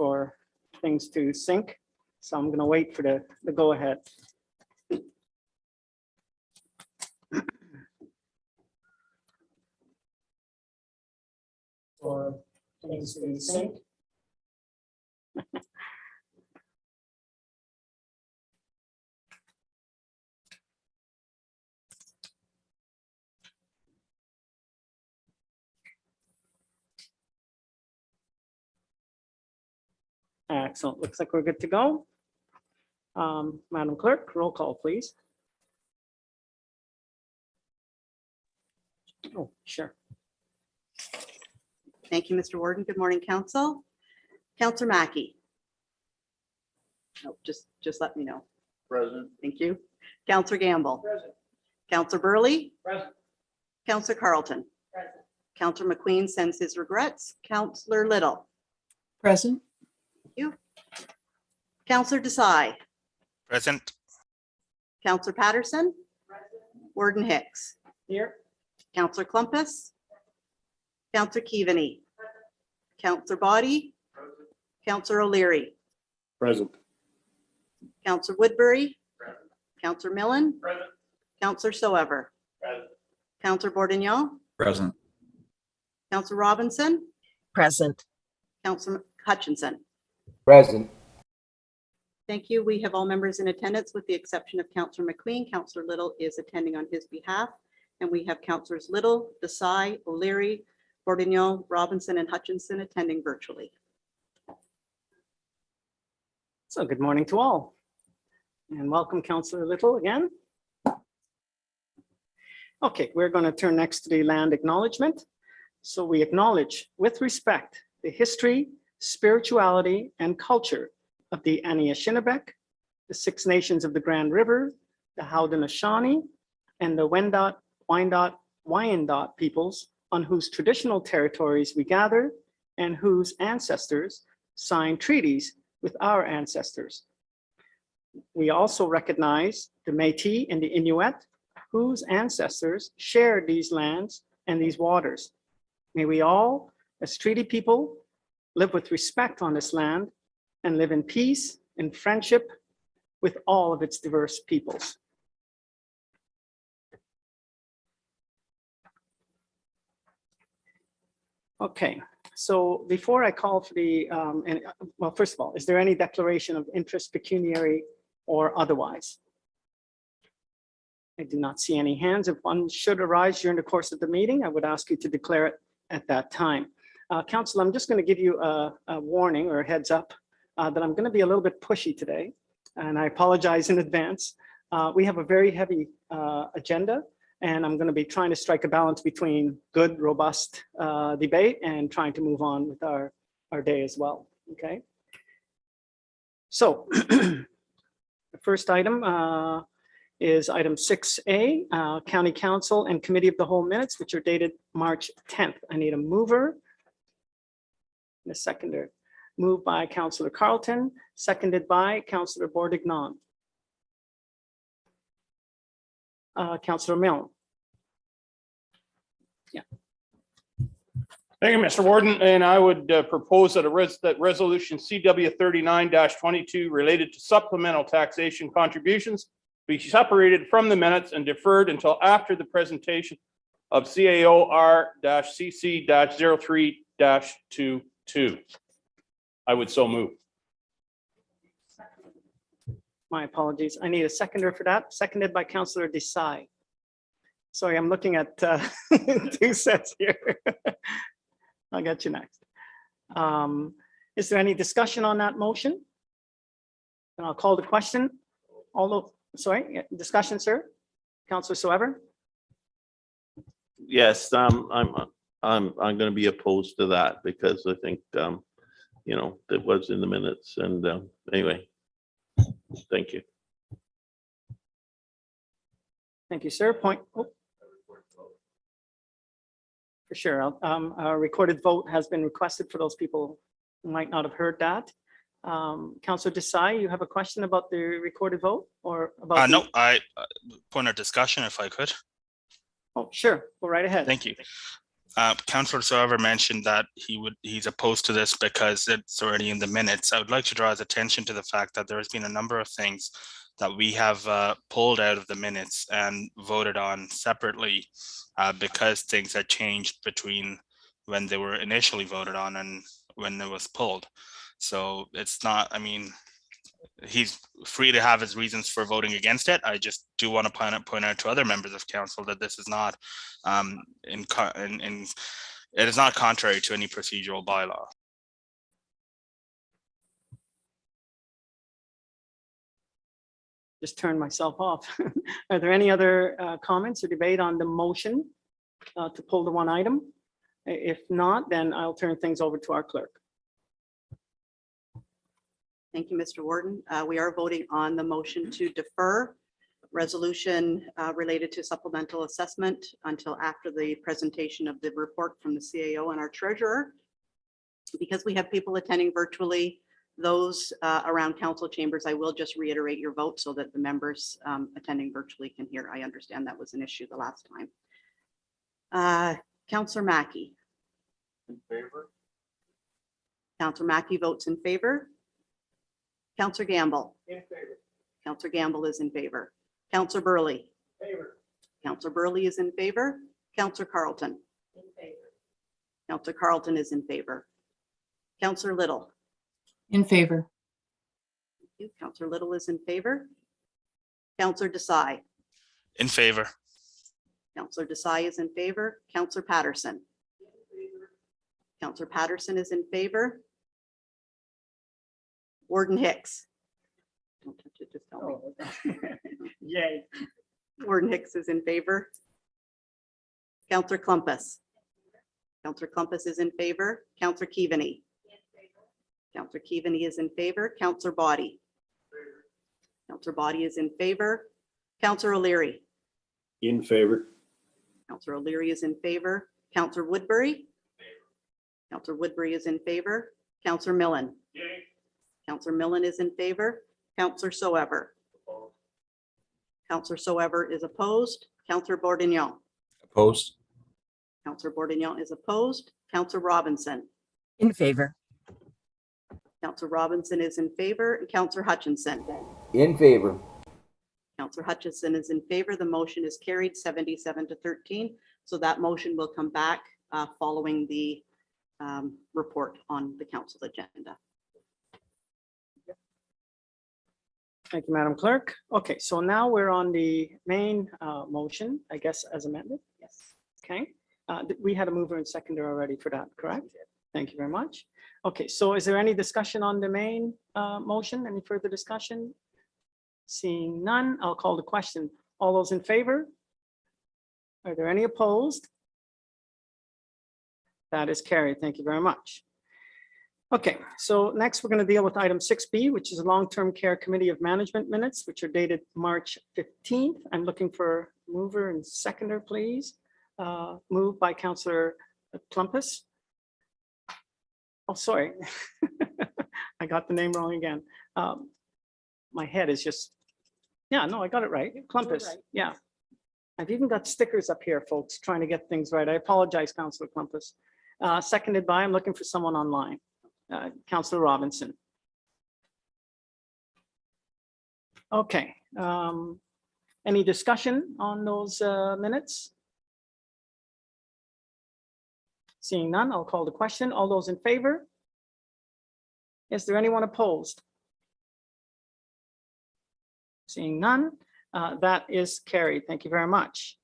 for things to sync. So I'm going to wait for the go ahead. For things to sync. Excellent. Looks like we're good to go. Madam Clerk, roll call, please. Oh, sure. Thank you, Mr. Warden. Good morning, Council. Councillor Mackey. No, just let me know. Present. Thank you. Councillor Gamble. Present. Councillor Burley. Present. Councillor Carlton. Present. Councillor McQueen sends his regrets. Councillor Little. Present. Thank you. Councillor Desai. Present. Councillor Patterson. Warden Hicks. Here. Councillor Clumpus. Councillor Keaveney. Councillor Body. Councillor O'Leary. Present. Councillor Woodbury. Present. Councillor Millen. Present. Councillor Soever. Present. Councillor Boardignon. Present. Councillor Robinson. Present. Councillor Hutchinson. Present. Thank you. We have all members in attendance with the exception of Councillor McQueen. Councillor Little is attending on his behalf. And we have Councillors Little, Desai, O'Leary, Boardignon, Robinson, and Hutchinson attending virtually. So good morning to all. And welcome Councillor Little again. Okay, we're going to turn next to the land acknowledgement. So we acknowledge with respect the history, spirituality, and culture of the Anishinaabe, the Six Nations of the Grand River, the Haudenosaunee, and the Wendat, Wyandot peoples on whose traditional territories we gather and whose ancestors signed treaties with our ancestors. We also recognize the Métis and the Inuit, whose ancestors shared these lands and these waters. May we all, as treaty people, live with respect on this land and live in peace and friendship with all of its diverse peoples. Okay, so before I call for the, well, first of all, is there any declaration of interest, pecuniary or otherwise? I do not see any hands. If one should arise during the course of the meeting, I would ask you to declare it at that time. Council, I'm just going to give you a warning or a heads up that I'm going to be a little bit pushy today, and I apologize in advance. We have a very heavy agenda, and I'm going to be trying to strike a balance between good, robust debate and trying to move on with our day as well. Okay. So the first item is item 6A, County Council and Committee of the Whole minutes, which are dated March 10th. I need a mover and a seconder. Moved by Councillor Carlton, seconded by Councillor Boardignon. Councillor Milne. Yeah. Thank you, Mr. Warden. And I would propose that that resolution CW 39-22 related to supplemental taxation contributions be separated from the minutes and deferred until after the presentation of CAOR-CC-03-22. I would so move. My apologies. I need a seconder for that. Seconded by Councillor Desai. Sorry, I'm looking at two sets here. I'll get you next. Is there any discussion on that motion? And I'll call the question. Although, sorry, discussion, sir. Councillor Soever. Yes, I'm going to be opposed to that because I think you know, it was in the minutes, and anyway, thank you. Thank you, sir. Point. Oh. For sure. A recorded vote has been requested for those people who might not have heard that. Councillor Desai, you have a question about the recorded vote or about? No, I point of discussion if I could. Oh, sure. Go right ahead. Thank you. Councillor Soever mentioned that he's opposed to this because it's already in the minutes. I would like to draw his attention to the fact that there has been a number of things that we have pulled out of the minutes and voted on separately because things had changed between when they were initially voted on and when it was pulled. So it's not, I mean, he's free to have his reasons for voting against it. I just do want to point out to other members of council that this is not it is not contrary to any procedural bylaw. Just turned myself off. Are there any other comments or debate on the motion to pull the one item? If not, then I'll turn things over to our clerk. Thank you, Mr. Warden. We are voting on the motion to defer resolution related to supplemental assessment until after the presentation of the report from the CAO and our treasurer. Because we have people attending virtually, those around council chambers, I will just reiterate your vote so that the members attending virtually can hear. I understand that was an issue the last time. Councillor Mackey. In favor. Councillor Mackey votes in favor. Councillor Gamble. In favor. Councillor Gamble is in favor. Councillor Burley. Favor. Councillor Burley is in favor. Councillor Carlton. In favor. Councillor Carlton is in favor. Councillor Little. In favor. Thank you. Councillor Little is in favor. Councillor Desai. In favor. Councillor Desai is in favor. Councillor Patterson. Councillor Patterson is in favor. Warden Hicks. Don't touch it, just tell me. Yay. Warden Hicks is in favor. Councillor Clumpus. Councillor Clumpus is in favor. Councillor Keaveney. Councillor Keaveney is in favor. Councillor Body. Councillor Body is in favor. Councillor O'Leary. In favor. Councillor O'Leary is in favor. Councillor Woodbury. Councillor Woodbury is in favor. Councillor Millen. Councillor Millen is in favor. Councillor Soever. Councillor Soever is opposed. Councillor Boardignon. Opposed. Councillor Boardignon is opposed. Councillor Robinson. In favor. Councillor Robinson is in favor. And Councillor Hutchinson. In favor. Councillor Hutchinson is in favor. The motion is carried 77-13. So that motion will come back following the report on the council agenda. Thank you, Madam Clerk. Okay, so now we're on the main motion, I guess, as amended. Yes. Okay, we had a mover and seconder already for that, correct? Thank you very much. Okay, so is there any discussion on the main motion? Any further discussion? Seeing none, I'll call the question. All those in favor? Are there any opposed? That is carried. Thank you very much. Okay, so next we're going to deal with item 6B, which is a long-term care committee of management minutes, which are dated March 15th. I'm looking for mover and seconder, please. Moved by Councillor Clumpus. Oh, sorry. I got the name wrong again. My head is just, yeah, no, I got it right. Clumpus, right. yeah. I've even got stickers up here, folks, trying to get things right. I apologize, Councillor Clumpus. Seconded by, I'm looking for someone online. Councillor Robinson. Okay. Any discussion on those minutes? Seeing none, I'll call the question. All those in favor? Is there anyone opposed? Seeing none, that is carried. Thank you very much.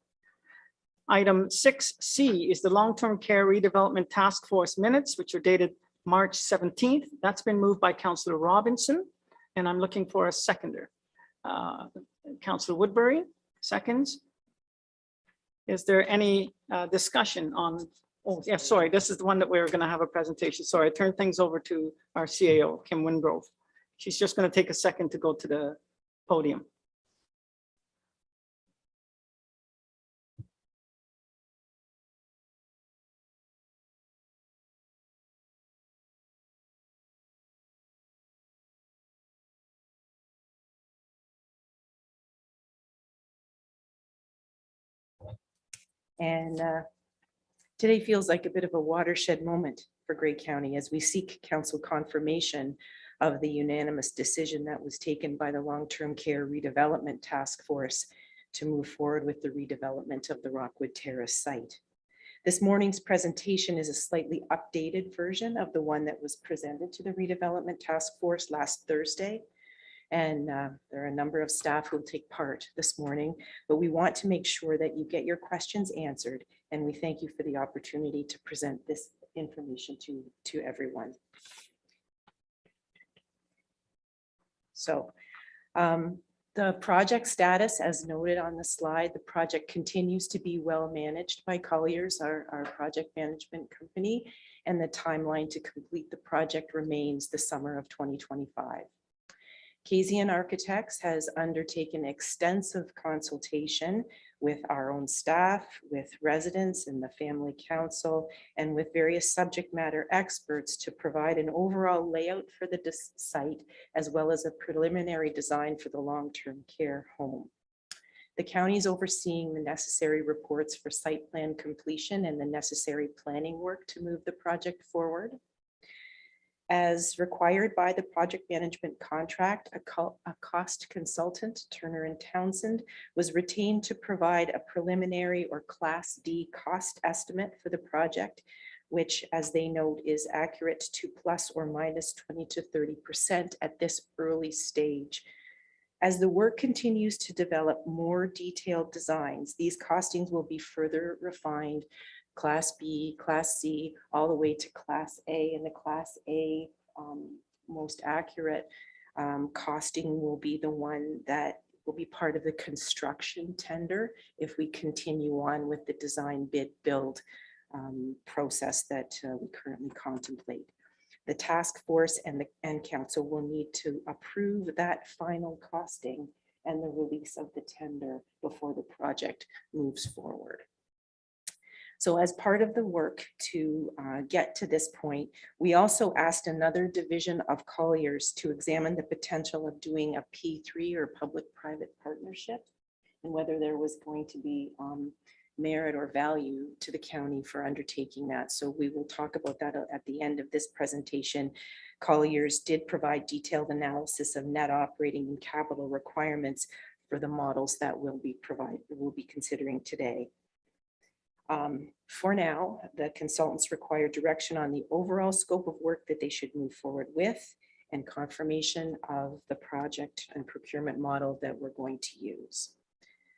Item 6C is the long-term care redevelopment task force minutes, which are dated March 17th. That's been moved by Councillor Robinson, and I'm looking for a seconder. Councillor Woodbury, seconds. Is there any discussion on, oh, yeah, sorry, this is the one that we're going to have a presentation. Sorry, I turned things over to our CAO, Kim Wingrove. She's just going to take a second to go to the podium. And Today feels like a bit of a watershed moment for Grey County as we seek council confirmation of the unanimous decision that was taken by the Long-Term Care Redevelopment Task Force to move forward with the redevelopment of the Rockwood Terrace site. This morning's presentation is a slightly updated version of the one that was presented to the Redevelopment Task Force last Thursday. And there are a number of staff who will take part this morning, but we want to make sure that you get your questions answered. And we thank you for the opportunity to present this information to everyone. So the project status, as noted on the slide, the project continues to be well managed by Colliers, our project management company, and the timeline to complete the project remains the summer of 2025. Kasian Architects has undertaken extensive consultation with our own staff, with residents and the Family Council, and with various subject matter experts to provide an overall layout for the site, as well as a preliminary design for the long-term care home. The county is overseeing the necessary reports for site plan completion and the necessary planning work to move the project forward. As required by the project management contract, a cost consultant, Turner & Townsend, was retained to provide a preliminary or Class D cost estimate for the project, which, as they note, is accurate to plus or minus 20 to 30% at this early stage. As the work continues to develop more detailed designs, these costings will be further refined. Class B, Class C, all the way to Class A, and the Class A most accurate costing will be the one that will be part of the construction tender if we continue on with the design bid build process that we currently contemplate. The task force and council will need to approve that final costing and the release of the tender before the project moves forward. So as part of the work to get to this point, we also asked another division of Colliers to examine the potential of doing a P3 or public-private partnership and whether there was going to be merit or value to the county for undertaking that. So we will talk about that at the end of this presentation. Colliers did provide detailed analysis of net operating and capital requirements for the models that we'll be considering today. For now, the consultants require direction on the overall scope of work that they should move forward with and confirmation of the project and procurement model that we're going to use.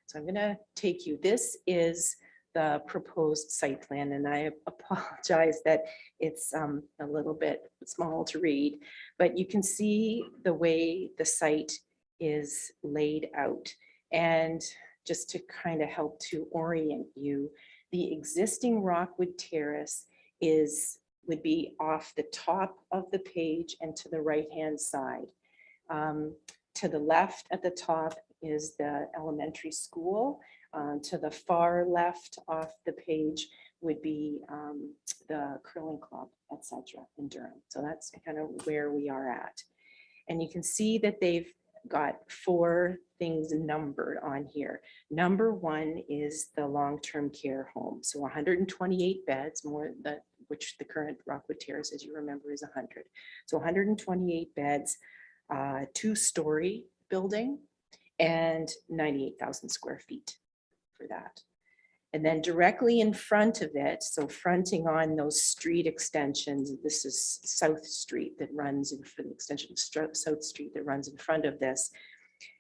So I'm going to take you, this is the proposed site plan, and I apologize that it's a little bit small to read, but you can see the way the site is laid out. And just to kind of help to orient you, the existing Rockwood Terrace would be off the top of the page and to the right-hand side. To the left at the top is the elementary school. To the far left off the page would be the curling club, etc. in Durham. So that's kind of where we are at. And you can see that they've got 4 things numbered on here. Number 1 is the long-term care home. So 128 beds, more than which the current Rockwood Terrace, as you remember, is 100. So 128 beds, 2-story building, and 98,000 square feet for that. And then directly in front of it, so fronting on those street extensions, this is South Street that runs in for the extension of South Street that runs in front of this.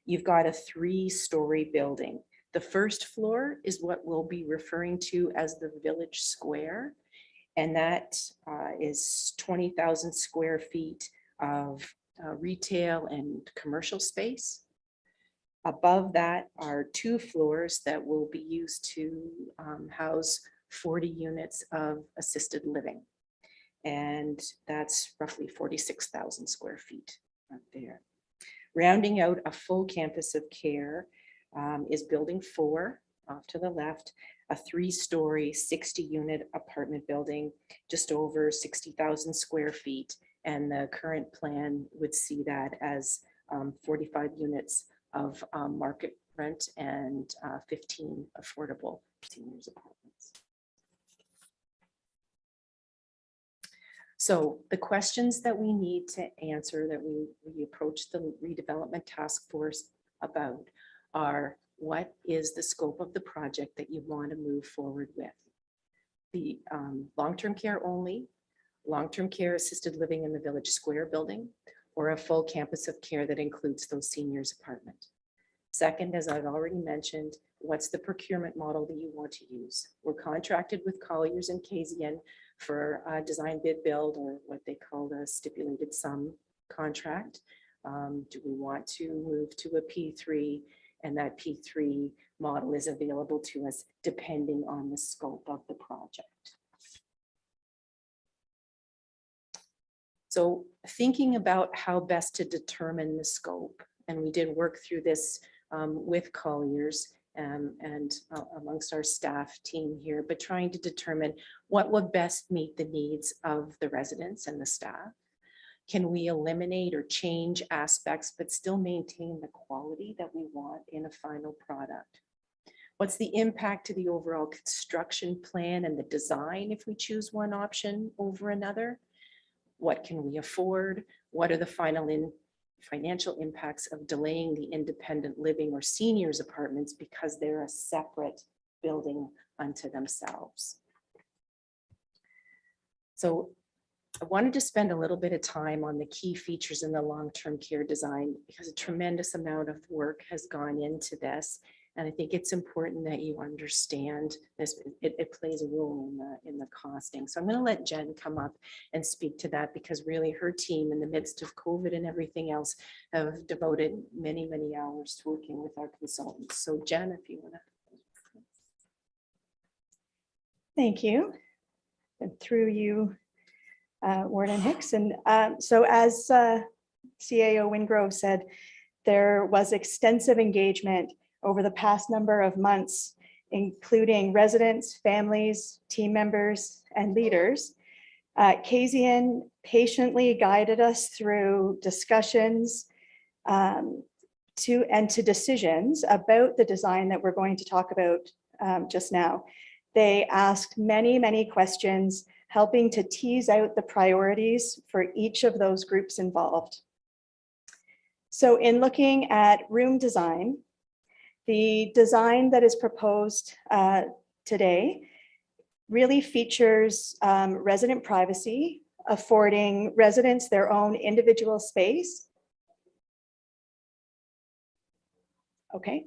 You've got a 3-story building. The first floor is what we'll be referring to as the Village Square. And that is 20,000 square feet of retail and commercial space. Above that are 2 floors that will be used to house 40 units of assisted living. And that's roughly 46,000 square feet up there. Rounding out a full campus of care is building 4 off to the left, a 3-story, 60-unit apartment building, just over 60,000 square feet. And the current plan would see that as 45 units of market rent and 15 affordable seniors apartments. So the questions that we need to answer that we approach the redevelopment task force about are, what is the scope of the project that you want to move forward with? The long-term care only, long-term care assisted living in the Village Square building, or a full campus of care that includes those seniors apartment. Second, as I've already mentioned, what's the procurement model that you want to use? We're contracted with Colliers and KZN for design bid build, or what they call the stipulated sum contract. Do we want to move to a P3, and that P3 model is available to us depending on the scope of the project? So thinking about how best to determine the scope, and we did work through this with Colliers and amongst our staff team here, but trying to determine what would best meet the needs of the residents and the staff. Can we eliminate or change aspects, but still maintain the quality that we want in a final product? What's the impact to the overall construction plan and the design if we choose one option over another? What can we afford? What are the financial impacts of delaying the independent living or seniors apartments because they're a separate building unto themselves? So I wanted to spend a little bit of time on the key features in the long-term care design, because a tremendous amount of work has gone into this. And I think it's important that you understand this. It plays a role in the costing. So I'm going to let Jen come up and speak to that, because really her team, in the midst of COVID and everything else, have devoted many, many hours to working with our consultants. So Jen, if you want to. Thank you. And through you, Warden Hicks. And so as CAO Wingrove said, there was extensive engagement over the past number of months, including residents, families, team members, and leaders. KZN patiently guided us through discussions to decisions about the design that we're going to talk about just now. They asked many, many questions, helping to tease out the priorities for each of those groups involved. So in looking at room design, the design that is proposed today really features resident privacy, affording residents their own individual space. Okay.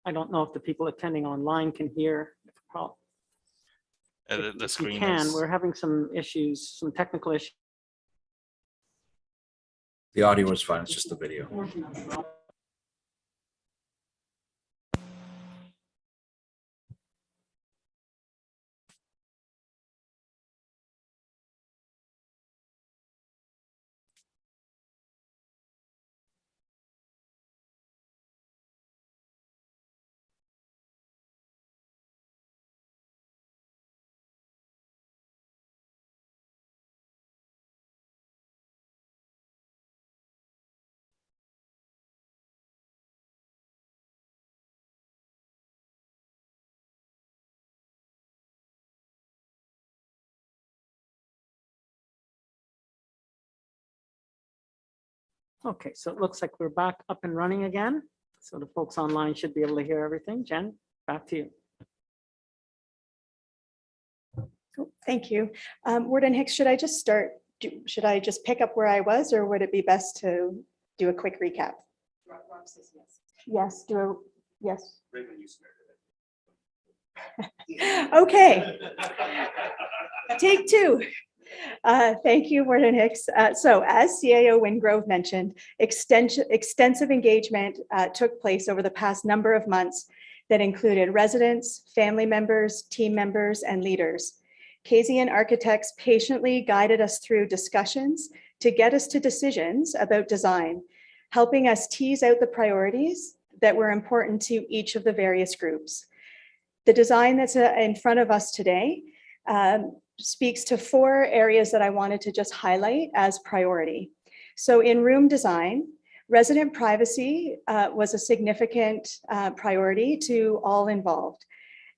I don't know if the people attending online can hear. The If you screen can, is. we're having some issues, some technical issues. The audio is fine. It's just the video. Okay, so it looks like we're back up and running again. So the folks online should be able to hear everything. Jen, back to you. Cool. Thank you. Warden Hicks, should I just start? Should I just pick up where I was, or would it be best to do a quick recap? Yes, yes. Okay. Take two. Thank you, Warden Hicks. So as CAO Wingrove mentioned, extensive engagement took place over the past number of months that included residents, family members, team members, and leaders. KZN architects patiently guided us through discussions to get us to decisions about design, helping us tease out the priorities that were important to each of the various groups. The design that's in front of us today speaks to 4 areas that I wanted to just highlight as priority. So in room design, Resident privacy was a significant priority to all involved.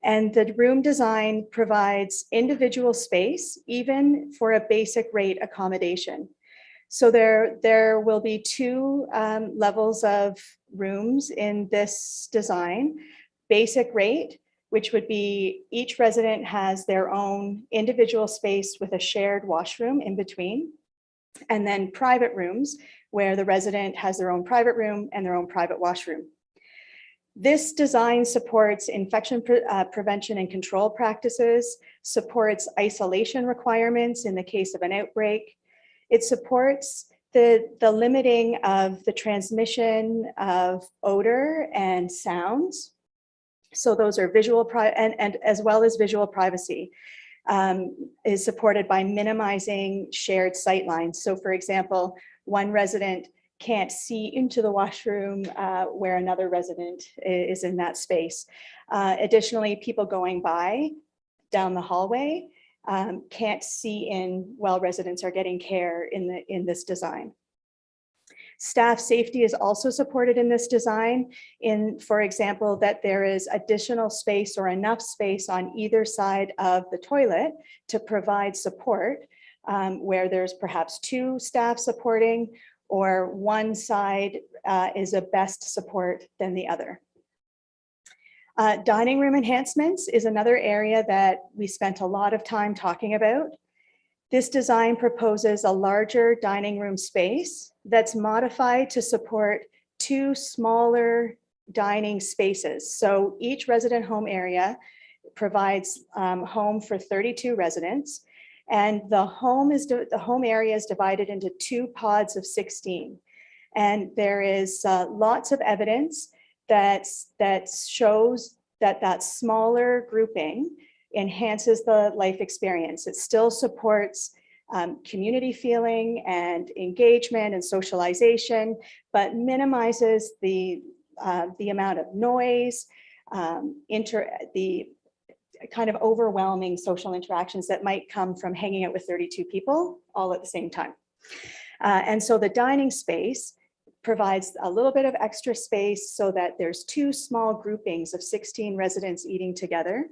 And the room design provides individual space, even for a basic rate accommodation. So there will be two levels of rooms in this design. Basic rate, which would be each resident has their own individual space with a shared washroom in between. And then private rooms, where the resident has their own private room and their own private washroom. This design supports infection prevention and control practices, supports isolation requirements in the case of an outbreak. It supports the limiting of the transmission of odor and sounds. So those are visual and as well as visual privacy is supported by minimizing shared sightlines. So for example, one resident can't see into the washroom where another resident is in that space. Additionally, people going by down the hallway can't see in while residents are getting care in this design. Staff safety is also supported in this design in, for example, that there is additional space or enough space on either side of the toilet to provide support where there's perhaps two staff supporting, or one side is a best support than the other. Dining room enhancements is another area that we spent a lot of time talking about. This design proposes a larger dining room space that's modified to support two smaller dining spaces. So each resident home area provides home for 32 residents. And the home area is divided into two pods of 16. And there is lots of evidence that shows that smaller grouping enhances the life experience. It still supports community feeling and engagement and socialization, but minimizes the amount of noise, the kind of overwhelming social interactions that might come from hanging out with 32 people all at the same time. And so the dining space provides a little bit of extra space so that there's two small groupings of 16 residents eating together.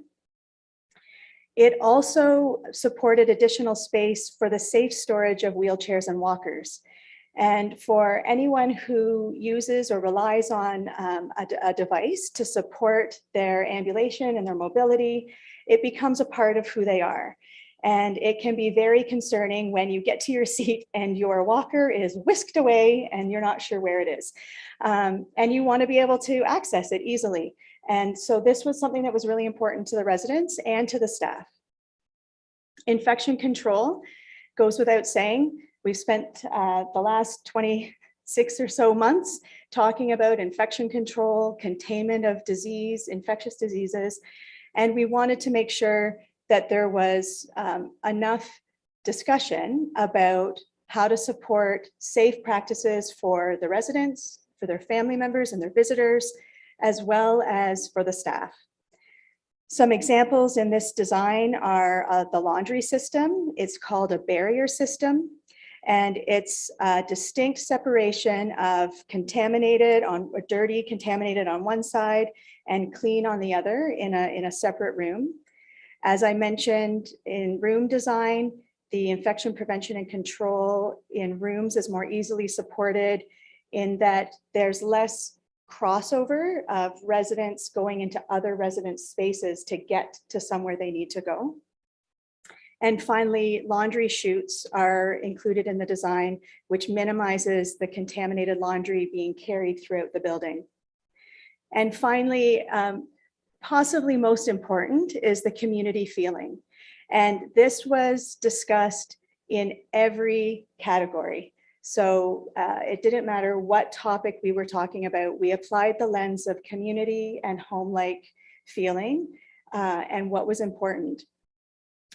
It also supported additional space for the safe storage of wheelchairs and walkers. And for anyone who uses or relies on a device to support their ambulation and their mobility, it becomes a part of who they are. And it can be very concerning when you get to your seat and your walker is whisked away and you're not sure where it is. And you want to be able to access it easily. And so this was something that was really important to the residents and to the staff. Infection control goes without saying. We've spent the last 26 or so months talking about infection control, containment of disease, infectious diseases, and we wanted to make sure that there was enough discussion about how to support safe practices for the residents, for their family members and their visitors, as well as for the staff. Some examples in this design are the laundry system. It's called a barrier system. And it's a distinct separation of contaminated or dirty, contaminated on one side and clean on the other in a separate room. As I mentioned, in room design, the infection prevention and control in rooms is more easily supported in that there's less crossover of residents going into other resident spaces to get to somewhere they need to go. And finally, laundry chutes are included in the design, which minimizes the contaminated laundry being carried throughout the building. And finally, possibly most important is the community feeling. And this was discussed in every category. So it didn't matter what topic we were talking about. We applied the lens of community and home-like feeling and what was important.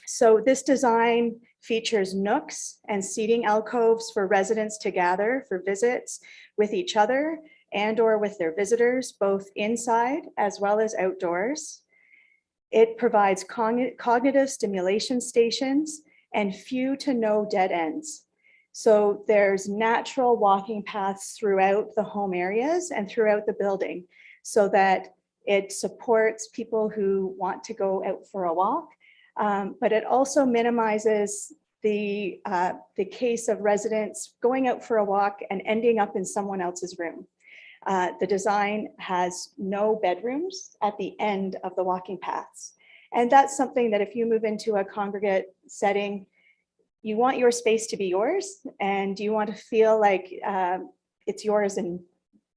So this design features nooks and seating alcoves for residents to gather for visits with each other and or with their visitors, both inside as well as outdoors. It provides cognitive stimulation stations and few to no dead ends. So there's natural walking paths throughout the home areas and throughout the building so that it supports people who want to go out for a walk. But it also minimizes the case of residents going out for a walk and ending up in someone else's room. The design has no bedrooms at the end of the walking paths. And that's something that if you move into a congregate setting, you want your space to be yours and you want to feel like it's yours and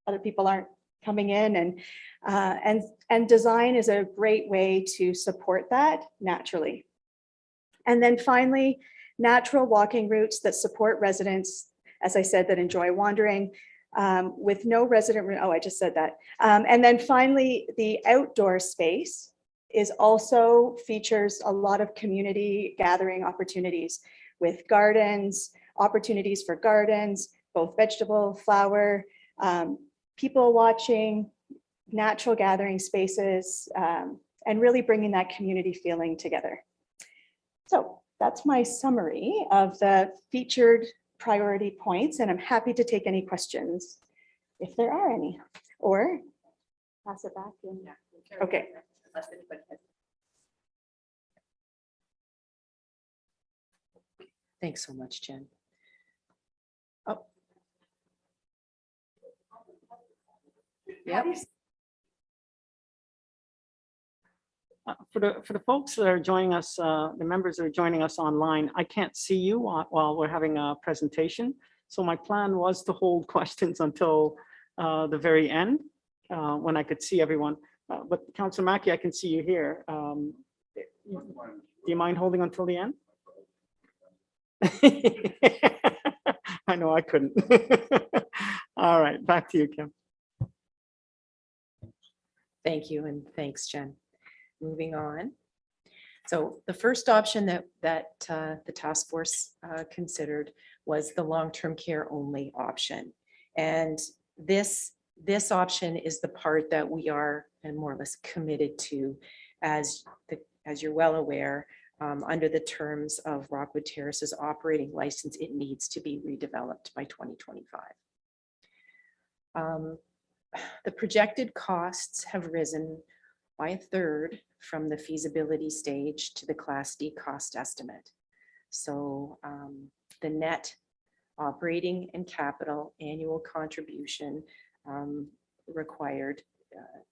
other people aren't coming in. And design is a great way to support that naturally. And then finally, natural walking routes that support residents, as I said, that enjoy wandering with no resident, oh, I just said that. And then finally, the outdoor space is also features a lot of community gathering opportunities with gardens, opportunities for gardens, both vegetable, flower, people watching, natural gathering spaces, and really bringing that community feeling together. So that's my summary of the featured priority points, and I'm happy to take any questions if there are any, or pass it back. Okay. Thanks so much, Jen. Oh. Yep. For the folks that are joining us, the members that are joining us online, I can't see you while we're having a presentation. So my plan was to hold questions until the very end when I could see everyone. But Councillor Mackey, I can see you here. Do you mind holding until the end? I know I couldn't. All right, back to you, Kim. Thank you, and thanks, Jen. Moving on. So the first option that the task force considered was the long-term care only option. And this option is the part that we are and more or less committed to, as you're well aware, under the terms of Rockwood Terrace's operating license, it needs to be redeveloped by 2025. The projected costs have risen by a third from the feasibility stage to the Class D cost estimate. So the net operating and capital annual contribution required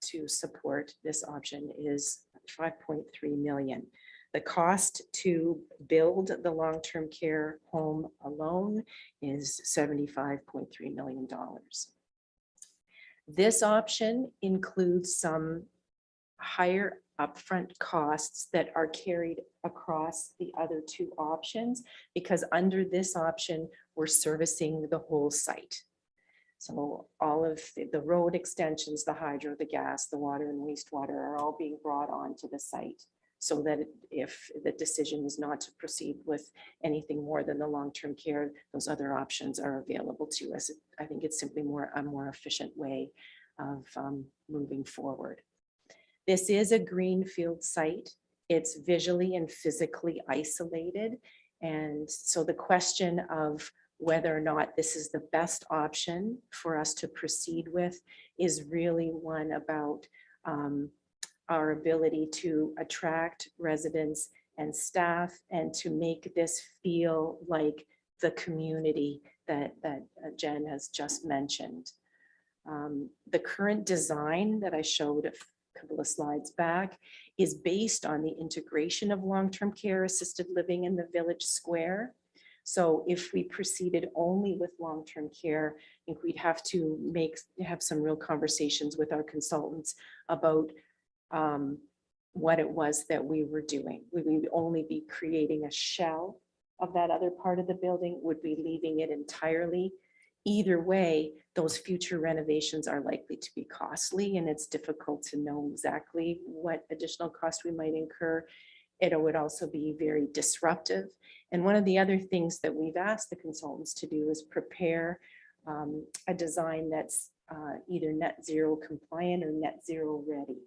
to support this option is 5.3 million. The cost to build the long-term care home alone is $75.3 million. This option includes some higher upfront costs that are carried across the other two options, because under this option, we're servicing the whole site. So all of the road extensions, the hydro, the gas, the water and wastewater are all being brought onto the site, so that if the decision is not to proceed with anything more than the long-term care, those other options are available to us. I think it's simply a more efficient way of moving forward. This is a greenfield site. It's visually and physically isolated. And so the question of whether or not this is the best option for us to proceed with is really one about our ability to attract residents and staff and to make this feel like the community that Jen has just mentioned. The current design that I showed a couple of slides back is based on the integration of long-term care assisted living in the village square. So if we proceeded only with long-term care, I think we'd have to have some real conversations with our consultants about what it was that we were doing. Would we only be creating a shell of that other part of the building? Would we be leaving it entirely? Either way, those future renovations are likely to be costly, and it's difficult to know exactly what additional cost we might incur. It would also be very disruptive. And one of the other things that we've asked the consultants to do is prepare a design that's either net zero compliant or net zero ready.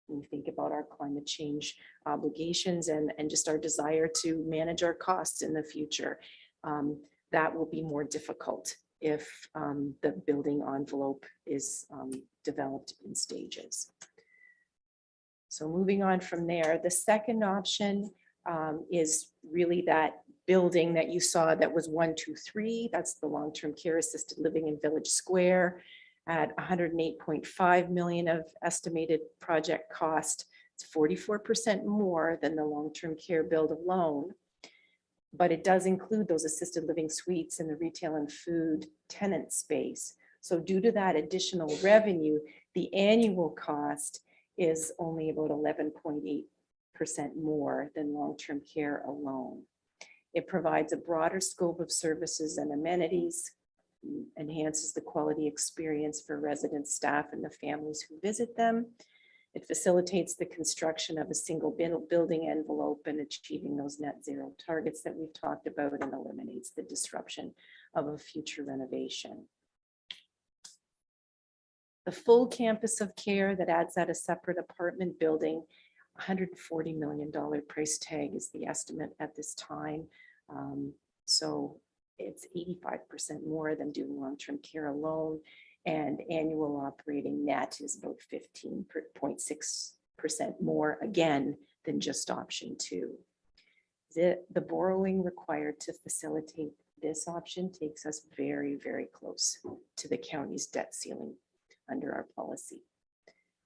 When we think about our climate change obligations and just our desire to manage our costs in the future. that will be more difficult if the building envelope is developed in stages. So moving on from there, the second option is really that building that you saw that was 123. That's the long-term care assisted living in Village Square at 108.5 million of estimated project cost. It's 44% more than the long-term care build alone, but it does include those assisted living suites and the retail and food tenant space. So due to that additional revenue, the annual cost is only about 11.8% more than long-term care alone. It provides a broader scope of services and amenities, enhances the quality experience for residents, staff, and the families who visit them. It facilitates the construction of a single building envelope and achieving those net zero targets that we've talked about, and eliminates the disruption of a future renovation. The full campus of care that adds that a separate apartment building, $140 million price tag is the estimate at this time. So it's 85% more than doing long-term care alone, and annual operating net is about 15.6% more, again, than just option two. The borrowing required to facilitate this option takes us very, very close to the county's debt ceiling under our policy.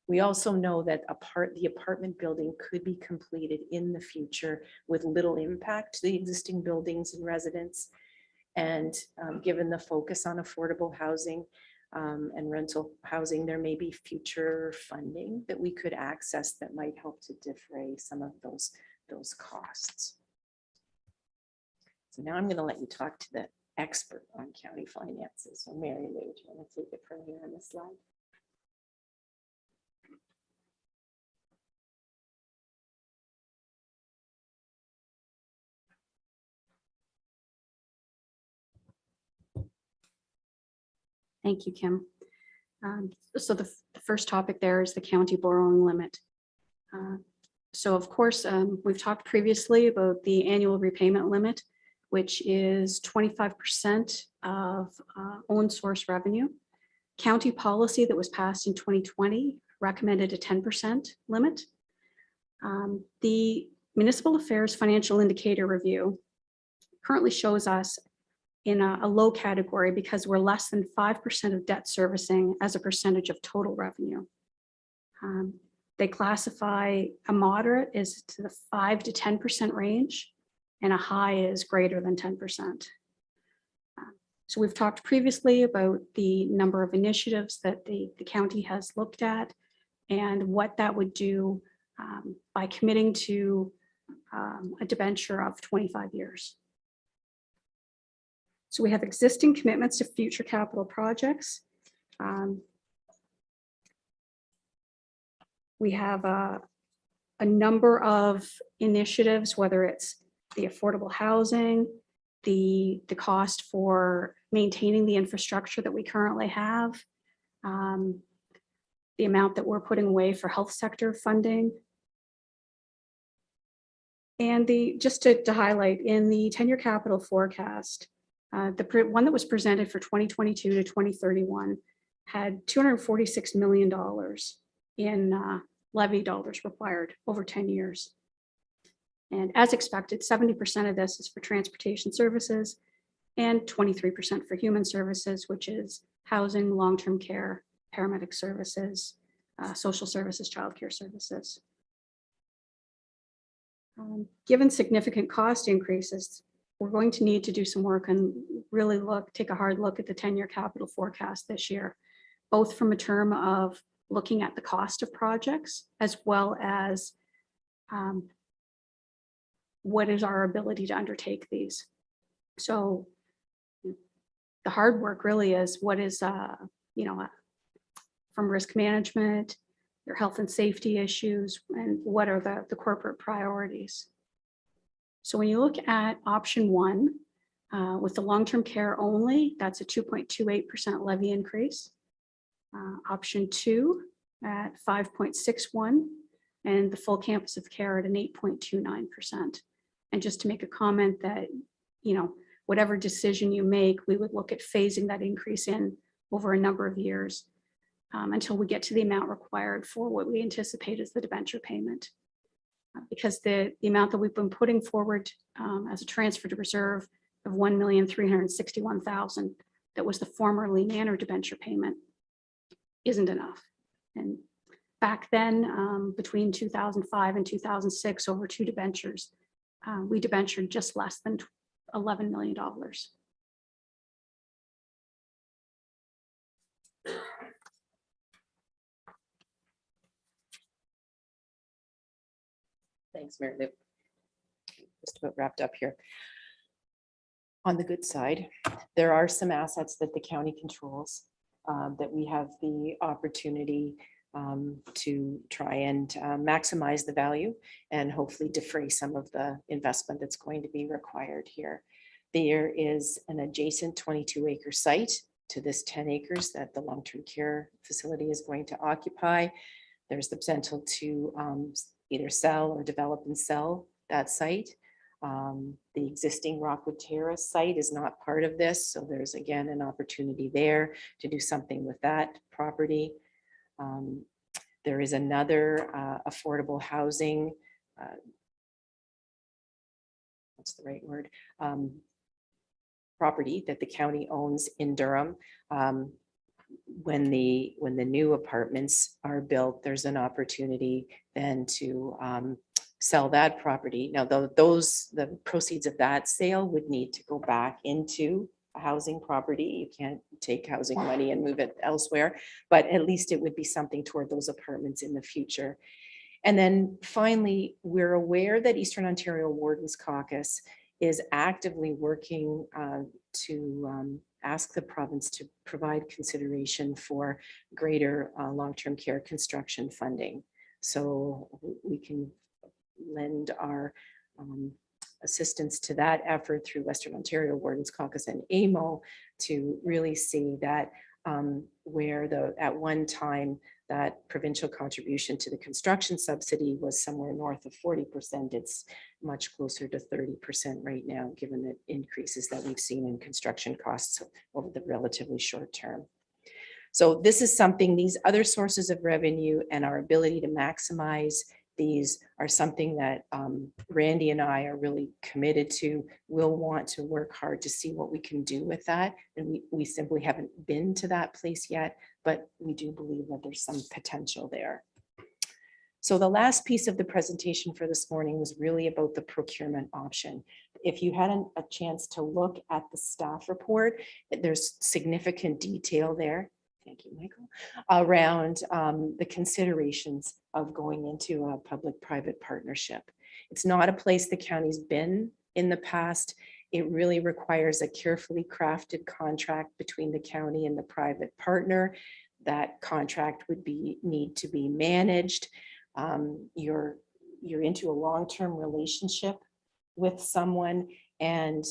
We also know that the apartment building could be completed in the future with little impact to the existing buildings and residents. And given the focus on affordable housing and rental housing, there may be future funding that we could access that might help to defray some of those costs. So now I'm going to let you talk to the expert on county finances. So Mary Lou, do you want to take it from here on this slide? Thank you, Kim. So the first topic there is the county borrowing limit. So of course, we've talked previously about the annual repayment limit, which is 25% of own source revenue. County policy that was passed in 2020 recommended a 10% limit. The Municipal Affairs Financial Indicator Review currently shows us in a low category because we're less than 5% of debt servicing as a percentage of total revenue. They classify a moderate as to the 5 to 10% range, and a high is greater than 10%. So we've talked previously about the number of initiatives that the county has looked at and what that would do by committing to a debenture of 25 years. So we have existing commitments to future capital projects. We have a number of initiatives, whether it's the affordable housing, the cost for maintaining the infrastructure that we currently have, the amount that we're putting away for health sector funding. And just to highlight, in the 10-year capital forecast, the one that was presented for 2022 to 2031 had $246 million in levy dollars required over 10 years. And as expected, 70% of this is for transportation services and 23% for human services, which is housing, long-term care, paramedic services, social services, childcare services. Given significant cost increases, we're going to need to do some work and really take a hard look at the 10-year capital forecast this year, both from a term of looking at the cost of projects, as well as what is our ability to undertake these. So the hard work really is what is, from risk management, your health and safety issues, and what are the corporate priorities. So when you look at option one, with the long-term care only, that's a 2.28% levy increase. Option two at 5.61, and the full campus of care at an 8.29%. And just to make a comment that, whatever decision you make, we would look at phasing that increase in over a number of years until we get to the amount required for what we anticipate is the debenture payment. Because the amount that we've been putting forward as a transfer to reserve of $1,361,000 that was the formerly Manor debenture payment isn't enough. And back then, between 2005 and 2006, over 2 debentures, we debentured just less than $11 million. Thanks, Mary Lou. Just about wrapped up here. On the good side, there are some assets that the county controls that we have the opportunity to try and maximize the value and hopefully defray some of the investment that's going to be required here. There is an adjacent 22-acre site to this 10 acres that the long-term care facility is going to occupy. There's the potential to either sell or develop and sell that site. The existing Rockwood Terrace site is not part of this, so there's again an opportunity there to do something with that property. There is another affordable housing, what's the right word, property that the county owns in Durham. When the new apartments are built, there's an opportunity then to sell that property. Now, the proceeds of that sale would need to go back into a housing property. You can't take housing money and move it elsewhere, but at least it would be something toward those apartments in the future. And then finally, we're aware that Eastern Ontario Wardens Caucus is actively working to ask the province to provide consideration for greater long-term care construction funding. So we can lend our assistance to that effort through Western Ontario Wardens Caucus and AMO to really see that where at one time that provincial contribution to the construction subsidy was somewhere north of 40%, it's much closer to 30% right now, given the increases that we've seen in construction costs over the relatively short term. So this is something, these other sources of revenue and our ability to maximize these are something that Randy and I are really committed to. We'll want to work hard to see what we can do with that. And we simply haven't been to that place yet, but we do believe that there's some potential there. So the last piece of the presentation for this morning was really about the procurement option. If you had a chance to look at the staff report, there's significant detail there. Thank you, Michael, around the considerations of going into a public-private partnership. It's not a place the county's been in the past. It really requires a carefully crafted contract between the county and the private partner. That contract would need to be managed. You're into a long-term relationship with someone, and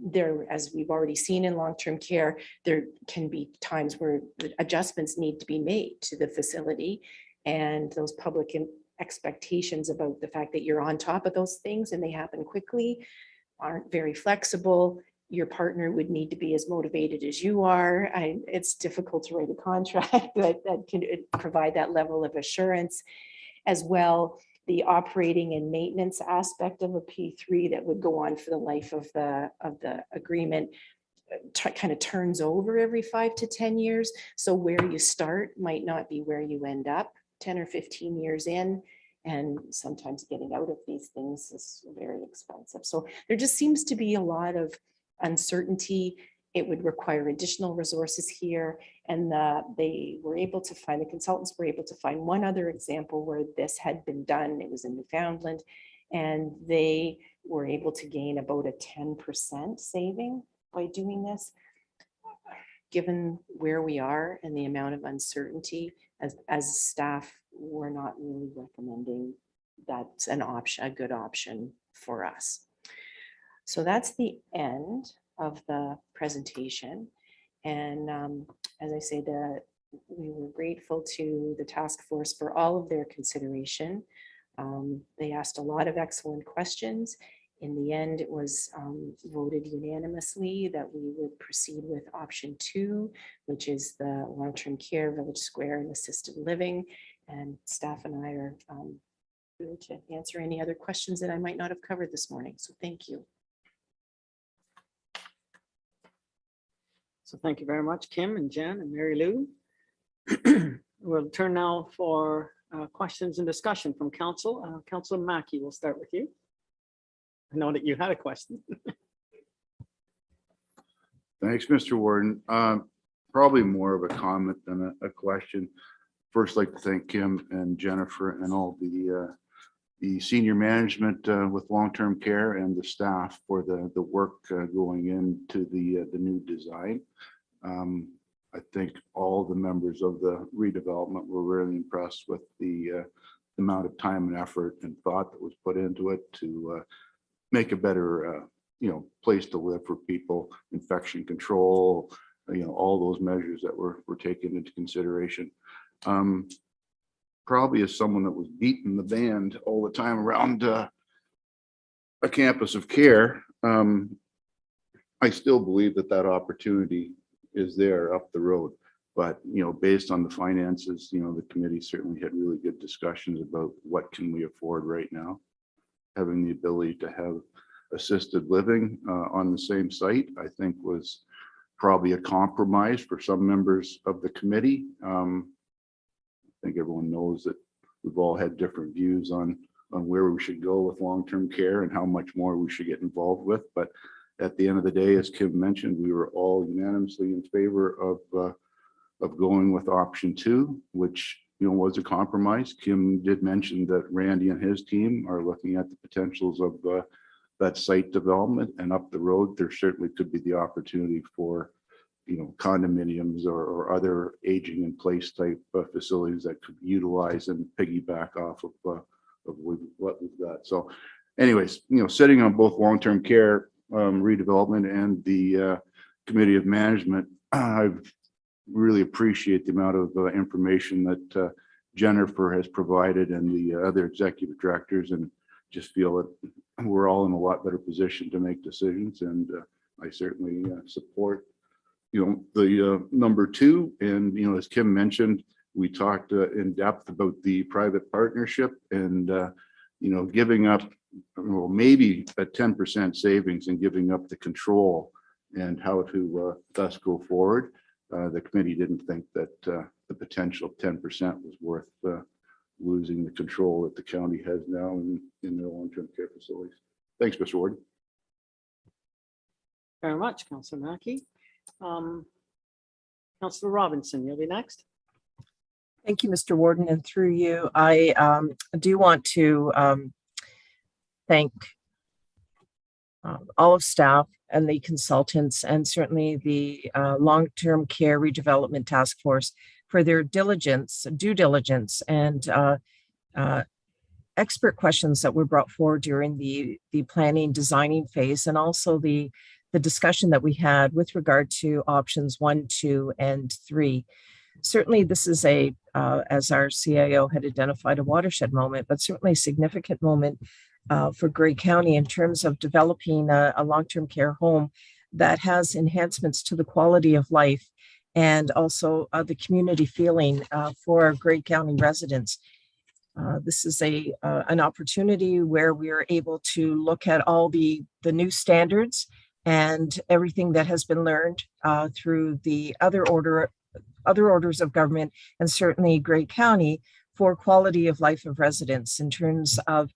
there, as we've already seen in long-term care, there can be times where adjustments need to be made to the facility, and those public expectations about the fact that you're on top of those things and they happen quickly aren't very flexible. Your partner would need to be as motivated as you are. It's difficult to write a contract that can provide that level of assurance. As well, the operating and maintenance aspect of a P3 that would go on for the life of the agreement kind of turns over every 5 to 10 years. So where you start might not be where you end up 10 or 15 years in. And sometimes getting out of these things is very expensive. So there just seems to be a lot of uncertainty. It would require additional resources here. And the consultants were able to find one other example where this had been done. It was in Newfoundland, and they were able to gain about a 10% saving by doing this. Given where we are and the amount of uncertainty, as staff, we're not really recommending that's an option, a good option for us. So that's the end of the presentation. And as I say, we were grateful to the task force for all of their consideration. They asked a lot of excellent questions, In the end, it was voted unanimously that we would proceed with option 2, which is the long-term care, village square, and assisted living. And staff and I are here to answer any other questions that I might not have covered this morning. So thank you. So thank you very much, Kim and Jen and Mary Lou. We'll turn now for questions and discussion from council. Councillor Mackey, we'll start with you. I know that you had a question. Thanks, Mr. Warden. Probably more of a comment than a question. First, like to thank Kim and Jennifer and all the senior management with long-term care and the staff for the work going into the new design. I think all the members of the redevelopment were really impressed with the amount of time and effort and thought that was put into it to make a better, place to live for people, infection control, all those measures that were taken into consideration. Probably as someone that was beating the band all the time around a campus of care, I still believe that opportunity is there up the road. But, based on the finances, the committee certainly had really good discussions about what can we afford right now. Having the ability to have assisted living on the same site, I think was probably a compromise for some members of the committee. I think everyone knows that we've all had different views on where we should go with long-term care and how much more we should get involved with. But at the end of the day, as Kim mentioned, we were all unanimously in favor of going with option 2, which was a compromise. Kim did mention that Randy and his team are looking at the potentials of that site development, and up the road, there certainly could be the opportunity for, condominiums or other aging in place type facilities that could utilize and piggyback off of what we've got. So anyways, sitting on both long-term care redevelopment and the committee of management, I've really appreciate the amount of information that Jennifer has provided and the other executive directors, and just feel that we're all in a lot better position to make decisions. And I certainly support, the number 2. And, as Kim mentioned, we talked in depth about the private partnership and, giving up, maybe a 10% savings and giving up the control and how to thus go forward. The committee didn't think that the potential 10% was worth losing the control that the county has now in their long-term care facilities. Thanks, Mr. Warden. Very much, Councillor Mackey. Councillor Robinson, you'll be next. Thank you, Mr. Warden, and through you, I do want to thank all of staff and the consultants, and certainly the long-term care redevelopment task force for their due diligence, and expert questions that were brought forward during the planning designing phase, and also the discussion that we had with regard to options 1, 2, and 3. Certainly, this is as our CIO had identified, a watershed moment, but certainly a significant moment for Grey County in terms of developing a long-term care home that has enhancements to the quality of life and also the community feeling for our Grey County residents. This is an opportunity where we are able to look at all the new standards and everything that has been learned through the other orders of government, and certainly Grey County, for quality of life of residents in terms of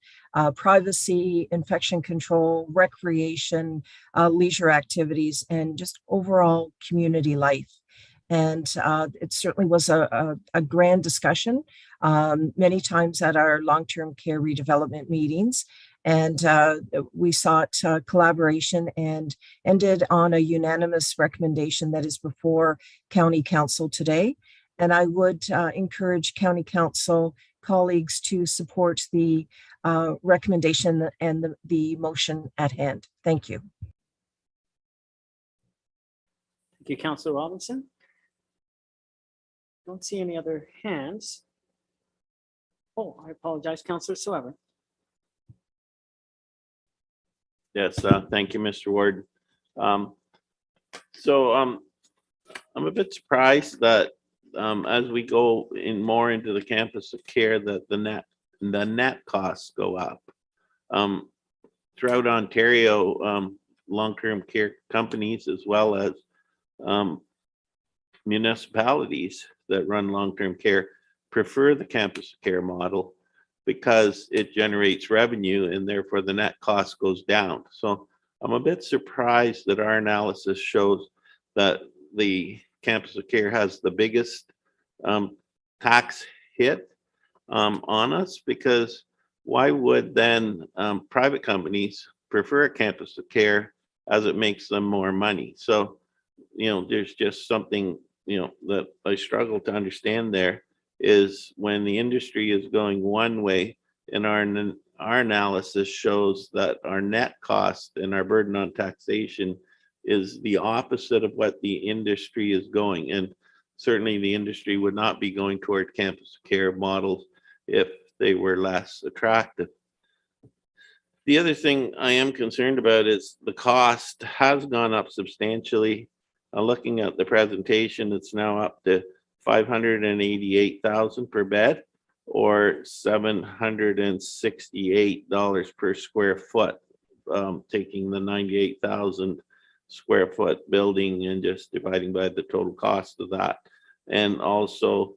privacy, infection control, recreation, leisure activities, and just overall community life. And it certainly was a grand discussion many times at our long-term care redevelopment meetings. And we sought collaboration and ended on a unanimous recommendation that is before County Council today. And I would encourage County Council colleagues to support the recommendation and the motion at hand. Thank you. Thank you, Councillor Robinson. Don't see any other hands. Oh, I apologize, Councillor Soever. Yes, thank you, Mr. Ward. So I'm a bit surprised that as we go in more into the campus of care, that the net costs go up. Throughout Ontario, long-term care companies as well as municipalities that run long-term care prefer the campus of care model because it generates revenue and therefore the net cost goes down. So I'm a bit surprised that our analysis shows that the campus of care has the biggest tax hit on us, because why would then private companies prefer a campus of care as it makes them more money? So, there's just something, that I struggle to understand there, is when the industry is going one way and our analysis shows that our net cost and our burden on taxation is the opposite of what the industry is going. And certainly the industry would not be going toward campus care models if they were less attractive. The other thing I am concerned about is the cost has gone up substantially. Looking at the presentation, it's now up to $588,000 per bed, or $768 per square foot, taking the 98,000 square foot building and just dividing by the total cost of that. And also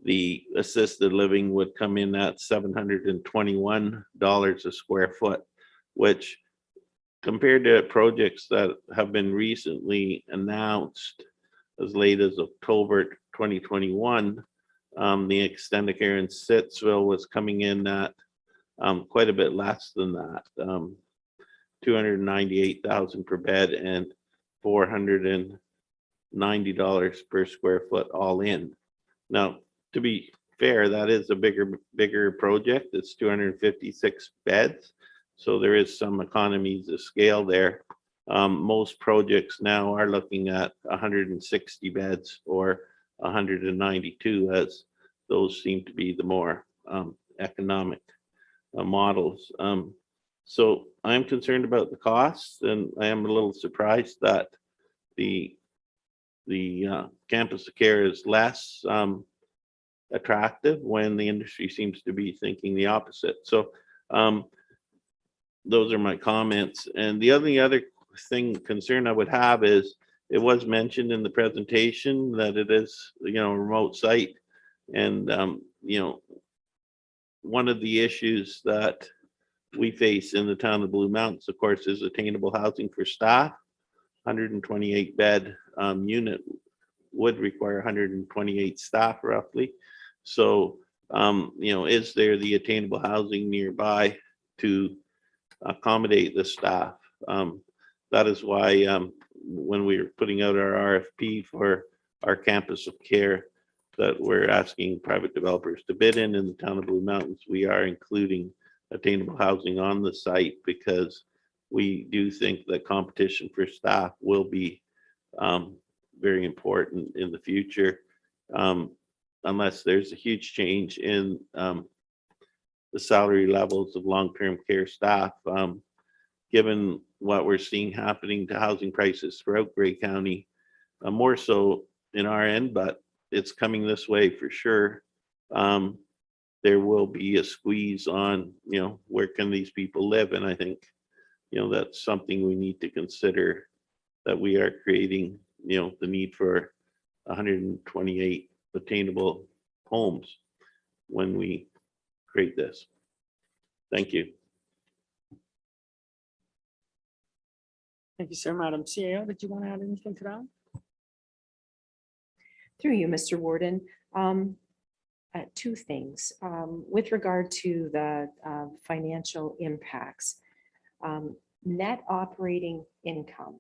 the assisted living would come in at $721 a square foot, which compared to projects that have been recently announced as late as October 2021, the extended care in Sittsville was coming in at quite a bit less than that, $298,000 per bed and $490 per square foot all in. Now, to be fair, that is a bigger project. It's 256 beds. So there is some economies of scale there. Most projects now are looking at 160 beds or 192, as those seem to be the more economic models. So I'm concerned about the costs, and I am a little surprised that the campus of care is less attractive when the industry seems to be thinking the opposite. So those are my comments. And the only other concern I would have is, it was mentioned in the presentation that it is, a remote site. And, one of the issues that we face in the town of Blue Mountains, of course, is attainable housing for staff. 128 bed unit would require 128 staff roughly. So, is there the attainable housing nearby to accommodate the staff? That is why when we were putting out our RFP for our campus of care that we're asking private developers to bid in the town of Blue Mountains, we are including attainable housing on the site, because we do think that competition for staff will be very important in the future, unless there's a huge change in the salary levels of long-term care staff. Given what we're seeing happening to housing prices throughout Grey County, more so in our end, but it's coming this way for sure. There will be a squeeze on, where can these people live? And I think, that's something we need to consider, that we are creating, the need for 128 attainable homes when we create this. Thank you. Thank you, sir. Madam CAO, did you want to add anything to that? Through you, Mr. Warden. Two things. With regard to the financial impacts, net operating income.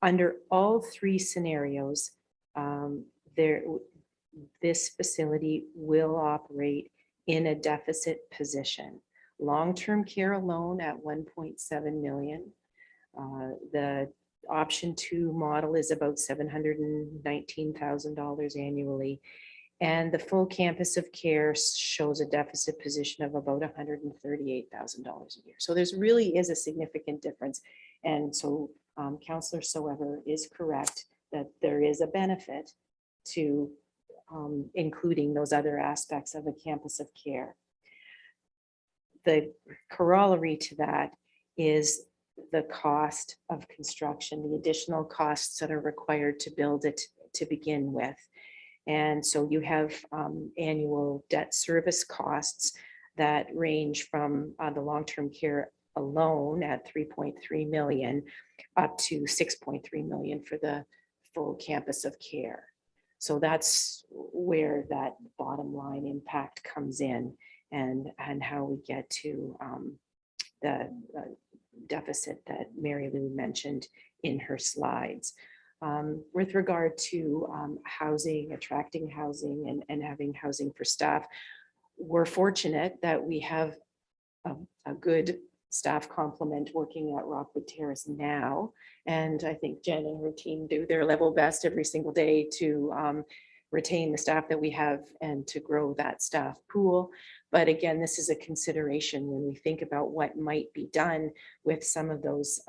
Under all three scenarios, this facility will operate in a deficit position. Long-term care alone at 1.7 million. The option 2 model is about $719,000 annually. And the full campus of care shows a deficit position of about $138,000 a year. So there's really is a significant difference. And so Councillor Soever is correct that there is a benefit to including those other aspects of a campus of care. The corollary to that is the cost of construction, the additional costs that are required to build it to begin with. And so you have annual debt service costs that range from the long-term care alone at 3.3 million up to 6.3 million for the full campus of care. So that's where that bottom line impact comes in, and how we get to the deficit that Mary Lou mentioned in her slides. With regard to housing, attracting housing and having housing for staff, we're fortunate that we have a good staff complement working at Rockwood Terrace now. And I think Jen and her team do their level best every single day to retain the staff that we have and to grow that staff pool. But again, this is a consideration when we think about what might be done with some of those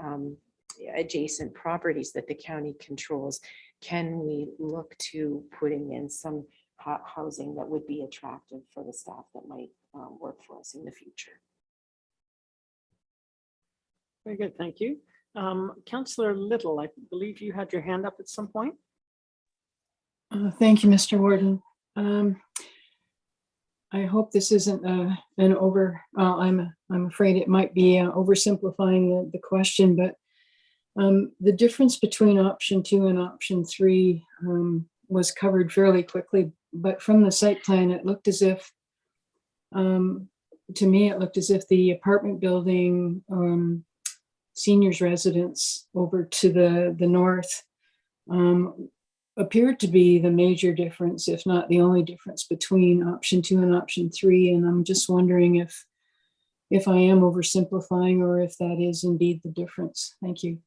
adjacent properties that the county controls. Can we look to putting in some housing that would be attractive for the staff that might work for us in the future? Very good, thank you. Councillor Little, I believe you had your hand up at some point. Thank you, Mr. Warden. I hope this isn't an over, I'm afraid it might be oversimplifying the question, but the difference between option 2 and option 3 was covered fairly quickly, but from the site plan, it looked as if, to me, it looked as if the apartment building, seniors residence over to the north appeared to be the major difference, if not the only difference between option 2 and option 3. And I'm just wondering if I am oversimplifying or if that is indeed the difference. Thank you.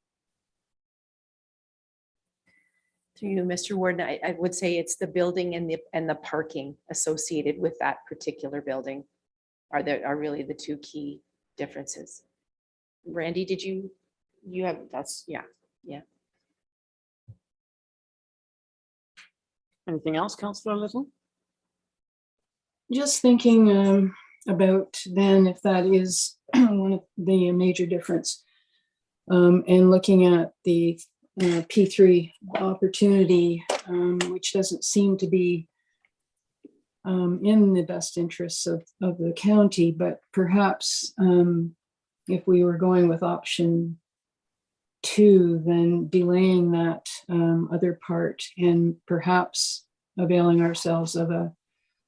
To you, Mr. Warden, I would say it's the building and the parking associated with that particular building are really the two key differences. Randy, did you have, that's, yeah. Anything else, Councillor Little? Just thinking about then if that is one of the major difference, and looking at the P3 opportunity, which doesn't seem to be in the best interests of the county, but perhaps if we were going with option 2, then delaying that other part and perhaps availing ourselves of a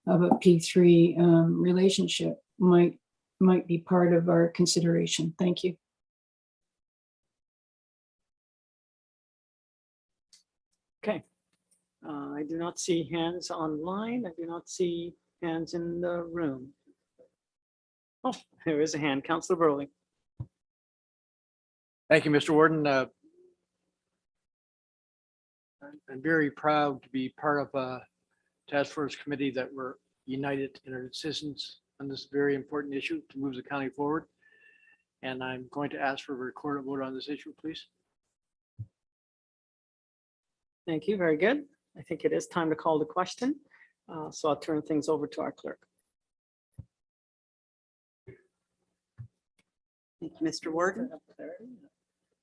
P3 relationship might be part of our consideration. Thank you. Okay. I do not see hands online. I do not see hands in the room. Oh, there is a hand. Councillor Burley. Thank you, Mr. Warden. I'm very proud to be part of a task force committee that were united in our decisions on this very important issue to move the county forward. And I'm going to ask for a recorded vote on this issue, please. Thank you. Very good. I think it is time to call the question. So I'll turn things over to our clerk. Thank you, Mr. Warden.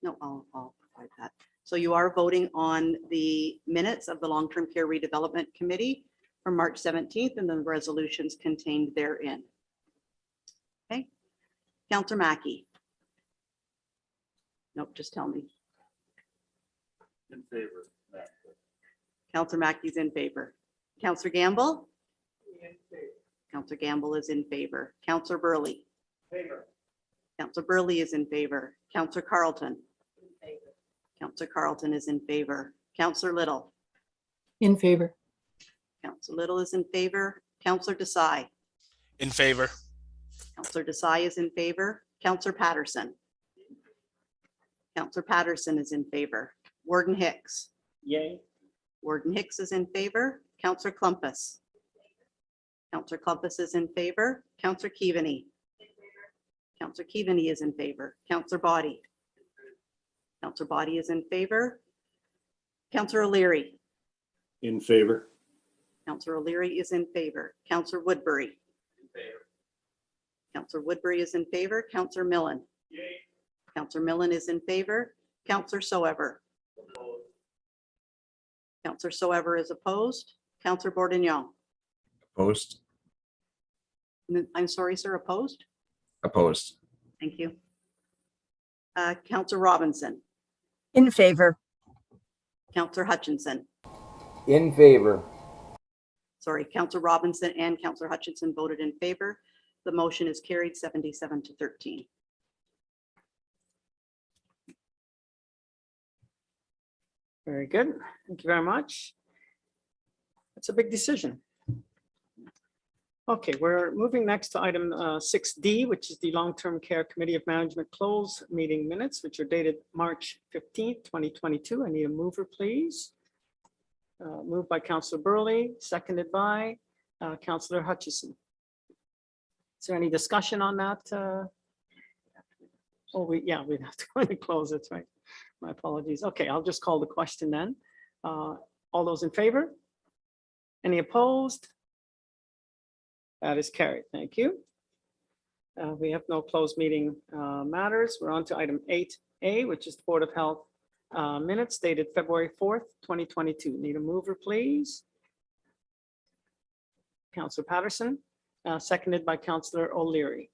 No, I'll provide that. So you are voting on the minutes of the Long-Term Care Redevelopment Committee from March 17th and the resolutions contained therein. Okay. Councillor Mackey. Nope, just tell me. In favor. Councillor Mackey's in favor. Councillor Gamble? Councillor Gamble is in favor. Councillor Burley? Favor. Councillor Burley is in favor. Councillor Carlton? Councillor Carlton is in favor. Councillor Little? In favor. Councillor Little is in favor. Councillor Desai? In favor. Councillor Desai is in favor. Councillor Patterson? Councillor Patterson is in favor. Warden Hicks? Yay. Warden Hicks is in favor. Councillor Clumpus? Councillor Clumpus is in favor. Councillor Keaveney. Councillor Keaveney is in favor. Councillor Body. Councillor Body is in favor. Councillor O'Leary. In favor. Councillor O'Leary is in favor. Councillor Woodbury. Councillor Woodbury is in favor. Councillor Millen. Councillor Millen is in favor. Councillor Soever. Councillor Soever is opposed. Councillor Boardignon. Opposed? I'm sorry, sir, opposed? Opposed. Thank you. Councillor Robinson. In favor. Councillor Hutchinson. In favor. Sorry, Councillor Robinson and Councillor Hutchinson voted in favor. The motion is carried 77-13. Very good. Thank you very much. That's a big decision. Okay, we're moving next to item 6D, which is the Long-Term Care Committee of Management closed meeting minutes, which are dated March 15th, 2022. I need a mover, please. Moved by Councillor Burley, seconded by Councillor Hutchison. Is there any discussion on that? Oh, we'd have to go and close it, right? My apologies. Okay, I'll just call the question then. All those in favor? Any opposed? That is carried. Thank you. We have no closed meeting matters. We're on to item 8A, which is the Board of Health minutes dated February 4th, 2022. Need a mover, please. Councillor Patterson, seconded by Councillor O'Leary.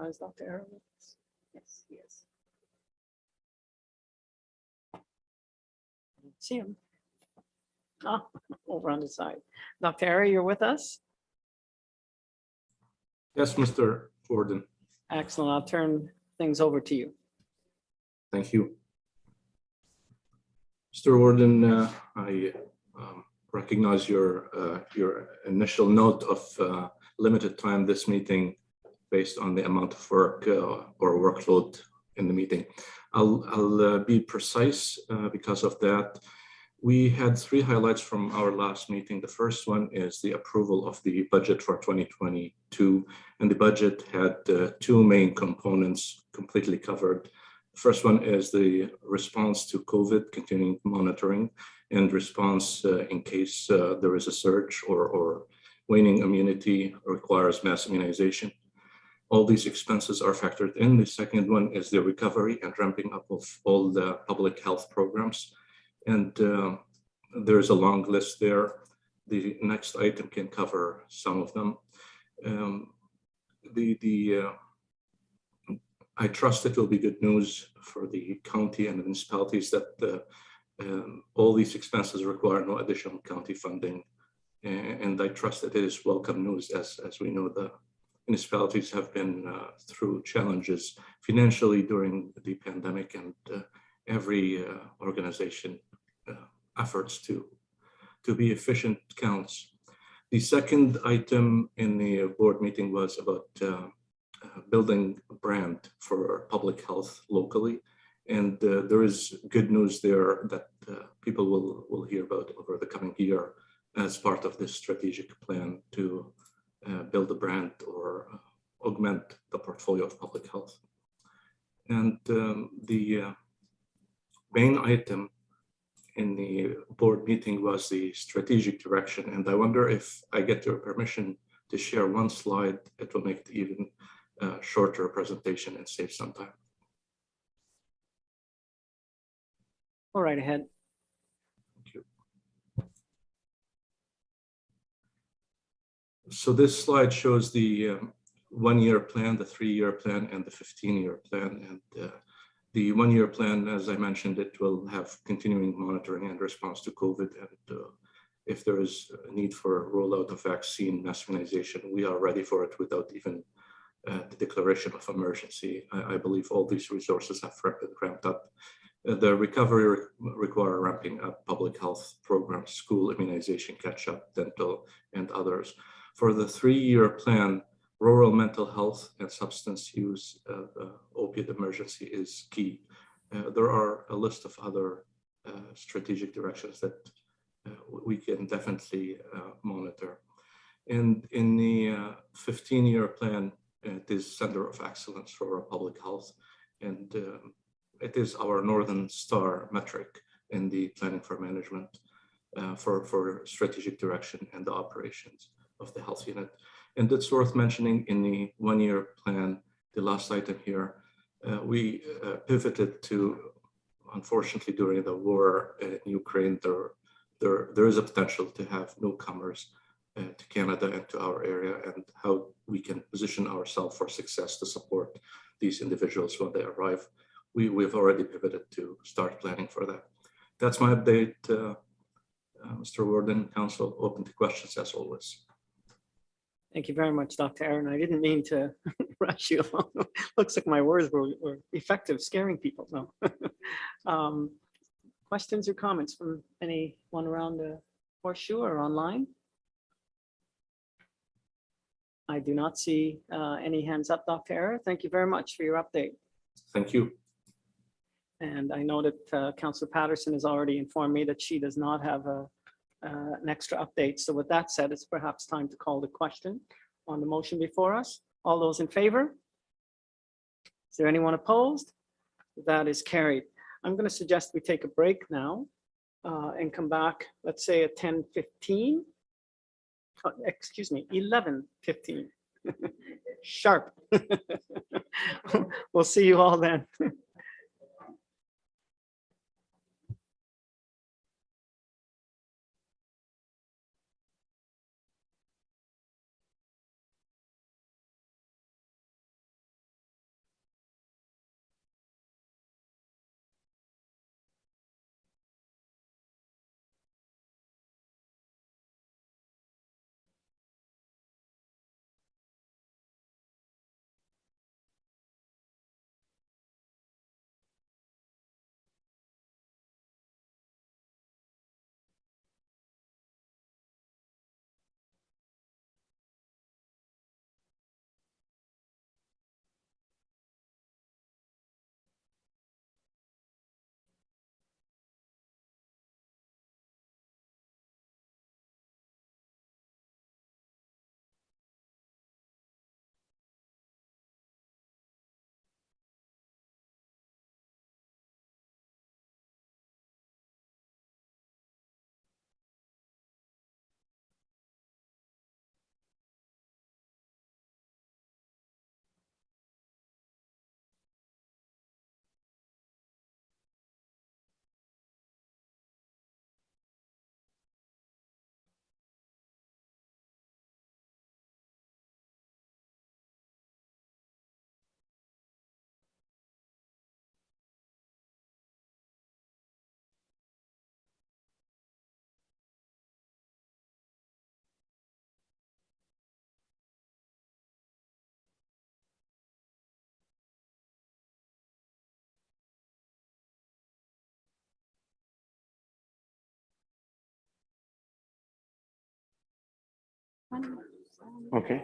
Is Dr. Arrow with us? Yes, he is. See him. Oh, over on the side. Dr. Arrow, you're with us? Yes, Mr. Warden. Excellent. I'll turn things over to you. Thank you. Mr. Warden, I recognize your initial note of limited time this meeting based on the amount of work or workload in the meeting. I'll be precise because of that. We had 3 highlights from our last meeting. The first one is the approval of the budget for 2022, and the budget had 2 main components completely covered. The first one is the response to COVID, continuing monitoring, and response in case there is a surge or waning immunity requires mass immunization. All these expenses are factored in. The second one is the recovery and ramping up of all the public health programs. And there's a long list there. The next item can cover some of them. I trust it will be good news for the county and the municipalities that all these expenses require no additional county funding. And I trust that it is welcome news as we know the municipalities have been through challenges financially during the pandemic, and every organization efforts to be efficient counts. The second item in the board meeting was about building a brand for public health locally. And there is good news there that people will hear about over the coming year as part of this strategic plan to build a brand or augment the portfolio of public health. And the main item in the board meeting was the strategic direction. And I wonder if I get your permission to share one slide, it will make it even shorter presentation and save some time. All right, ahead. Thank you. So this slide shows the 1-year plan, the 3-year plan, and the 15-year plan. And the 1-year plan, as I mentioned, it will have continuing monitoring and response to COVID. And if there is a need for a rollout of vaccine mass immunization, we are ready for it without even the declaration of emergency. I believe all these resources have been ramped up. The recovery require ramping up public health programs, school immunization, catch-up, dental, and others. For the 3-year plan, rural mental health and substance use, opiate emergency is key. There are a list of other strategic directions that we can definitely monitor. And in the 15-year plan, it is Center of Excellence for Public Health, and it is our Northern Star metric in the planning for management for strategic direction and the operations of the health unit. And it's worth mentioning in the 1-year plan, the last item here, we pivoted to, unfortunately, during the war in Ukraine, there is a potential to have newcomers to Canada and to our area, and how we can position ourselves for success to support these individuals when they arrive. We've already pivoted to start planning for that. That's my update, Mr. Warden. Council, open to questions as always. Thank you very much, Dr. Aaron. I didn't mean to rush you along. Looks like my words were effective, scaring people. No. Questions or comments from anyone around the horseshoe or online? I do not see any hands up, Dr. Aaron. Thank you very much for your update. Thank you. And I know that Councillor Patterson has already informed me that she does not have an extra update. So with that said, it's perhaps time to call the question on the motion before us. All those in favor? Is there anyone opposed? That is carried. I'm going to suggest we take a break now and come back, let's say at 10:15. Excuse me, 11:15. Sharp. We'll see you all then. Okay.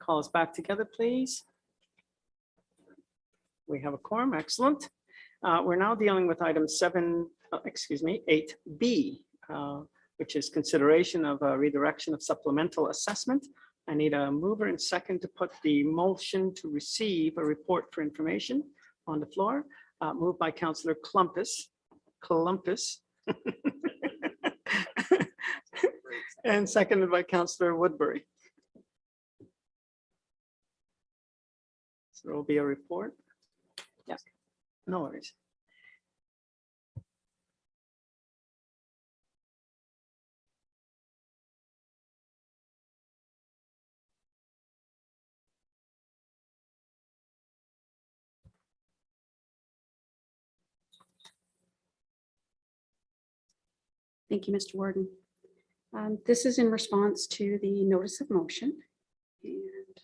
Call us back together, please. We have a quorum, excellent. We're now dealing with item 8B, which is consideration of a redirection of supplemental assessment. I need a mover and second to put the motion to receive a report for information on the floor. Moved by Councillor Clumpus. And seconded by Councillor Woodbury. So there will be a report. Yes, no worries. Thank you, Mr. Warden. This is in response to the notice of motion. And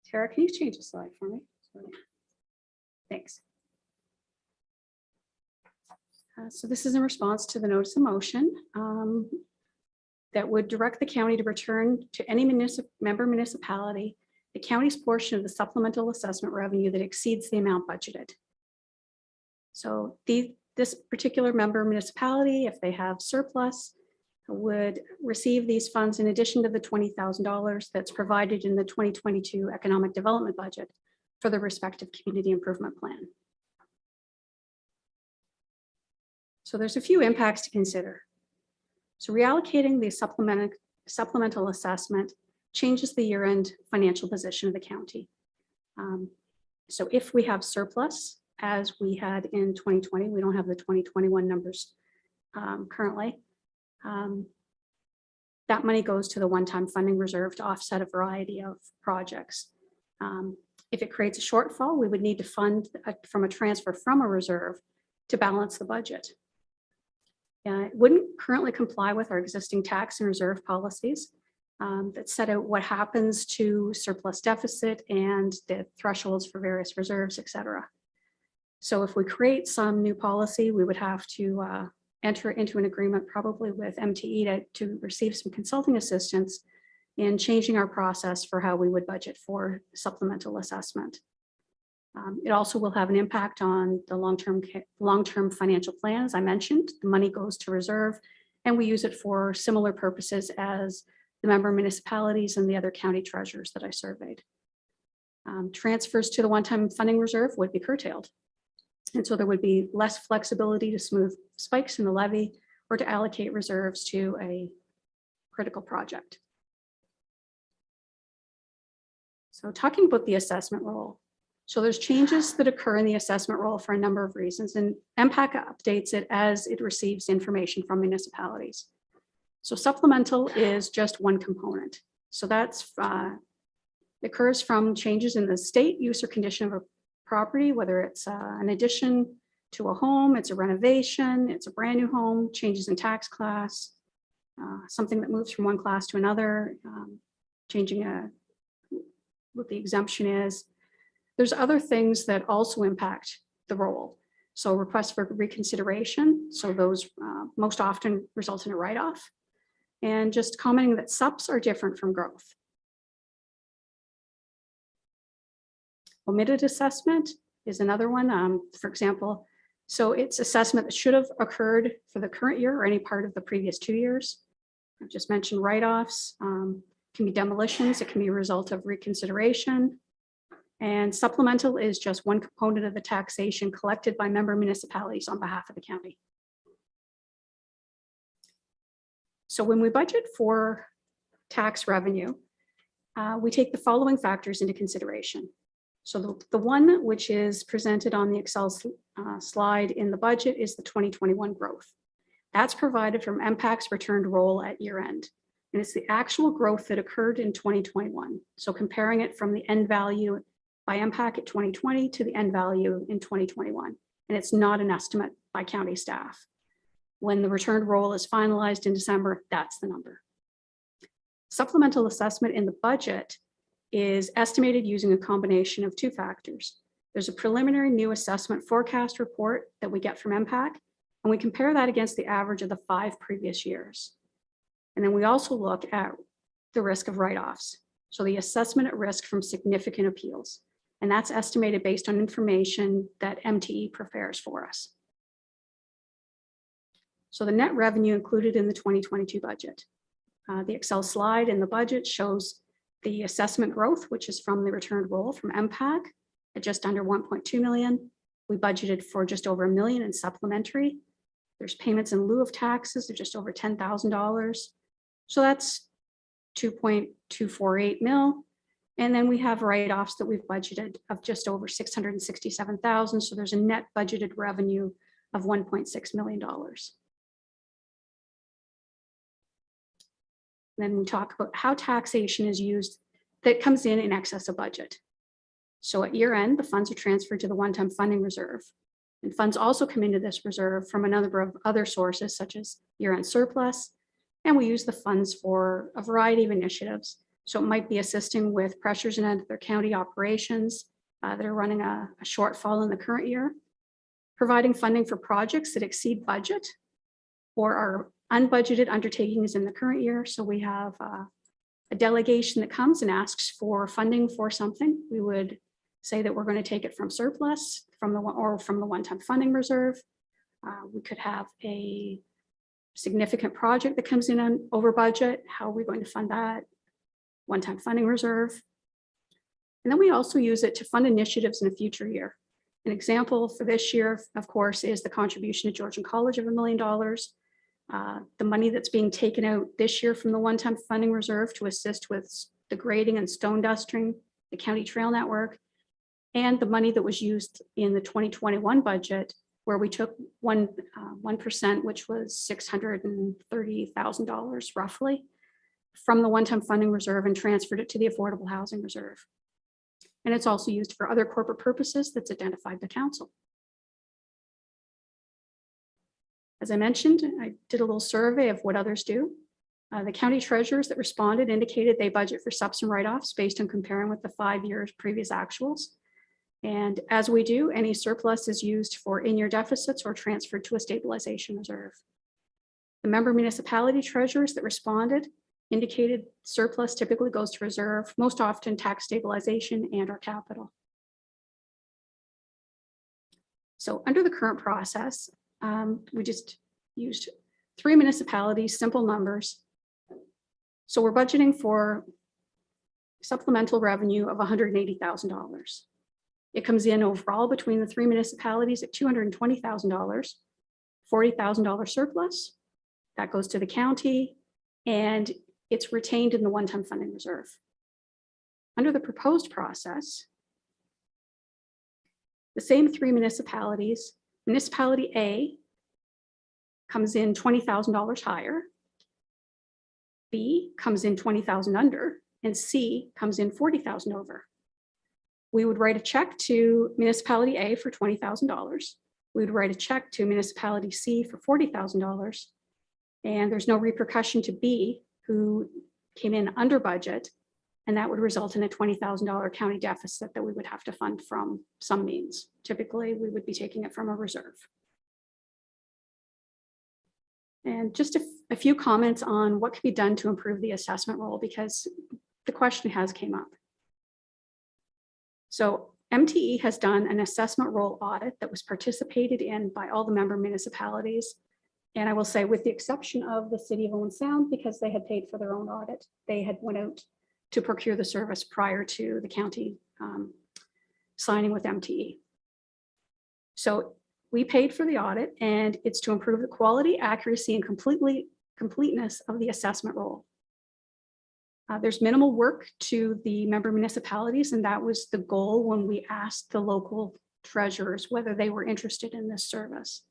Tara, can you change the slide for me? Thanks. So this is in response to the notice of motion that would direct the county to return to any member municipality the county's portion of the supplemental assessment revenue that exceeds the amount budgeted. So this particular member municipality, if they have surplus, would receive these funds in addition to the $20,000 that's provided in the 2022 economic development budget for the respective community improvement plan. So there's a few impacts to consider. So reallocating the supplemental assessment changes the year-end financial position of the county. So if we have surplus, as we had in 2020, we don't have the 2021 numbers currently. That money goes to the one-time funding reserve to offset a variety of projects. If it creates a shortfall, we would need to fund from a transfer from a reserve to balance the budget. It wouldn't currently comply with our existing tax and reserve policies that set out what happens to surplus deficit and the thresholds for various reserves, et cetera. So if we create some new policy, we would have to enter into an agreement probably with MTE to receive some consulting assistance in changing our process for how we would budget for supplemental assessment. It also will have an impact on the long-term financial plan. As I mentioned, the money goes to reserve and we use it for similar purposes as the member municipalities and the other county treasurers that I surveyed. Transfers to the one-time funding reserve would be curtailed. And so there would be less flexibility to smooth spikes in the levy or to allocate reserves to a critical project. So talking about the assessment role. So there's changes that occur in the assessment role for a number of reasons, and MPAC updates it as it receives information from municipalities. So supplemental is just one component. So that's occurs from changes in the state use or condition of a property, whether it's an addition to a home, it's a renovation, it's a brand new home, changes in tax class, something that moves from one class to another, changing what the exemption is. There's other things that also impact the role. So requests for reconsideration. So those most often result in a write-off. And just commenting that SUPs are different from growth. Omitted assessment is another one. For example, so it's assessment that should have occurred for the current year or any part of the previous 2 years. I've just mentioned write-offs, can be demolitions, it can be a result of reconsideration. And supplemental is just one component of the taxation collected by member municipalities on behalf of the county. So when we budget for tax revenue, we take the following factors into consideration. So the one which is presented on the Excel slide in the budget is the 2021 growth. That's provided from MPAC's returned roll at year end. And it's the actual growth that occurred in 2021. So comparing it from the end value by MPAC at 2020 to the end value in 2021. And it's not an estimate by county staff. When the returned roll is finalized in December, that's the number. Supplemental assessment in the budget is estimated using a combination of two factors. There's a preliminary new assessment forecast report that we get from MPAC, and we compare that against the average of the 5 previous years. And then we also look at the risk of write-offs. So the assessment at risk from significant appeals. And that's estimated based on information that MTE prepares for us. So the net revenue included in the 2022 budget. The Excel slide in the budget shows the assessment growth, which is from the returned roll from MPAC at just under 1.2 million. We budgeted for just over $1 million in supplementary. There's payments in lieu of taxes of just over $10,000. So that's 2.248 mil. And then we have write-offs that we've budgeted of just over 667,000. So there's a net budgeted revenue of $1.6 million. Then we talk about how taxation is used that comes in excess of budget. So at year end, the funds are transferred to the one-time funding reserve. And funds also come into this reserve from a number of other sources, such as year-end surplus. And we use the funds for a variety of initiatives. So it might be assisting with pressures in other county operations that are running a shortfall in the current year, providing funding for projects that exceed budget or are unbudgeted undertakings in the current year. So we have a delegation that comes and asks for funding for something. We would say that we're going to take it from surplus from the one-time funding reserve. We could have a significant project that comes in on over budget. How are we going to fund that? One-time funding reserve. And then we also use it to fund initiatives in a future year. An example for this year, of course, is the contribution to Georgian College of $1 million. The money that's being taken out this year from the one-time funding reserve to assist with the grading and stone dusting, the county trail network, and the money that was used in the 2021 budget, where we took 1%, which was $630,000 roughly, from the one-time funding reserve and transferred it to the affordable housing reserve. And it's also used for other corporate purposes that's identified by council. As I mentioned, I did a little survey of what others do. The county treasurers that responded indicated they budget for subs and write-offs based on comparing with the 5 years previous actuals. And as we do, any surplus is used for in-year deficits or transferred to a stabilization reserve. The member municipality treasurers that responded indicated surplus typically goes to reserve, most often tax stabilization and or capital. So under the current process, we just used 3 municipalities, simple numbers. So we're budgeting for supplemental revenue of $180,000. It comes in overall between the 3 municipalities at $220,000, $40,000 surplus. That goes to the county, and it's retained in the one-time funding reserve. Under the proposed process, the same 3 municipalities, municipality A comes in $20,000 higher, B comes in 20,000 under, and C comes in 40,000 over. We would write a check to municipality A for $20,000. We would write a check to municipality C for $40,000. And there's no repercussion to B, who came in under budget, and that would result in a $20,000 county deficit that we would have to fund from some means. Typically, we would be taking it from a reserve. And just a few comments on what can be done to improve the assessment roll, because the question has came up. So MTE has done an assessment roll audit that was participated in by all the member municipalities. And I will say, with the exception of the city of Owen Sound, because they had paid for their own audit, they had went out to procure the service prior to the county signing with MTE. So we paid for the audit, and it's to improve the quality, accuracy, and completeness of the assessment roll. There's minimal work to the member municipalities, and that was the goal when we asked the local treasurers whether they were interested in this service.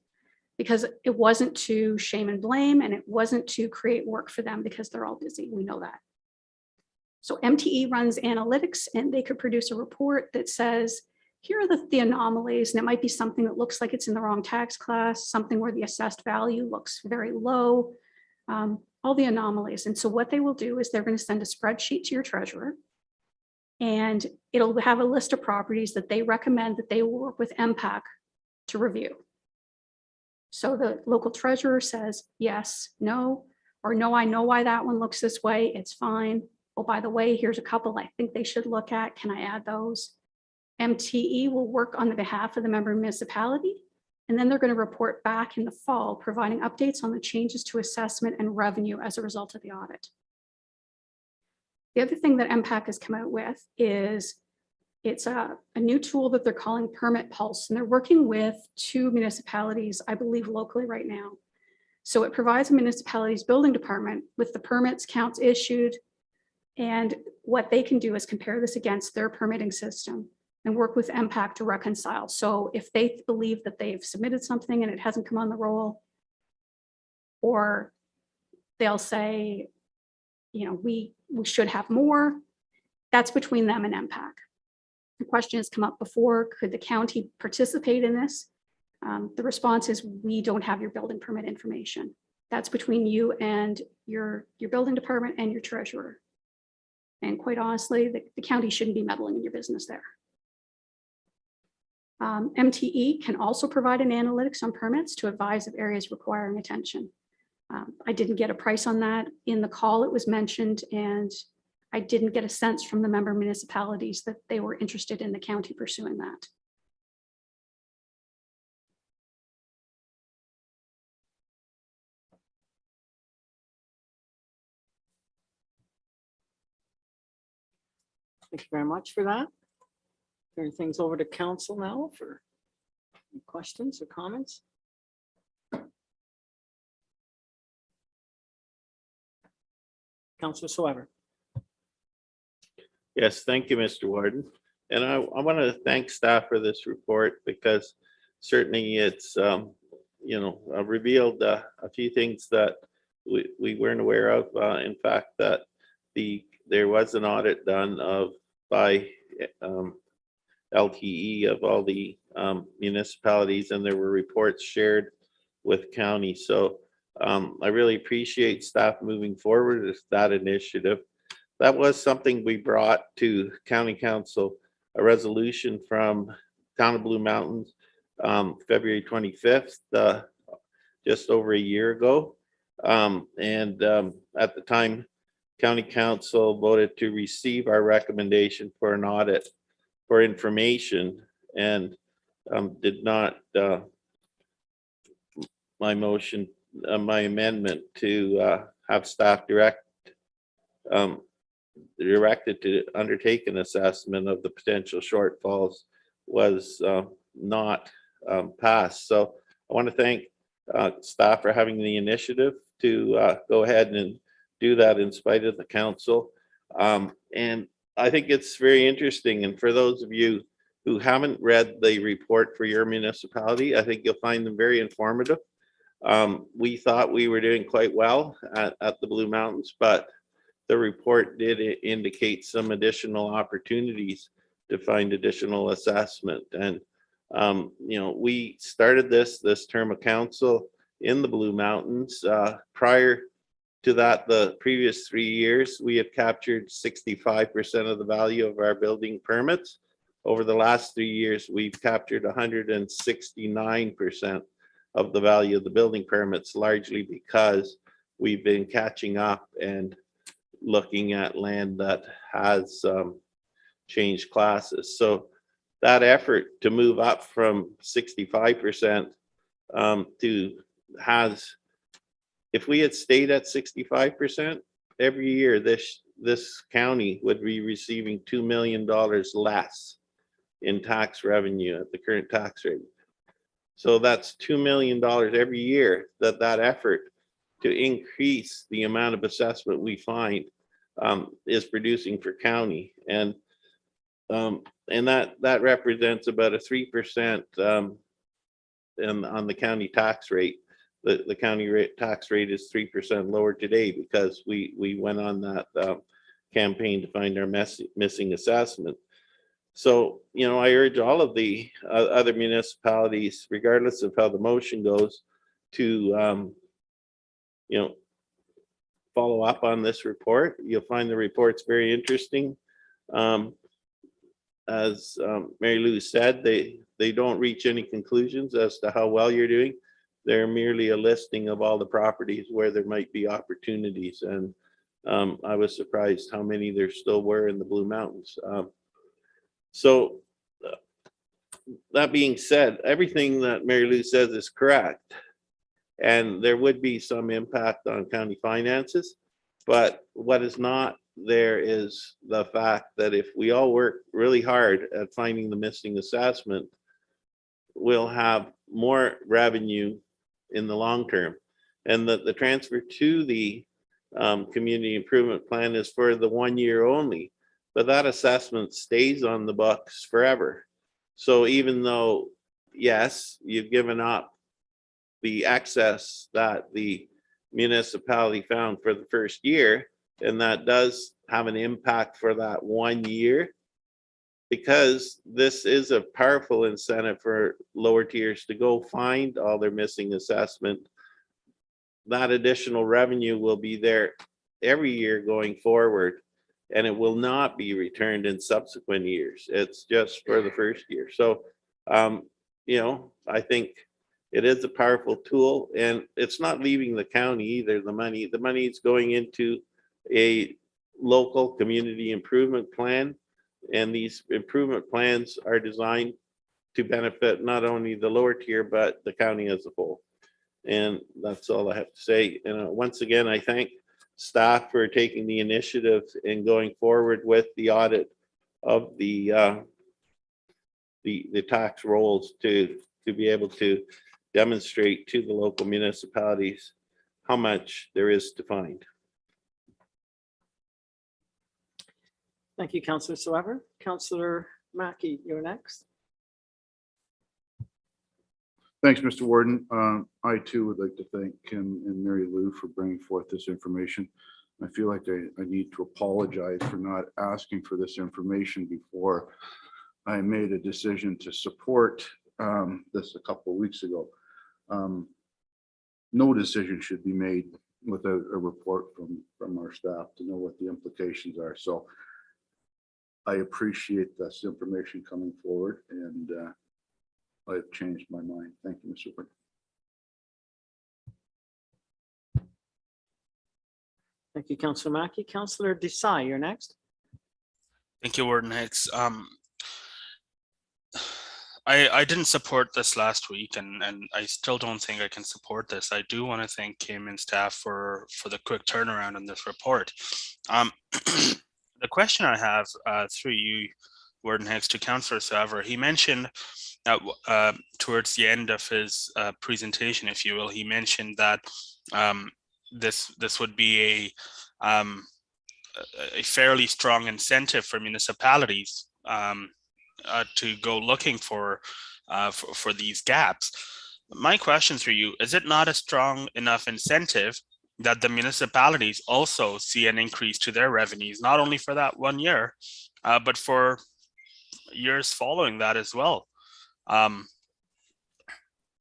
Because it wasn't to shame and blame, and it wasn't to create work for them because they're all busy. We know that. So MTE runs analytics, and they could produce a report that says, here are the anomalies, and it might be something that looks like it's in the wrong tax class, something where the assessed value looks very low, all the anomalies. And so what they will do is they're going to send a spreadsheet to your treasurer, and it'll have a list of properties that they recommend that they will work with MPAC to review. So the local treasurer says yes, no, Or no, I know why that one looks this way. It's fine. Oh, by the way, here's a couple I think they should look at. Can I add those? MTE will work on the behalf of the member municipality, and then they're going to report back in the fall, providing updates on the changes to assessment and revenue as a result of the audit. The other thing that MPAC has come out with is it's a new tool that they're calling Permit Pulse, and they're working with 2 municipalities, I believe locally right now. So it provides a municipality's building department with the permits, counts issued, and what they can do is compare this against their permitting system and work with MPAC to reconcile. So if they believe that they've submitted something and it hasn't come on the roll, or they'll say, you know, we should have more, that's between them and MPAC. The question has come up before, could the county participate in this? The response is, we don't have your building permit information. That's between you and your building department and your treasurer. And quite honestly, the county shouldn't be meddling in your business there. MTE can also provide an analytics on permits to advise of areas requiring attention. I didn't get a price on that. In the call, it was mentioned, and I didn't get a sense from the member municipalities that they were interested in the county pursuing that. Thank you very much for that. Turn things over to council now for any questions or comments. Councillor Swever. Yes, thank you, Mr. Warden. And I want to thank staff for this report, because certainly it's, you know, revealed a few things that we weren't aware of. In fact, that there was an audit done by LTE of all the municipalities, and there were reports shared with county. So I really appreciate staff moving forward with that initiative. That was something we brought to County Council, a resolution from Town of Blue Mountains, February 25th, just over a year ago. At the time, County Council voted to receive our recommendation for an audit for information, and did not, my amendment to have staff directed to undertake an assessment of the potential shortfalls was not passed. So I want to thank staff for having the initiative to go ahead and do that in spite of the council. And I think it's very interesting. And for those of you who haven't read the report for your municipality, I think you'll find them very informative. We thought we were doing quite well at the Blue Mountains, but the report did indicate some additional opportunities to find additional assessment. And, you know, we started this term of council in the Blue Mountains. Prior to that, the previous 3 years, we have captured 65% of the value of our building permits. Over the last 3 years, we've captured 169% of the value of the building permits, largely because we've been catching up and looking at land that has changed classes. So that effort to move up from 65% if we had stayed at 65%, every year this county would be receiving $2 million less in tax revenue at the current tax rate. So that's $2 million every year that effort to increase the amount of assessment we find is producing for county. And that represents about a 3% on the county tax rate. The county tax rate is 3% lower today because we went on that campaign to find our missing assessment. So, you know, I urge all of the other municipalities, regardless of how the motion goes, to, you know, follow up on this report. You'll find the report's very interesting. As Mary Lou said, they don't reach any conclusions as to how well you're doing, They're merely a listing of all the properties where there might be opportunities. And I was surprised how many there still were in the Blue Mountains. So that being said, everything that Mary Lou says is correct. And there would be some impact on county finances. But what is not there is the fact that if we all work really hard at finding the missing assessment, we'll have more revenue in the long term. And that the transfer to the community improvement plan is for the 1 year only, but that assessment stays on the books forever. So even though, yes, you've given up the excess that the municipality found for the first year, and that does have an impact for that 1 year, because this is a powerful incentive for lower tiers to go find all their missing assessment. That additional revenue will be there every year going forward, and it will not be returned in subsequent years. It's just for the first year. So, you know, I think it is a powerful tool, and it's not leaving the county either. The money is going into a local community improvement plan, and these improvement plans are designed to benefit not only the lower tier, but the county as a whole. And that's all I have to say. And once again, I thank staff for taking the initiative and going forward with the audit of the tax rolls to be able to demonstrate to the local municipalities how much there is to find. Thank you, Councillor Soever. Councillor Mackey, you're next. Thanks, Mr. Warden. I too would like to thank Kim and Mary Lou for bringing forth this information. I feel like I need to apologize for not asking for this information before I made a decision to support this a couple of weeks ago. No decision should be made without a report from our staff to know what the implications are. So I appreciate this information coming forward, and I've changed my mind. Thank you, Mr. Warden. Thank you, Councillor Mackey. Councillor Desai, you're next. Thank you, Warden Hicks. I didn't support this last week, and I still don't think I can support this. I do want to thank Kim and staff for the quick turnaround on this report. The question I have through you, Warden Hicks, to Councillor Soever, he mentioned towards the end of his presentation, if you will, he mentioned that this would be a fairly strong incentive for municipalities to go looking for these gaps. My question for you, is it not a strong enough incentive that the municipalities also see an increase to their revenues, not only for that 1 year, but for years following that as well?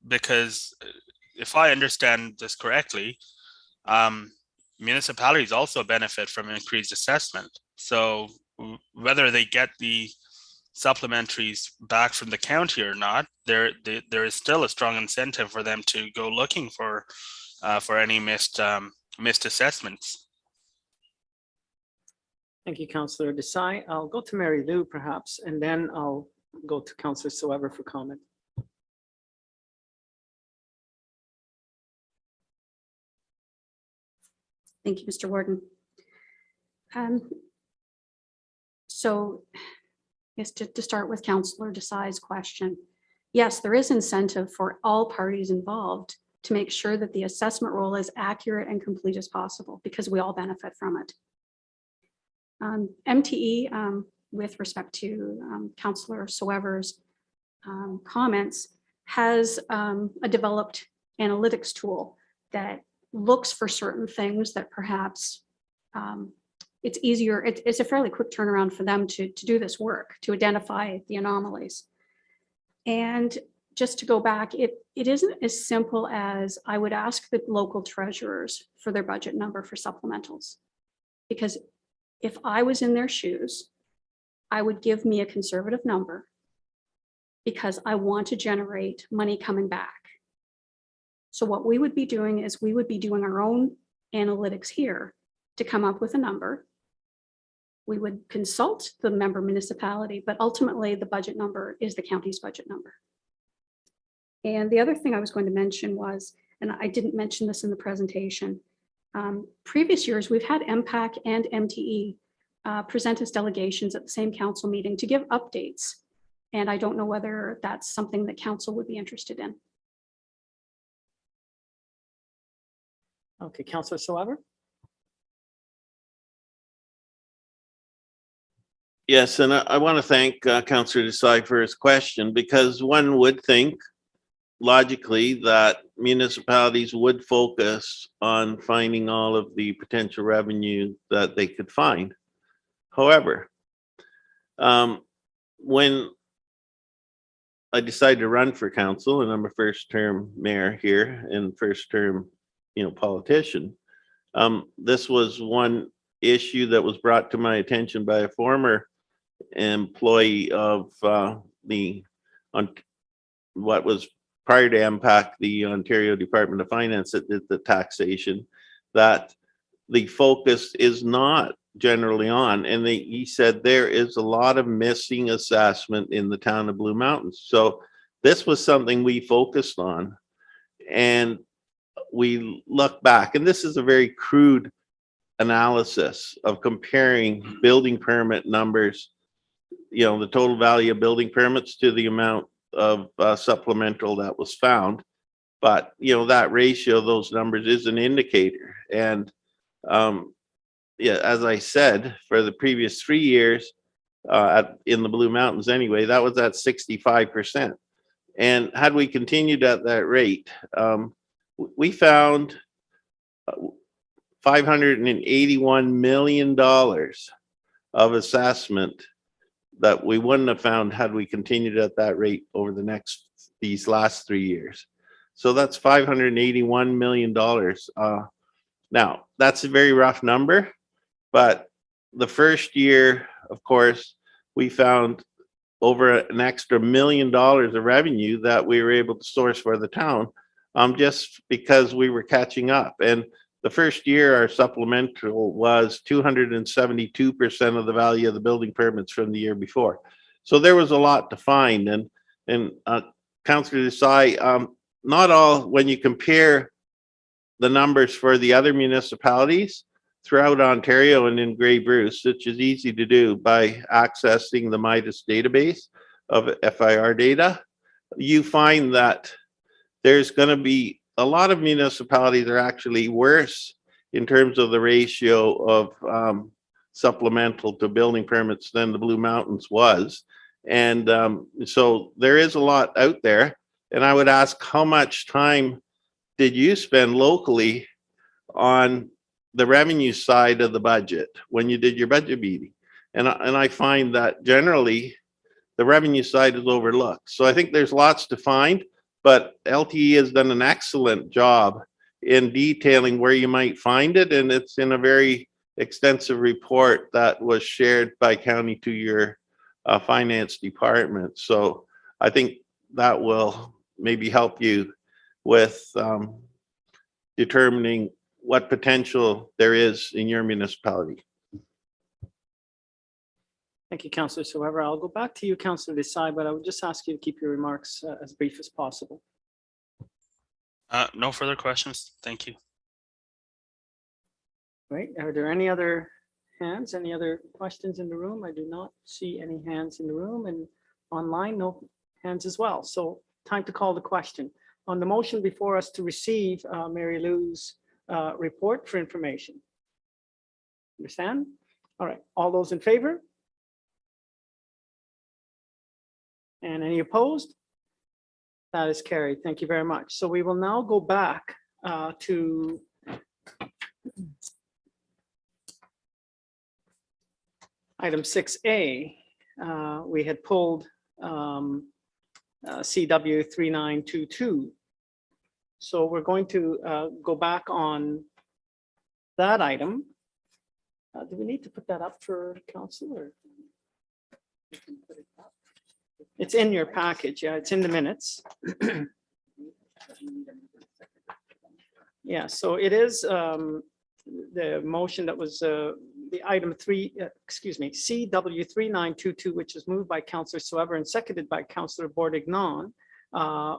Because if I understand this correctly, municipalities also benefit from increased assessment. So whether they get the supplementaries back from the county or not, there is still a strong incentive for them to go looking for any missed assessments. Thank you, Councillor Desai. I'll go to Mary Lou perhaps, and then I'll go to Councillor Soever for comment. Thank you, Mr. Warden. So yes, to start with Councillor Desai's question, yes, there is incentive for all parties involved to make sure that the assessment roll is accurate and complete as possible, because we all benefit from it. MTE, with respect to Councillor Soever's comments, has a developed analytics tool that looks for certain things that perhaps it's easier, it's a fairly quick turnaround for them to do this work, to identify the anomalies. And just to go back, it isn't as simple as I would ask the local treasurers for their budget number for supplementals. Because if I was in their shoes, I would give me a conservative number because I want to generate money coming back. So what we would be doing is we would be doing our own analytics here to come up with a number. We would consult the member municipality, but ultimately the budget number is the county's budget number. And the other thing I was going to mention was, and I didn't mention this in the presentation, previous years, we've had MPAC and MTE present as delegations at the same council meeting to give updates. And I don't know whether that's something that council would be interested in. Okay, Councillor Soever? Yes, and I want to thank Councillor Desai for his question, because one would think logically that municipalities would focus on finding all of the potential revenue that they could find. However, when I decided to run for council, and I'm a first-term mayor here and first-term, politician, this was one issue that was brought to my attention by a former employee of what was prior to MPAC, the Ontario Department of Finance that did the taxation, that the focus is not generally on, and he said there is a lot of missing assessment in the town of Blue Mountains. So this was something we focused on, and we look back, and this is a very crude analysis of comparing building permit numbers, the total value of building permits to the amount of supplemental that was found. But, that ratio, those numbers is an indicator. And as I said, for the previous 3 years in the Blue Mountains anyway, that was at 65%. And had we continued at that rate, we found $581 million of assessment that we wouldn't have found had we continued at that rate over these last 3 years. So that's $581 million. Now, that's a very rough number, but the first year, of course, we found over an extra $1 million of revenue that we were able to source for the town, just because we were catching up. And the first year, our supplemental was 272% of the value of the building permits from the year before. So there was a lot to find. And Councillor Desai, not all, when you compare the numbers for the other municipalities throughout Ontario and in Grey Bruce, which is easy to do by accessing the Midas database of FIR data, you find that there's going to be a lot of municipalities are actually worse in terms of the ratio of supplemental to building permits than the Blue Mountains was. And so there is a lot out there. And I would ask, how much time did you spend locally on the revenue side of the budget when you did your budget meeting? And I find that generally the revenue side is overlooked. So I think there's lots to find. But LTE has done an excellent job in detailing where you might find it. And it's in a very extensive report that was shared by county to your finance department. So I think that will maybe help you with determining what potential there is in your municipality. Thank you, Councillor Soever. I'll go back to you, Councillor Desai, but I would just ask you to keep your remarks as brief as possible. No further questions. Thank you. Right. Are there any other hands, any other questions in the room? I do not see any hands in the room, and online, no hands as well. So time to call the question. On the motion before us to receive Mary Lou's report for information. Understand? All right. All those in favor? And any opposed? That is carried. Thank you very much. So we will now go back to item 6A. We had pulled CW 3922. So we're going to go back on that item. Do we need to put that up for council, or? It's in your package. Yeah, it's in the minutes. Yeah, so it is the motion that was the item CW 3922, which is moved by Councillor Soever and seconded by Councillor Boardignon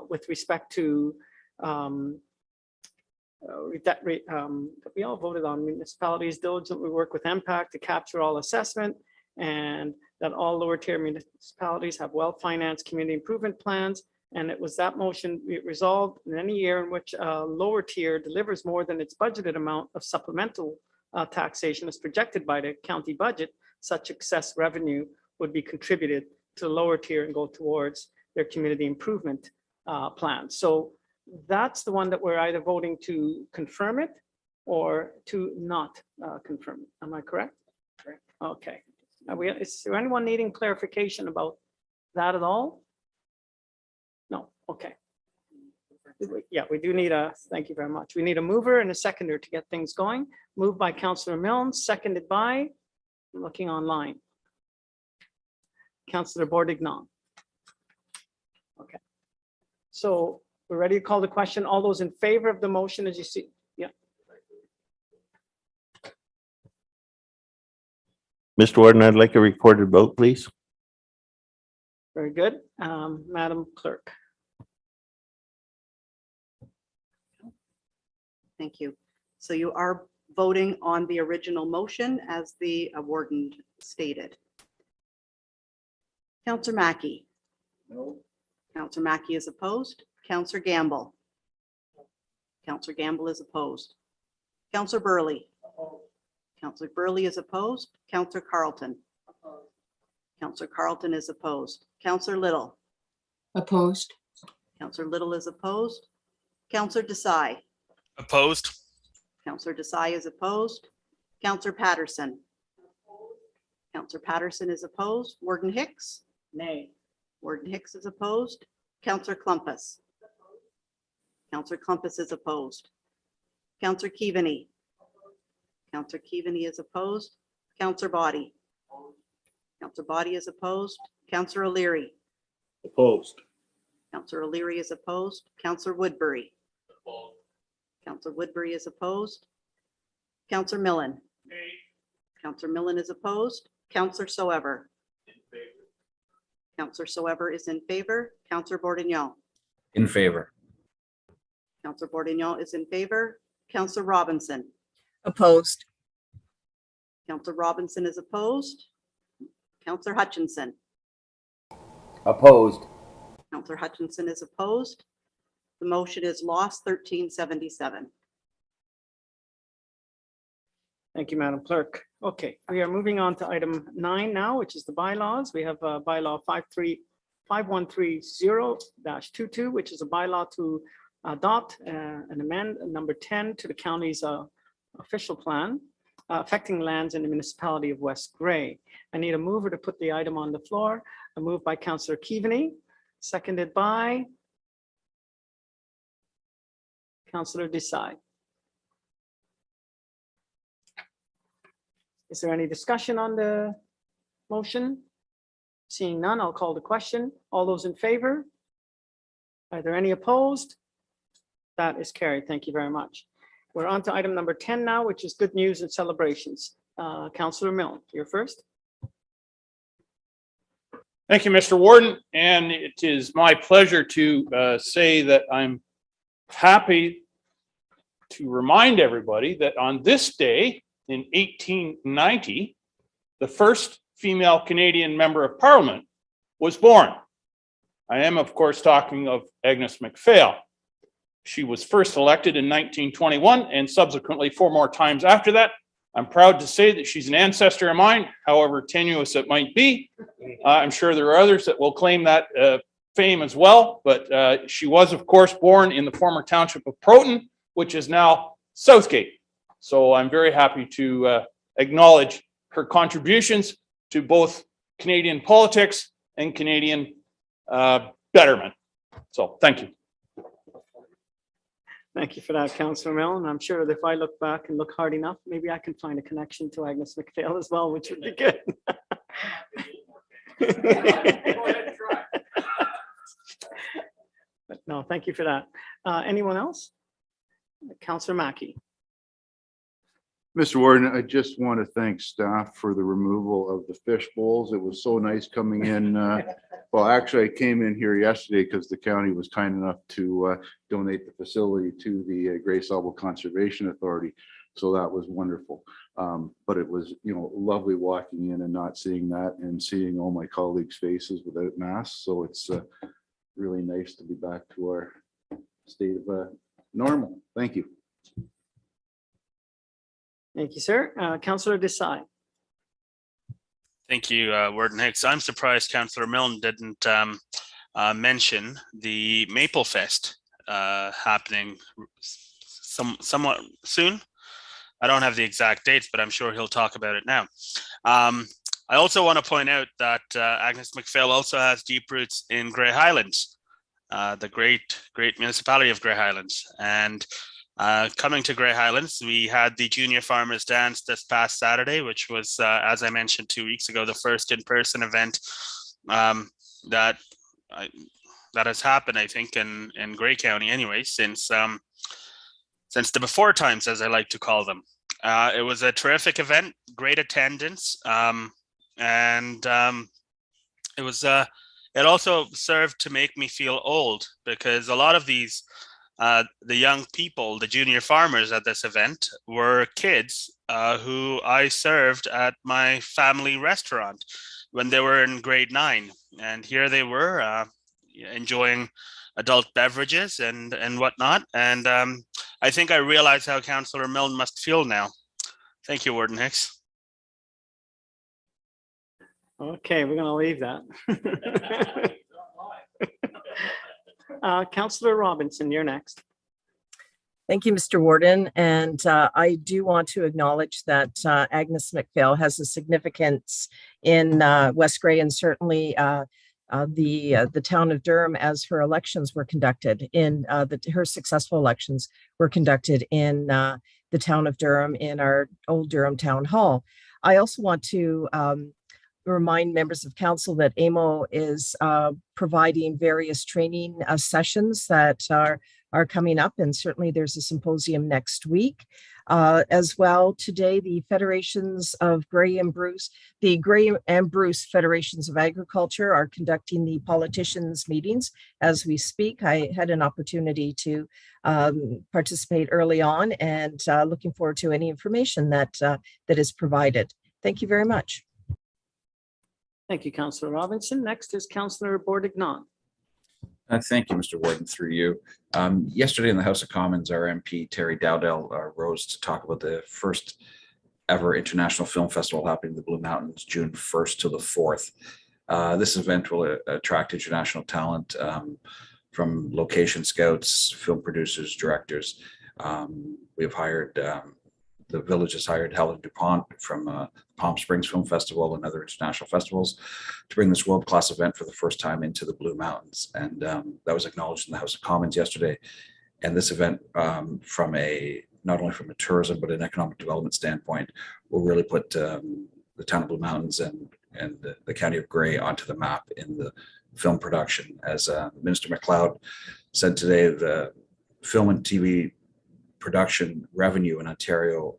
with respect to we all voted on municipalities diligently work with MPAC to capture all assessment, and that all lower tier municipalities have well-financed community improvement plans. And it was that motion resolved in any year in which a lower tier delivers more than its budgeted amount of supplemental taxation as projected by the county budget, such excess revenue would be contributed to the lower tier and go towards their community improvement plan. So that's the one that we're either voting to confirm it or to not confirm it. Am I correct? Correct. Okay. Is there anyone needing clarification about that at all? No. Okay. Yeah, we do need thank you very much. We need a mover and a seconder to get things going. Moved by Councillor Milne, seconded by, I'm looking online, Councillor Boardignon. Okay. So we're ready to call the question. All those in favor of the motion, as you see. Yeah. Mr. Warden, I'd like a recorded vote, please. Very good. Madam Clerk. Thank you. So you are voting on the original motion as the warden stated. Councillor Mackey. No. Councillor Mackey is opposed. Councillor Gamble. Councillor Gamble is opposed. Councillor Burley. Councillor Burley is opposed. Councillor Carlton. Councillor Carlton is opposed. Councillor Little. Opposed. Councillor Little is opposed. Councillor Desai. Opposed? Councillor Desai is opposed. Councillor Patterson. Councillor Patterson is opposed. Warden Hicks. Nay. Warden Hicks is opposed. Councillor Clumpus. Councillor Clumpus is opposed. Councillor Keaveney. Councillor Keaveney is opposed. Councillor Body. Councillor Body is opposed. Councillor O'Leary. Opposed. Councillor O'Leary is opposed. Councillor Woodbury. Councillor Woodbury is opposed. Councillor Millen. Councillor Millen is opposed. Councillor Soever. Councillor Soever is in favor. Councillor Boardignon. In favor. Councillor Boardignon is in favor. Councillor Robinson. Opposed. Councillor Robinson is opposed. Councillor Hutchinson. Opposed. Councillor Hutchinson is opposed. The motion is lost 1377. Thank you, Madam Clerk. Okay, we are moving on to item 9 now, which is the bylaws. We have bylaw 5130-22, which is a bylaw to adopt and amend number 10 to the county's official plan affecting lands in the municipality of West Gray. I need a mover to put the item on the floor. A move by Councillor Keaveney, seconded by Councillor Desai. Is there any discussion on the motion? Seeing none, I'll call the question. All those in favor? Are there any opposed? That is carried. Thank you very much. We're on to item number 10 now, which is good news and celebrations. Councillor Milne, you're first. Thank you, Mr. Warden. And it is my pleasure to say that I'm happy to remind everybody that on this day in 1890, the first female Canadian member of Parliament was born. I am, of course, talking of Agnes MacPhail. She was first elected in 1921 and subsequently 4 more times after that. I'm proud to say that she's an ancestor of mine, however tenuous it might be. I'm sure there are others that will claim that fame as well, but she was, of course, born in the former township of Proton, which is now Southgate. So I'm very happy to acknowledge her contributions to both Canadian politics and Canadian betterment. So thank you. Thank you for that, Councillor Milne. I'm sure that if I look back and look hard enough, maybe I can find a connection to Agnes MacPhail as well, which would be good. But no, thank you for that. Anyone else? Councillor Mackey. Mr. Warden, I just want to thank staff for the removal of the fish bowls. It was so nice coming in. Well, actually, I came in here yesterday because the county was kind enough to donate the facility to the Grace Sable Conservation Authority. So that was wonderful. But it was, lovely walking in and not seeing that and seeing all my colleagues' faces without masks. So it's really nice to be back to our state of normal. Thank you. Thank you, sir. Councillor Desai. Thank you, Warden Hicks. I'm surprised Councillor Milne didn't mention the Maple Fest happening somewhat soon. I don't have the exact dates, but I'm sure he'll talk about it now. I also want to point out that Agnes MacPhail also has deep roots in Grey Highlands, the great municipality of Grey Highlands. And coming to Grey Highlands, we had the Junior Farmers Dance this past Saturday, which was, as I mentioned 2 weeks ago, the first in-person event that has happened, I think, in Grey County anyway, since the before times, as I like to call them. It was a terrific event, great attendance, and it also served to make me feel old, because a lot of these the young people, the junior farmers at this event, were kids who I served at my family restaurant when they were in grade 9. And here they were enjoying adult beverages and whatnot. And I think I realize how Councillor Milne must feel now. Thank you, Warden Hicks. Okay, we're going to leave that. Councillor Robinson, you're next. Thank you, Mr. Warden. And I do want to acknowledge that Agnes MacPhail has a significance in West Grey, and certainly the town of Durham, as her elections were conducted in her successful elections were conducted in the town of Durham, in our old Durham Town Hall. I also want to remind members of council that AMO is providing various training sessions that are coming up, and certainly there's a symposium next week. As well, today, the Federations of Grey and Bruce, the Grey and Bruce Federations of Agriculture are conducting the politicians meetings as we speak. I had an opportunity to participate early on, and looking forward to any information that is provided. Thank you very much. Thank you, Councillor Robinson. Next is Councillor Boardignon. Thank you, Mr. Warden, through you. Yesterday in the House of Commons, our MP Terry Dowdell rose to talk about the first ever International Film Festival happening in the Blue Mountains, June 1st to the 4th. This event will attract international talent from location scouts, film producers, directors. We've hired the village has hired Helen DuPont from Palm Springs Film Festival and other international festivals to bring this world-class event for the first time into the Blue Mountains. And that was acknowledged in the House of Commons yesterday. And this event, not only from a tourism, but an economic development standpoint, will really put the town of Blue Mountains and the county of Grey onto the map in the film production. As Minister MacLeod said today, the film and TV production revenue in Ontario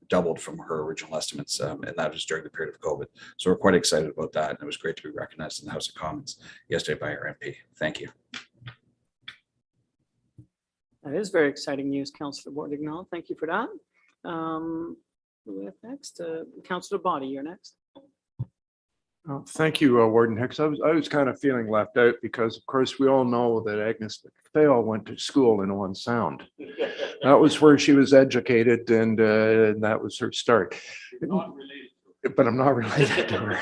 doubled from her original estimates, and that was during the period of COVID. So we're quite excited about that, and it was great to be recognized in the House of Commons yesterday by our MP. Thank you. That is very exciting news, Councillor Boardignon. Thank you for that. Next, Councillor Body, you're next. Thank you, Warden Hicks. I was kind of feeling left out because, of course, we all know that Agnes MacPhail went to school in Owen Sound. That was where she was educated, and that was her start. But I'm not related to her.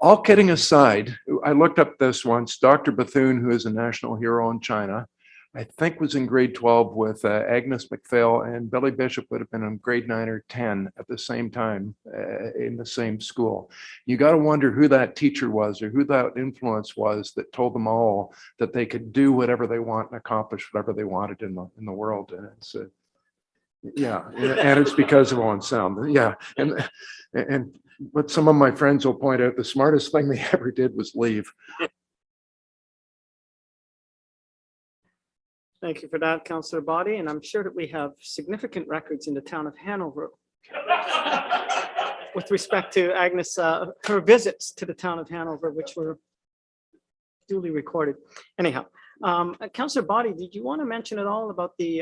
All kidding aside, I looked up this once. Dr. Bethune, who is a national hero in China, I think was in grade 12 with Agnes MacPhail, and Billy Bishop would have been in grade 9 or 10 at the same time in the same school. You got to wonder who that teacher was or who that influence was that told them all that they could do whatever they want and accomplish whatever they wanted in the world. And it's yeah, and it's because of Owen Sound. Yeah, and what some of my friends will point out, the smartest thing they ever did was leave. Thank you for that, Councillor Body, and I'm sure that we have significant records in the town of Hanover with respect to Agnes, her visits to the town of Hanover, which were duly recorded. Anyhow, Councillor Body, did you want to mention at all about the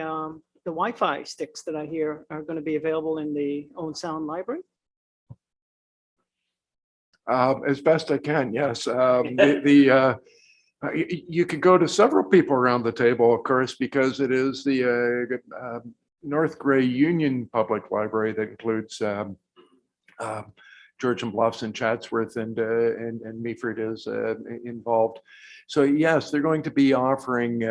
Wi-Fi sticks that I hear are going to be available in the Owen Sound Library? As best I can, yes. You could go to several people around the table, of course, because it is the North Gray Union Public Library that includes Georgian Bluffs and Chatsworth and Meaford is involved. So yes, they're going to be offering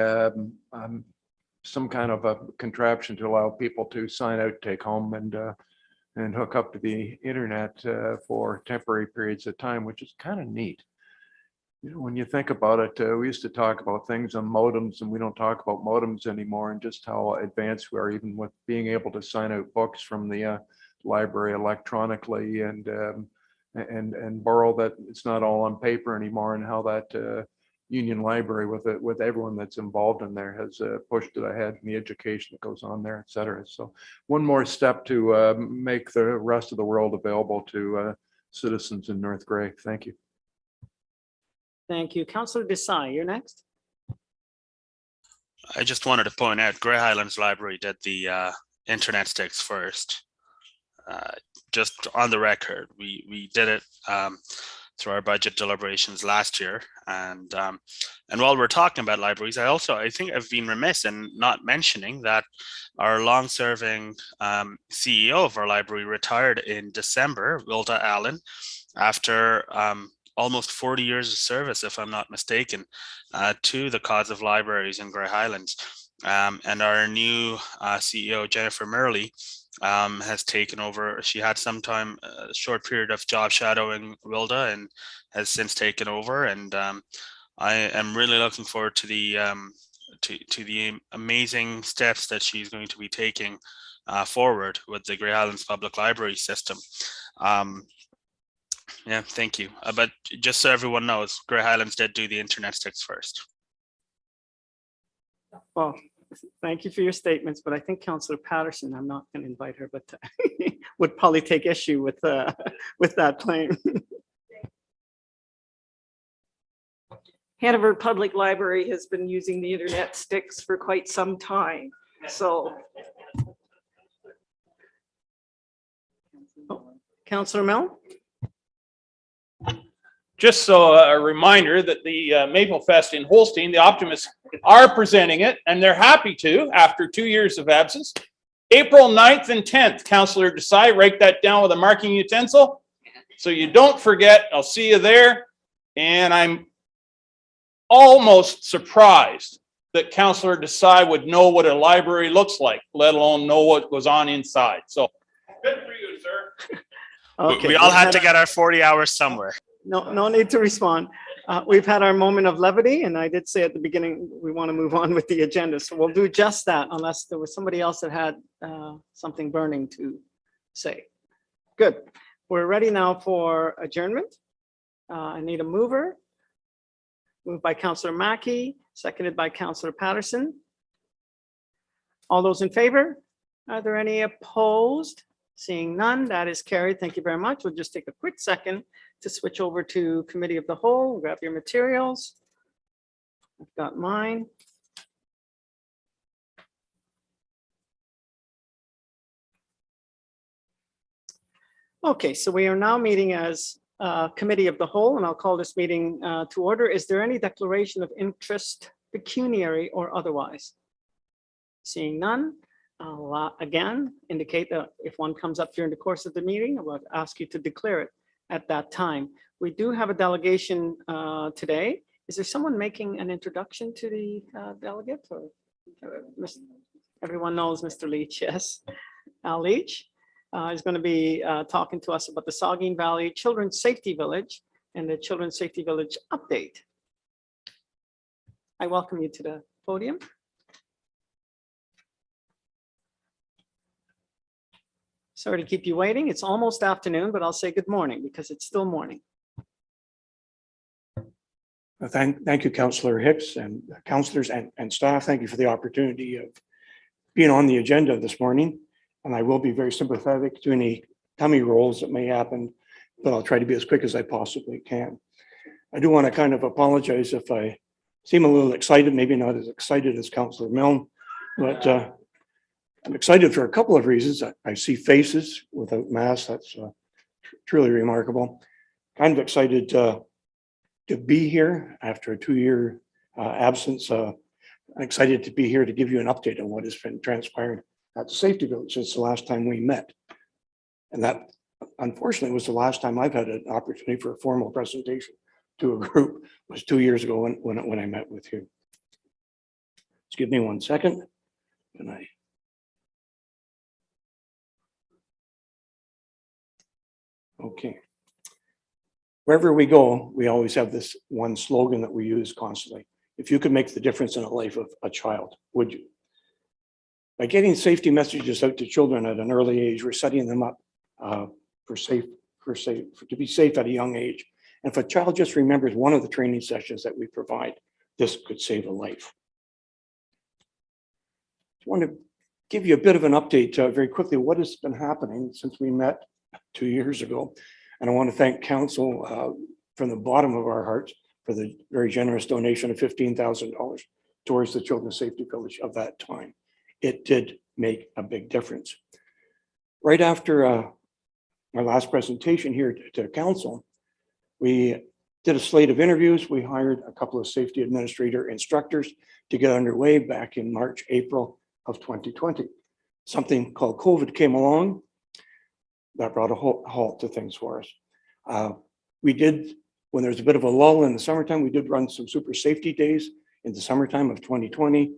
some kind of a contraption to allow people to sign out, take home, and hook up to the internet for temporary periods of time, which is kind of neat. You know, when you think about it, we used to talk about things on modems, and we don't talk about modems anymore, and just how advanced we are, even with being able to sign out books from the library electronically and borrow that. It's not all on paper anymore, and how that Union Library with everyone that's involved in there has pushed it ahead, and the education that goes on there, et cetera. So one more step to make the rest of the world available to citizens in North Gray. Thank you. Thank you. Councillor Desai, you're next. I just wanted to point out Grey Highlands Library did the internet sticks first. Just on the record, we did it through our budget deliberations last year, and while we're talking about libraries, I think I've been remiss in not mentioning that our long-serving CEO of our library retired in December, Wilda Allen, after almost 40 years of service, if I'm not mistaken, to the cause of libraries in Grey Highlands. And our new CEO, Jennifer Murley, has taken over. She had some time, a short period of job shadowing Wilda, and has since taken over. And I am really looking forward to the amazing steps that she's going to be taking forward with the Grey Highlands Public Library system. Yeah, thank you. But just so everyone knows, Grey Highlands did do the internet sticks first. Well, thank you for your statements, but I think Councillor Patterson, I'm not going to invite her, but would probably take issue with that claim. Hanover Public Library has been using the internet sticks for quite some time, so. Councillor Mel? Just so a reminder that the Maple Fest in Holstein, the Optimists are presenting it, and they're happy to after 2 years of absence. April 9th and 10th, Councillor Desai, write that down with a marking utensil so you don't forget. I'll see you there. And I'm almost surprised that Councillor Desai would know what a library looks like, let alone know what goes on inside. So good for you, sir. Okay, we all had to get our 40 hours somewhere. No need to respond. We've had our moment of levity, and I did say at the beginning we want to move on with the agenda, so we'll do just that unless there was somebody else that had something burning to say. Good. We're ready now for adjournment. I need a mover. Moved by Councillor Mackey, seconded by Councillor Patterson. All those in favor? Are there any opposed? Seeing none, that is carried. Thank you very much. We'll just take a quick second to switch over to Committee of the Whole. Grab your materials. I've got mine. Okay, so we are now meeting as Committee of the Whole, and I'll call this meeting to order. Is there any declaration of interest, pecuniary or otherwise? Seeing none, I'll again indicate that if one comes up during the course of the meeting, I will ask you to declare it at that time. We do have a delegation today. Is there someone making an introduction to the delegate? Or everyone knows Mr. Leach, yes. Al Leach is going to be talking to us about the Saugeen Valley Children's Safety Village and the Children's Safety Village update. I welcome you to the podium. Sorry to keep you waiting. It's almost afternoon, but I'll say good morning because it's still morning. Thank you, Councillor Hicks and councillors and staff. Thank you for the opportunity of being on the agenda this morning. And I will be very sympathetic to any tummy rolls that may happen, but I'll try to be as quick as I possibly can. I do want to kind of apologize if I seem a little excited, maybe not as excited as Councillor Milne, but I'm excited for a couple of reasons. I see faces without masks. That's truly remarkable. Kind of excited to be here after a 2-year absence. I'm excited to be here to give you an update on what has been transpired at the Safety Village since the last time we met. And that, unfortunately, was the last time I've had an opportunity for a formal presentation to a group. It was 2 years ago when I met with you. Just give me 1 second. Okay. Wherever we go, we always have this one slogan that we use constantly. If you could make the difference in the life of a child, would you? By getting safety messages out to children at an early age, we're setting them up to be safe at a young age. And if a child just remembers one of the training sessions that we provide, this could save a life. I want to give you a bit of an update very quickly what has been happening since we met 2 years ago. And I want to thank Council from the bottom of our hearts for the very generous donation of $15,000 towards the Children's Safety Village of that time. It did make a big difference. Right after my last presentation here to Council, we did a slate of interviews. We hired a couple of safety administrator instructors to get underway back in March, April of 2020. Something called COVID came along. That brought a halt to things for us. We did, when there was a bit of a lull in the summertime, we did run some super safety days in the summertime of 2020.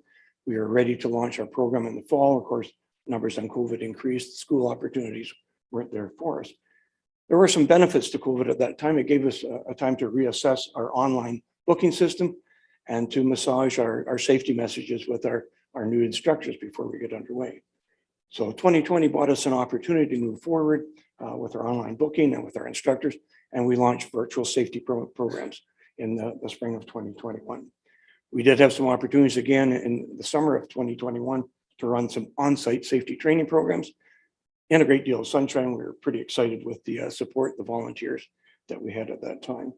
We are ready to launch our program in the fall. Of course, numbers on COVID increased. School opportunities weren't there for us. There were some benefits to COVID at that time. It gave us a time to reassess our online booking system and to massage our safety messages with our new instructors before we get underway. So 2020 brought us an opportunity to move forward with our online booking and with our instructors, and we launched virtual safety programs in the spring of 2021. We did have some opportunities again in the summer of 2021 to run some on-site safety training programs and a great deal of sunshine. We were pretty excited with the support, the volunteers that we had at that time.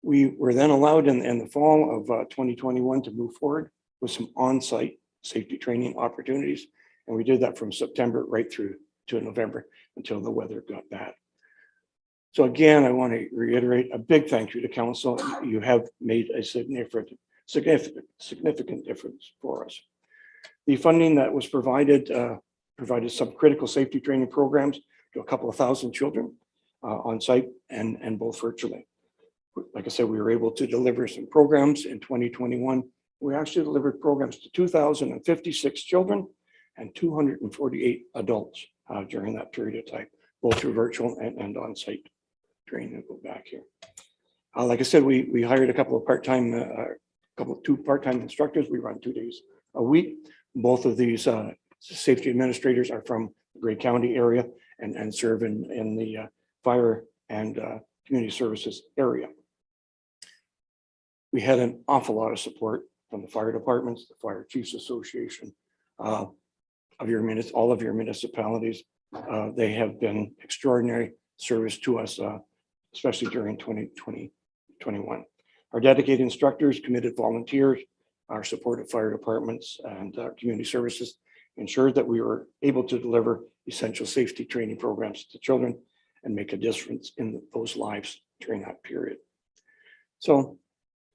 We were then allowed in the fall of 2021 to move forward with some on-site safety training opportunities. And we did that from September right through to November until the weather got bad. So again, I want to reiterate a big thank you to Council. You have made a significant difference for us. The funding that was provided some critical safety training programs to a couple of thousand children on site and both virtually. Like I said, we were able to deliver some programs in 2021. We actually delivered programs to 2,056 children and 248 adults during that period of time, both through virtual and on-site training. I'll go back here. Like I said, we hired a couple of two part-time instructors. We run 2 days a week. Both of these safety administrators are from the Grey County area and serve in the fire and community services area. We had an awful lot of support from the fire departments, the Fire Chiefs Association, all of your municipalities. They have been extraordinary service to us, especially during 2021. Our dedicated instructors, committed volunteers, our support of fire departments and community services ensured that we were able to deliver essential safety training programs to children and make a difference in those lives during that period. So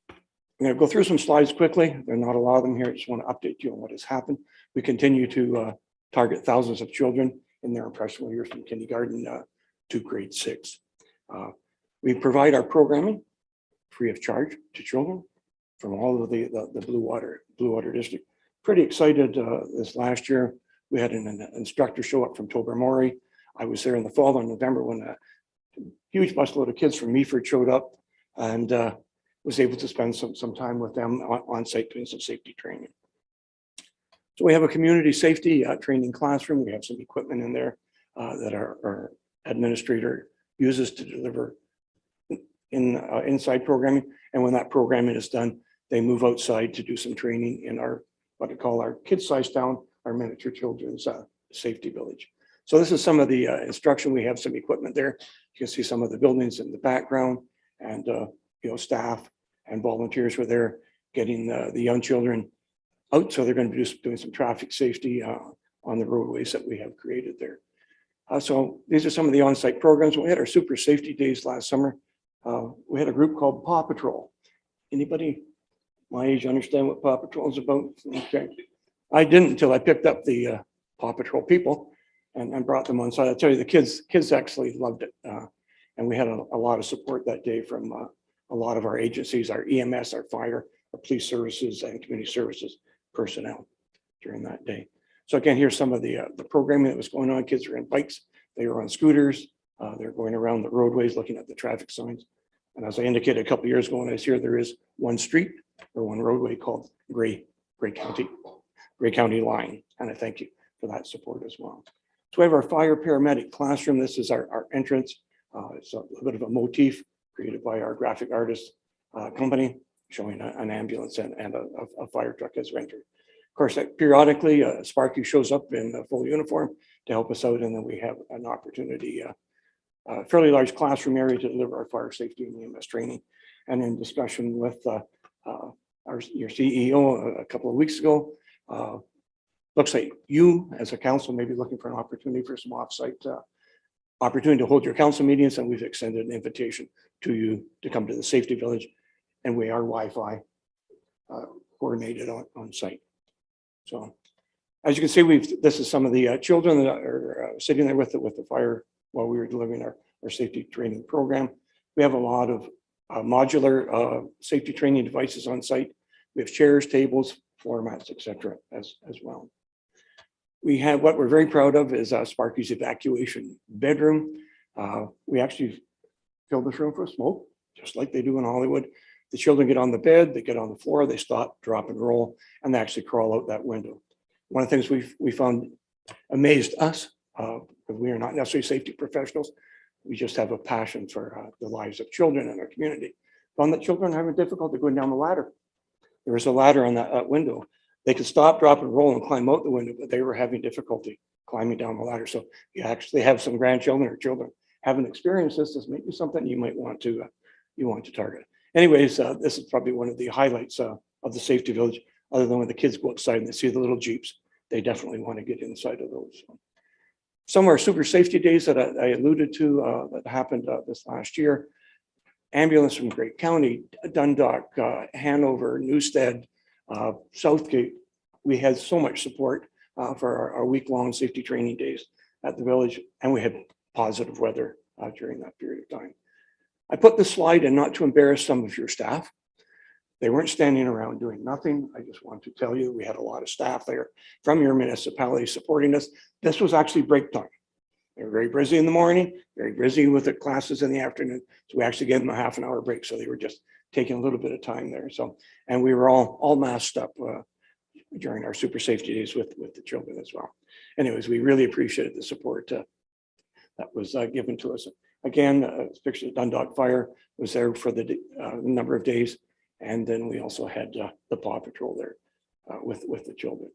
I'm going to go through some slides quickly. There are not a lot of them here. I just want to update you on what has happened. We continue to target thousands of children in their impressionable years from kindergarten to grade 6. We provide our programming free of charge to children from all of the Blue Water District. Pretty excited this last year. We had an instructor show up from Tobermory. I was there in the fall in November when a huge busload of kids from Meaford showed up and was able to spend some time with them on site doing some safety training. So we have a community safety training classroom. We have some equipment in there that our administrator uses to deliver inside programming. And when that programming is done, they move outside to do some training in our, what we call our kid-sized town, our miniature children's safety village. So this is some of the instruction. We have some equipment there. You can see some of the buildings in the background, and staff and volunteers were there getting the young children out. So they're going to be doing some traffic safety on the roadways that we have created there. So these are some of the on-site programs. We had our super safety days last summer. We had a group called Paw Patrol. Anybody my age understand what Paw Patrol is about? Okay. I didn't until I picked up the Paw Patrol people and brought them on site. I tell you, the kids actually loved it. And we had a lot of support that day from a lot of our agencies, our EMS, our fire, our police services, and community services personnel during that day. So again, here's some of the programming that was going on. Kids were in bikes, they were on scooters, they're going around the roadways looking at the traffic signs. And as I indicated a couple of years ago when I was here, there is one street or one roadway called Gray County Line. And I thank you for that support as well. So we have our fire paramedic classroom. This is our entrance. It's a bit of a motif created by our graphic artist company, showing an ambulance and a fire truck as we enter. Of course, periodically, Sparky shows up in a full uniform to help us out, and then we have an opportunity, a fairly large classroom area to deliver our fire safety and EMS training. And in discussion with your CEO a couple of weeks ago, looks like you as a council may be looking for an opportunity for some offsite opportunity to hold your council meetings, and we've extended an invitation to you to come to the safety village, and we are Wi-Fi coordinated on site. So as you can see, this is some of the children that are sitting there with the fire while we were delivering our safety training program. We have a lot of modular safety training devices on site. We have chairs, tables, floor mats, etc. as well. We have, what we're very proud of is Sparky's Evacuation Bedroom. We actually fill this room for smoke, just like they do in Hollywood. The children get on the bed, they get on the floor, they stop, drop, and roll, and they actually crawl out that window. One of the things we found amazed us, because we are not necessarily safety professionals, we just have a passion for the lives of children in our community. Found that children are having difficulty going down the ladder. There was a ladder on that window. They could stop, drop, and roll and climb out the window, but they were having difficulty climbing down the ladder. So you actually have some grandchildren or children haven't experienced this. This may be something you might want to target. Anyways, this is probably one of the highlights of the safety village. Other than when the kids go outside and they see the little Jeeps, they definitely want to get inside of those. Some of our super safety days that I alluded to that happened this last year. Ambulance from Great County, Dundalk, Hanover, Newstead, Southgate. We had so much support for our week-long safety training days at the village, and we had positive weather during that period of time. I put this slide in not to embarrass some of your staff. They weren't standing around doing nothing. I just want to tell you, we had a lot of staff there from your municipality supporting us. This was actually break time. They were very busy in the morning, very busy with the classes in the afternoon. So we actually gave them a half an hour break. So they were just taking a little bit of time there. So, and we were all masked up during our super safety days with the children as well. Anyways, we really appreciated the support that was given to us. Again, picture of Dundalk Fire was there for the number of days. And then we also had the Paw Patrol there with the children.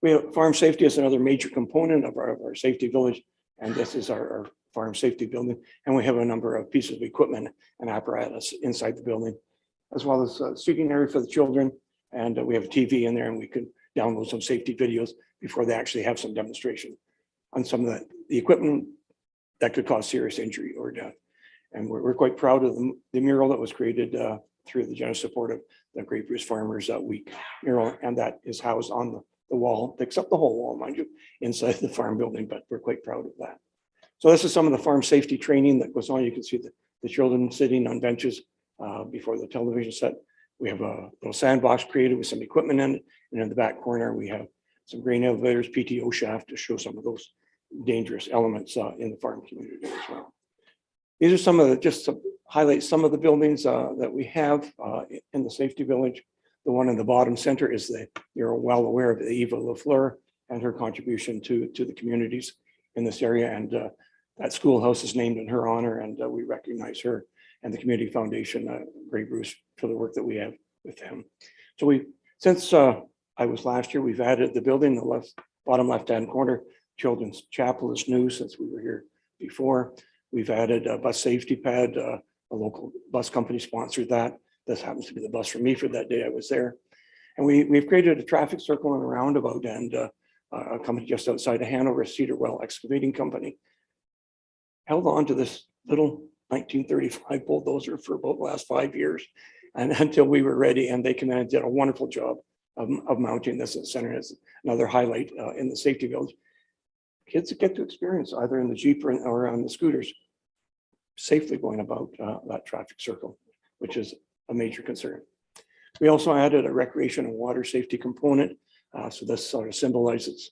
We have farm safety as another major component of our safety village. And this is our farm safety building. And we have a number of pieces of equipment and apparatus inside the building, as well as a seating area for the children. And we have a TV in there, and we could download some safety videos before they actually have some demonstration on some of the equipment that could cause serious injury or death. And we're quite proud of the mural that was created through the generous support of the Great Bruce Farmers Week mural, and that is housed on the wall, picks up the whole wall, mind you, inside the farm building, but we're quite proud of that. So this is some of the farm safety training that goes on. You can see the children sitting on benches before the television set. We have a little sandbox created with some equipment in it, and in the back corner we have some grain elevators, PTO shaft to show some of those dangerous elements in the farm community as well. These are some of just to highlight some of the buildings that we have in the safety village. The one in the bottom center is you're well aware of Eva LaFleur and her contribution to the communities in this area. And that schoolhouse is named in her honor, and we recognize her and the Community Foundation, Ray Bruce, for the work that we have with them. So since I was last year, we've added the building, the bottom left-hand corner. Children's Chapel is new since we were here before. We've added a bus safety pad. A local bus company sponsored that. This happens to be the bus for me for that day I was there. And we've created a traffic circle and a roundabout, and a company just outside of Hanover, Cedar Well Excavating Company, held on to this little 1935 bulldozer for about the last 5 years, and until we were ready, and they came in and did a wonderful job of mounting this at the center. As another highlight in the safety village. Kids that get to experience either in the Jeep or on the scooters safely going about that traffic circle, which is a major concern. We also added a recreation and water safety component. So this sort of symbolizes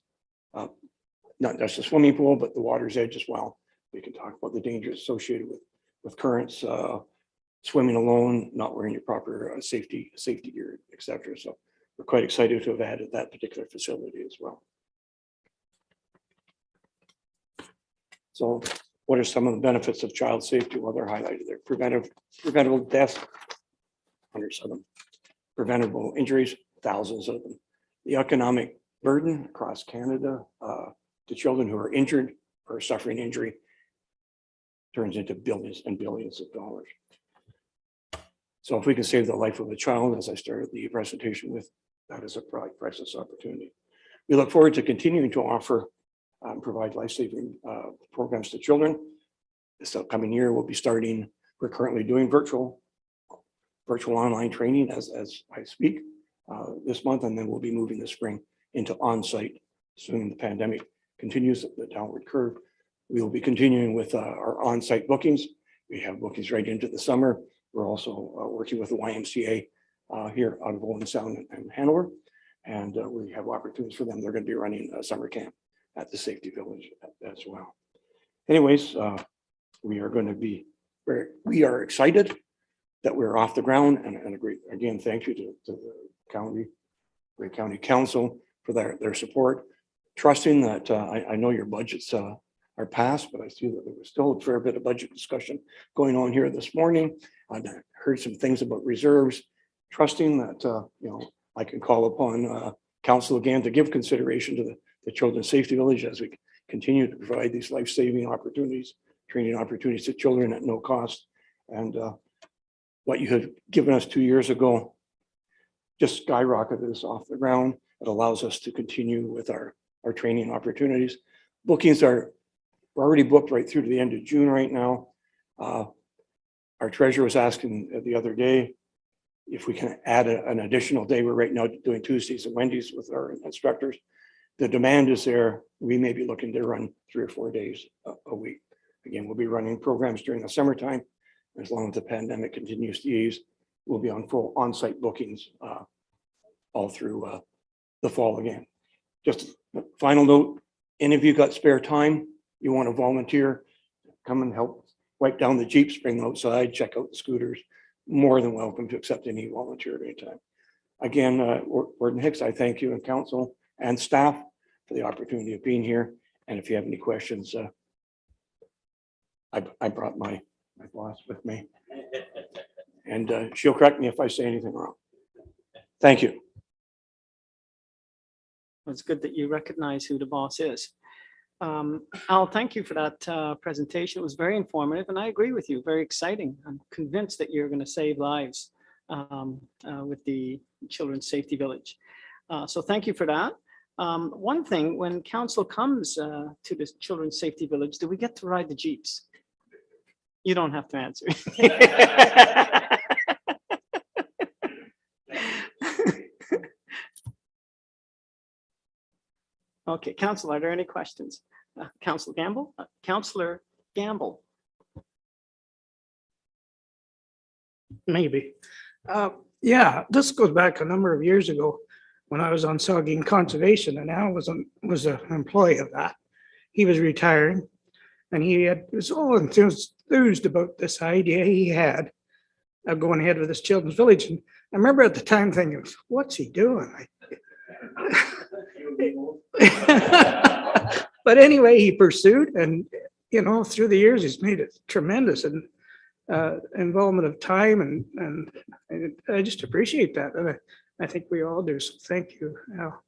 not just the swimming pool, but the water's edge as well. We can talk about the dangers associated with currents, swimming alone, not wearing your proper safety gear, etc. So we're quite excited to have added that particular facility as well. So what are some of the benefits of child safety? Well, they're highlighted there. Preventable deaths, hundreds of them. Preventable injuries, thousands of them. The economic burden across Canada to children who are injured or suffering injury turns into billions and billions of dollars. So if we can save the life of a child, as I started the presentation with, that is a priceless opportunity. We look forward to continuing to offer provide life-saving programs to children. This upcoming year, we'll be starting, we're currently doing virtual online training as I speak this month, and then we'll be moving this spring into on-site. Assuming the pandemic continues the downward curve, we will be continuing with our on-site bookings. We have bookings right into the summer. We're also working with the YMCA here out of Owen Sound and Hanover, and we have opportunities for them. They're going to be running a summer camp at the Safety Village as well. Anyways, we are excited that we're off the ground, and a great, again, thank you to the County Council for their support. Trusting that I know your budgets are passed, but I see that there was still a fair bit of budget discussion going on here this morning. I heard some things about reserves. Trusting that I can call upon council again to give consideration to the Children's Safety Village as we continue to provide these life-saving opportunities, training opportunities to children at no cost. And what you had given us 2 years ago just skyrocketed us off the ground. It allows us to continue with our training opportunities. Bookings we're already booked right through to the end of June right now. Our treasurer was asking the other day if we can add an additional day. We're right now doing Tuesdays and Wednesdays with our instructors. The demand is there. We may be looking to run 3 or 4 days a week. Again, we'll be running programs during the summertime. As long as the pandemic continues to ease, we'll be on full on-site bookings all through the fall again. Just a final note, any of you got spare time, you want to volunteer, come and help wipe down the Jeeps, bring them outside, check out the scooters, more than welcome to accept any volunteer at any time. Again, Warden Hicks, I thank you and council and staff for the opportunity of being here. And if you have any questions, I brought my boss with me, and she'll correct me if I say anything wrong. Thank you. It's good that you recognize who the boss is. Al, thank you for that presentation. It was very informative, and I agree with you, very exciting. I'm convinced that you're going to save lives with the Children's Safety Village. So thank you for that. One thing, when council comes to the Children's Safety Village, do we get to ride the Jeeps? You don't have to answer. Okay, Council, are there any questions? Councilor Gamble? Councilor Gamble? Maybe. Yeah, this goes back a number of years ago when I was on Saugeen Conservation, and Al was an employee of that. He was retiring, and was all enthused about this idea he had of going ahead with this children's village. And I remember at the time thinking, what's he doing? But anyway, he pursued, and through the years, he's made it tremendous. And involvement of time and I just appreciate that. And I think we all do. So thank you, Al.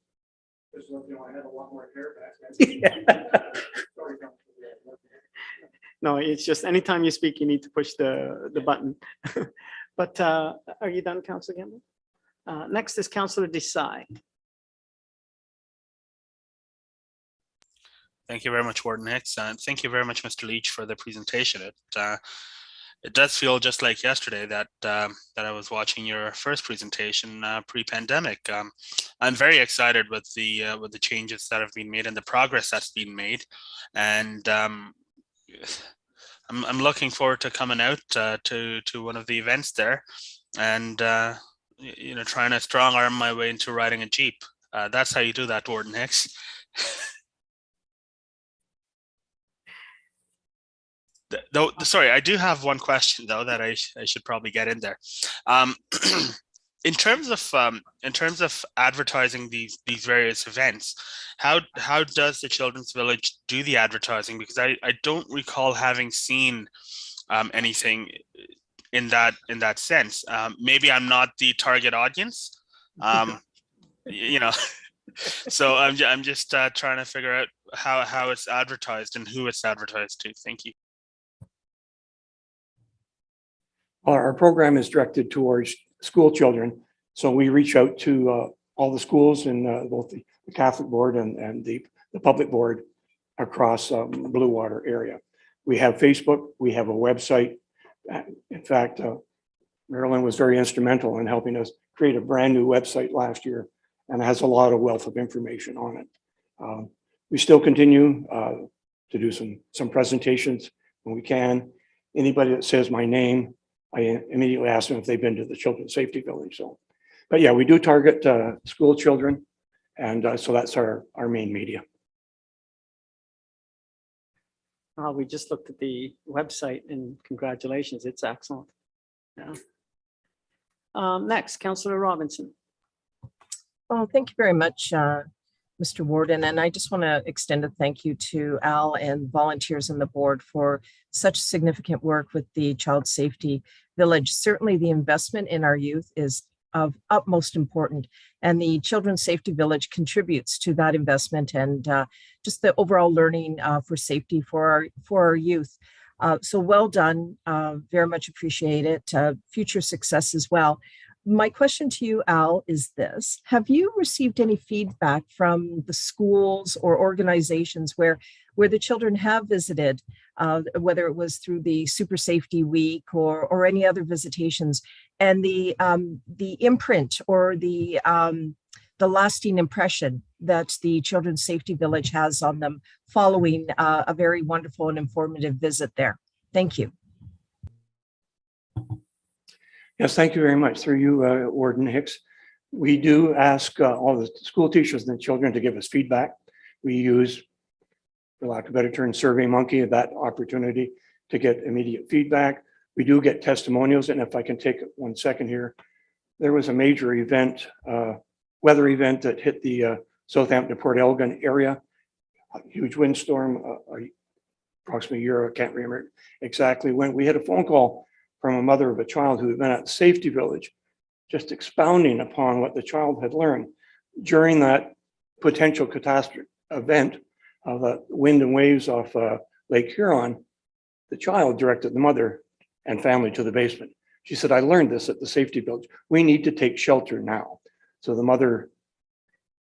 No, it's just anytime you speak, you need to push the button. But are you done, Councillor Gamble? Next is Councillor Desai. Thank you very much, Warden Hicks, and thank you very much, Mr. Leach, for the presentation. It does feel just like yesterday that I was watching your first presentation pre-pandemic. I'm very excited with the changes that have been made and the progress that's been made, and I'm looking forward to coming out to one of the events there, and trying to strong arm my way into riding a Jeep. That's how you do that, Warden Hicks. Though, sorry, I do have one question though that I should probably get in there. In terms of advertising these various events, how does the Children's Village do the advertising? Because I don't recall having seen anything in that sense. Maybe I'm not the target audience, So I'm just trying to figure out how it's advertised and who it's advertised to. Thank you. Our program is directed towards school children. So we reach out to all the schools in both the Catholic board and the public board across Blue Water area. We have Facebook, we have a website. In fact, Marilyn was very instrumental in helping us create a brand new website last year, and it has a lot of wealth of information on it. We still continue to do some presentations when we can. Anybody that says my name, I immediately ask them if they've been to the Children's Safety Village. So, but yeah, we do target school children, and so that's our main media. We just looked at the website and congratulations, it's excellent. Yeah. Next, Councillor Robinson. Oh, thank you very much, Mr. Warden. And I just want to extend a thank you to Al and volunteers on the board for such significant work with the Child Safety Village. Certainly the investment in our youth is of utmost importance, and the Children's Safety Village contributes to that investment and just the overall learning for safety for our youth. So well done, very much appreciate it. Future success as well. My question to you, Al, is this. Have you received any feedback from the schools or organizations where the children have visited, whether it was through the Super Safety Week or any other visitations, and the imprint or the lasting impression that the Children's Safety Village has on them following a very wonderful and informative visit there? Thank you. Yes, thank you very much. Through you, Warden Hicks. We do ask all the school teachers and the children to give us feedback. We use, for lack of a better term, SurveyMonkey, that opportunity to get immediate feedback. We do get testimonials, and if I can take 1 second here, there was a major event, weather event that hit the Southampton Port Elgin area, a huge windstorm, approximately a year, I can't remember exactly when. We had a phone call from a mother of a child who had been at the Safety Village, just expounding upon what the child had learned during that potential catastrophe event of the wind and waves off Lake Huron. The child directed the mother and family to the basement. She said, I learned this at the Safety Village. We need to take shelter now. So the mother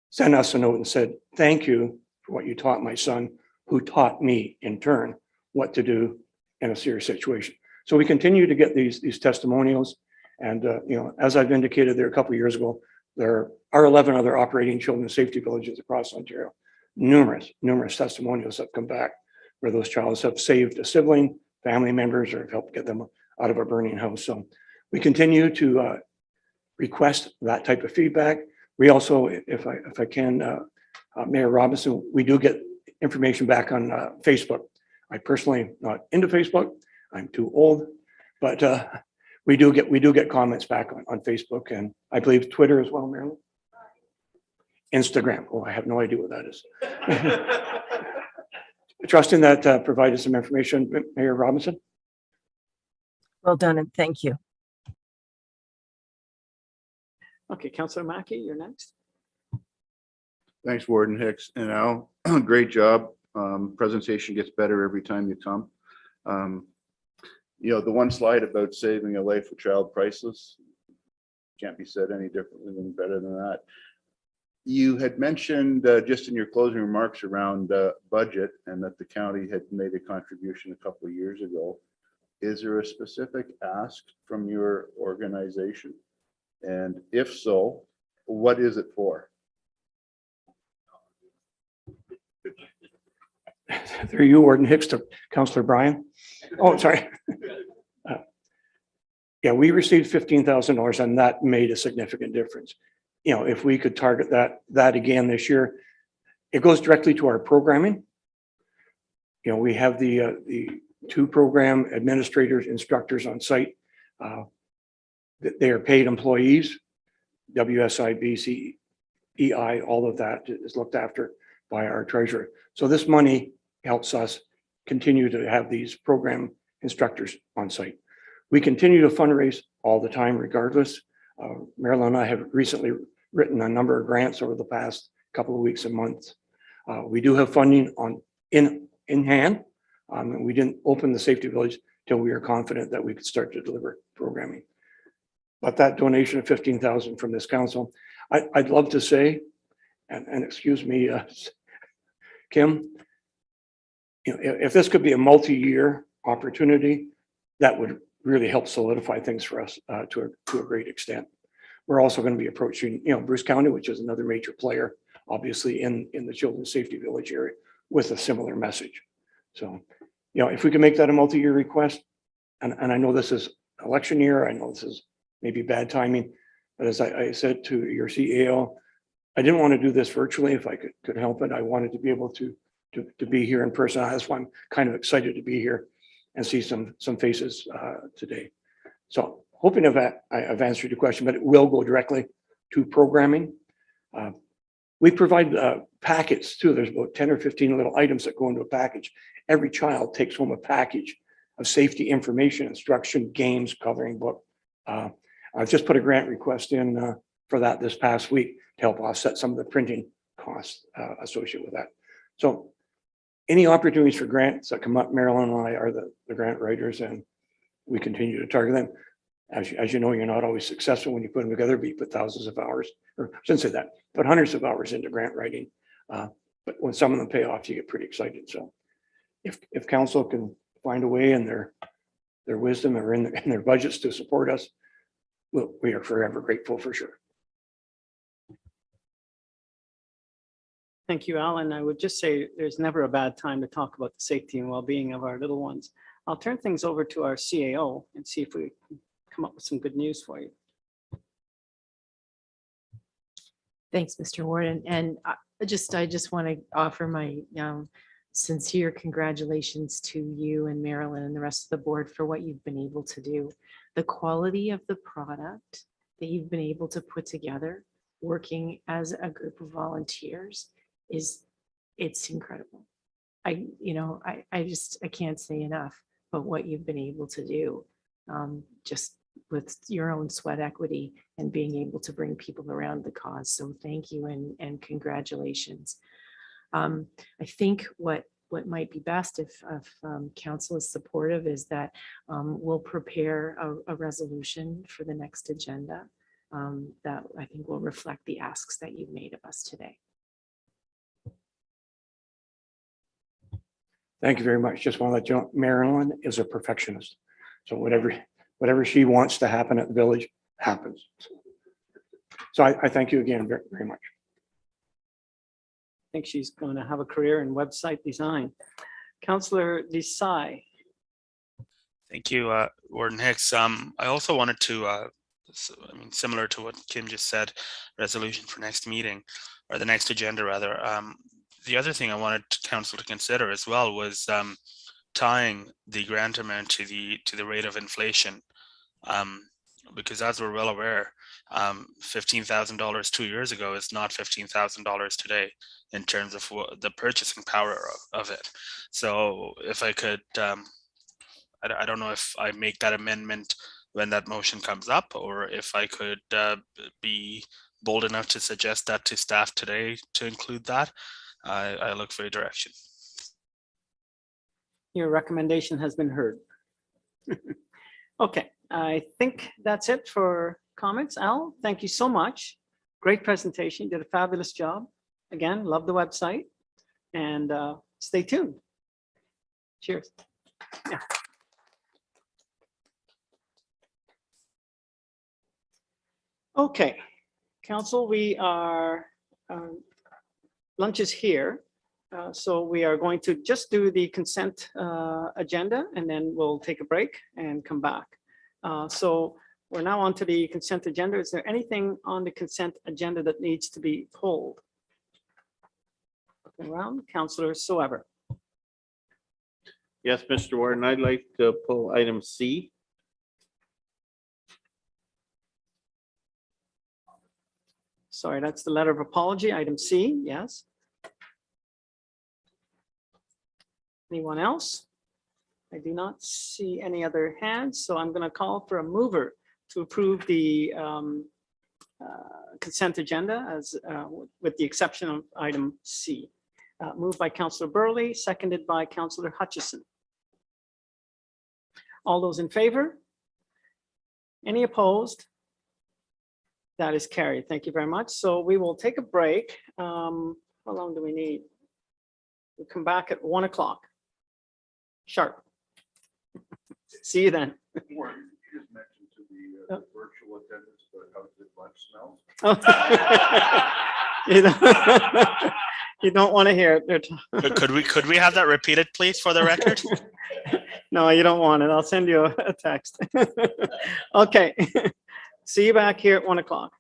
sent us a note and said, thank you for what you taught my son, who taught me in turn what to do in a serious situation. So we continue to get these testimonials. And, as I've indicated there a couple of years ago, there are 11 other operating children's safety villages across Ontario. Numerous testimonials have come back where those children have saved a sibling, family members, or have helped get them out of a burning house. So we continue to request that type of feedback. We also, if I can, Mayor Robinson, we do get information back on Facebook. I personally not into Facebook. I'm too old, but we do get comments back on Facebook, and I believe Twitter as well, Marilyn. Instagram. Oh, I have no idea what that is. Trusting that provided some information, Mayor Robinson. Well done, and thank you. Okay, Councillor Mackey, you're next. Thanks, Warden Hicks. And Al, great job. Presentation gets better every time you come. You know, the one slide about saving a life with child priceless can't be said any differently than better than that. You had mentioned just in your closing remarks around budget and that the county had made a contribution a couple of years ago. Is there a specific ask from your organization? And if so, what is it for? Through you, Warden Hicks, to Councillor Bryan. Oh, sorry. Yeah, we received $15,000 and that made a significant difference. You know, if we could target that again this year, it goes directly to our programming. You know, we have the 2 program administrators, instructors on site. They are paid employees, WSIB, CEI, all of that is looked after by our treasurer. So this money helps us continue to have these program instructors on site. We continue to fundraise all the time regardless. Marilyn and I have recently written a number of grants over the past couple of weeks and months. We do have funding in hand. And we didn't open the safety village till we were confident that we could start to deliver programming. But that donation of $15,000 from this council, I'd love to say, and excuse me, Kim, you know, if this could be a multi-year opportunity, that would really help solidify things for us to a great extent. We're also going to be approaching, you know, Bruce County, which is another major player, obviously in the Children's Safety Village area, with a similar message. So, you know, if we can make that a multi-year request, and I know this is election year, I know this is maybe bad timing, but as I said to your CEO, I didn't want to do this virtually if I could help it. I wanted to be able to be here in person. That's why I'm kind of excited to be here and see some faces today. So hoping I've answered your question, but it will go directly to programming. We provide packets too. There's about 10 or 15 little items that go into a package. Every child takes home a package of safety information, instruction, games, coloring book. I've just put a grant request in for that this past week to help offset some of the printing costs associated with that. So any opportunities for grants that come up, Marilyn and I are the grant writers, and we continue to target them. As you know, you're not always successful when you put them together, but you put thousands of hours, or I shouldn't say that, put hundreds of hours into grant writing. But when some of them pay off, you get pretty excited. So if council can find a way in their wisdom or in their budgets to support us, we are forever grateful for sure. Thank you, Alan. I would just say there's never a bad time to talk about the safety and well-being of our little ones. I'll turn things over to our CAO and see if we can come up with some good news for you. Thanks, Mr. Warden. And I just want to offer my sincere congratulations to you and Marilyn and the rest of the board for what you've been able to do. The quality of the product that you've been able to put together, working as a group of volunteers, it's incredible. I can't say enough about what you've been able to do, just with your own sweat equity and being able to bring people around the cause. So thank you and congratulations. I think what might be best if council is supportive is that we'll prepare a resolution for the next agenda that I think will reflect the asks that you've made of us today. Thank you very much. Just want to let you know, Marilyn is a perfectionist. So whatever she wants to happen at the village happens. So I thank you again very, very much. I think she's going to have a career in website design. Councillor Desai. Thank you, Warden Hicks. I also wanted to, similar to what Kim just said, resolution for next meeting, or the next agenda rather. The other thing I wanted council to consider as well was tying the grant amount to the rate of inflation, because as we're well aware, $15,000 2 years ago is not $15,000 today in terms of the purchasing power of it. So if I could I don't know if I make that amendment when that motion comes up, or if I could be bold enough to suggest that to staff today to include that. I look for your direction. Your recommendation has been heard. Okay, I think that's it for comments. Al, thank you so much. Great presentation. You did a fabulous job. Again, love the website, and stay tuned. Cheers. Yeah. Okay, council, we are, lunch is here. So we are going to just do the consent agenda, and then we'll take a break and come back. So we're now on to the consent agenda. Is there anything on the consent agenda that needs to be pulled? Looking around, Councillor Soever. Yes, Mr. Warden, I'd like to pull item C. Sorry, that's the letter of apology, item C, yes. Anyone else? I do not see any other hands, so I'm going to call for a mover to approve the consent agenda as with the exception of item C. Moved by Councillor Burley, seconded by Councillor Hutchison. All those in favor? Any opposed? That is carried. Thank you very much. So we will take a break. How long do we need? We'll come back at 1 o'clock. Sharp. See you then. Warren, you just mentioned to the virtual attendants about how good lunch smells. You don't want to hear it. Could we have that repeated, please, for the record? No, you don't want it. I'll send you a text. Okay. See you back here at 1 o'clock.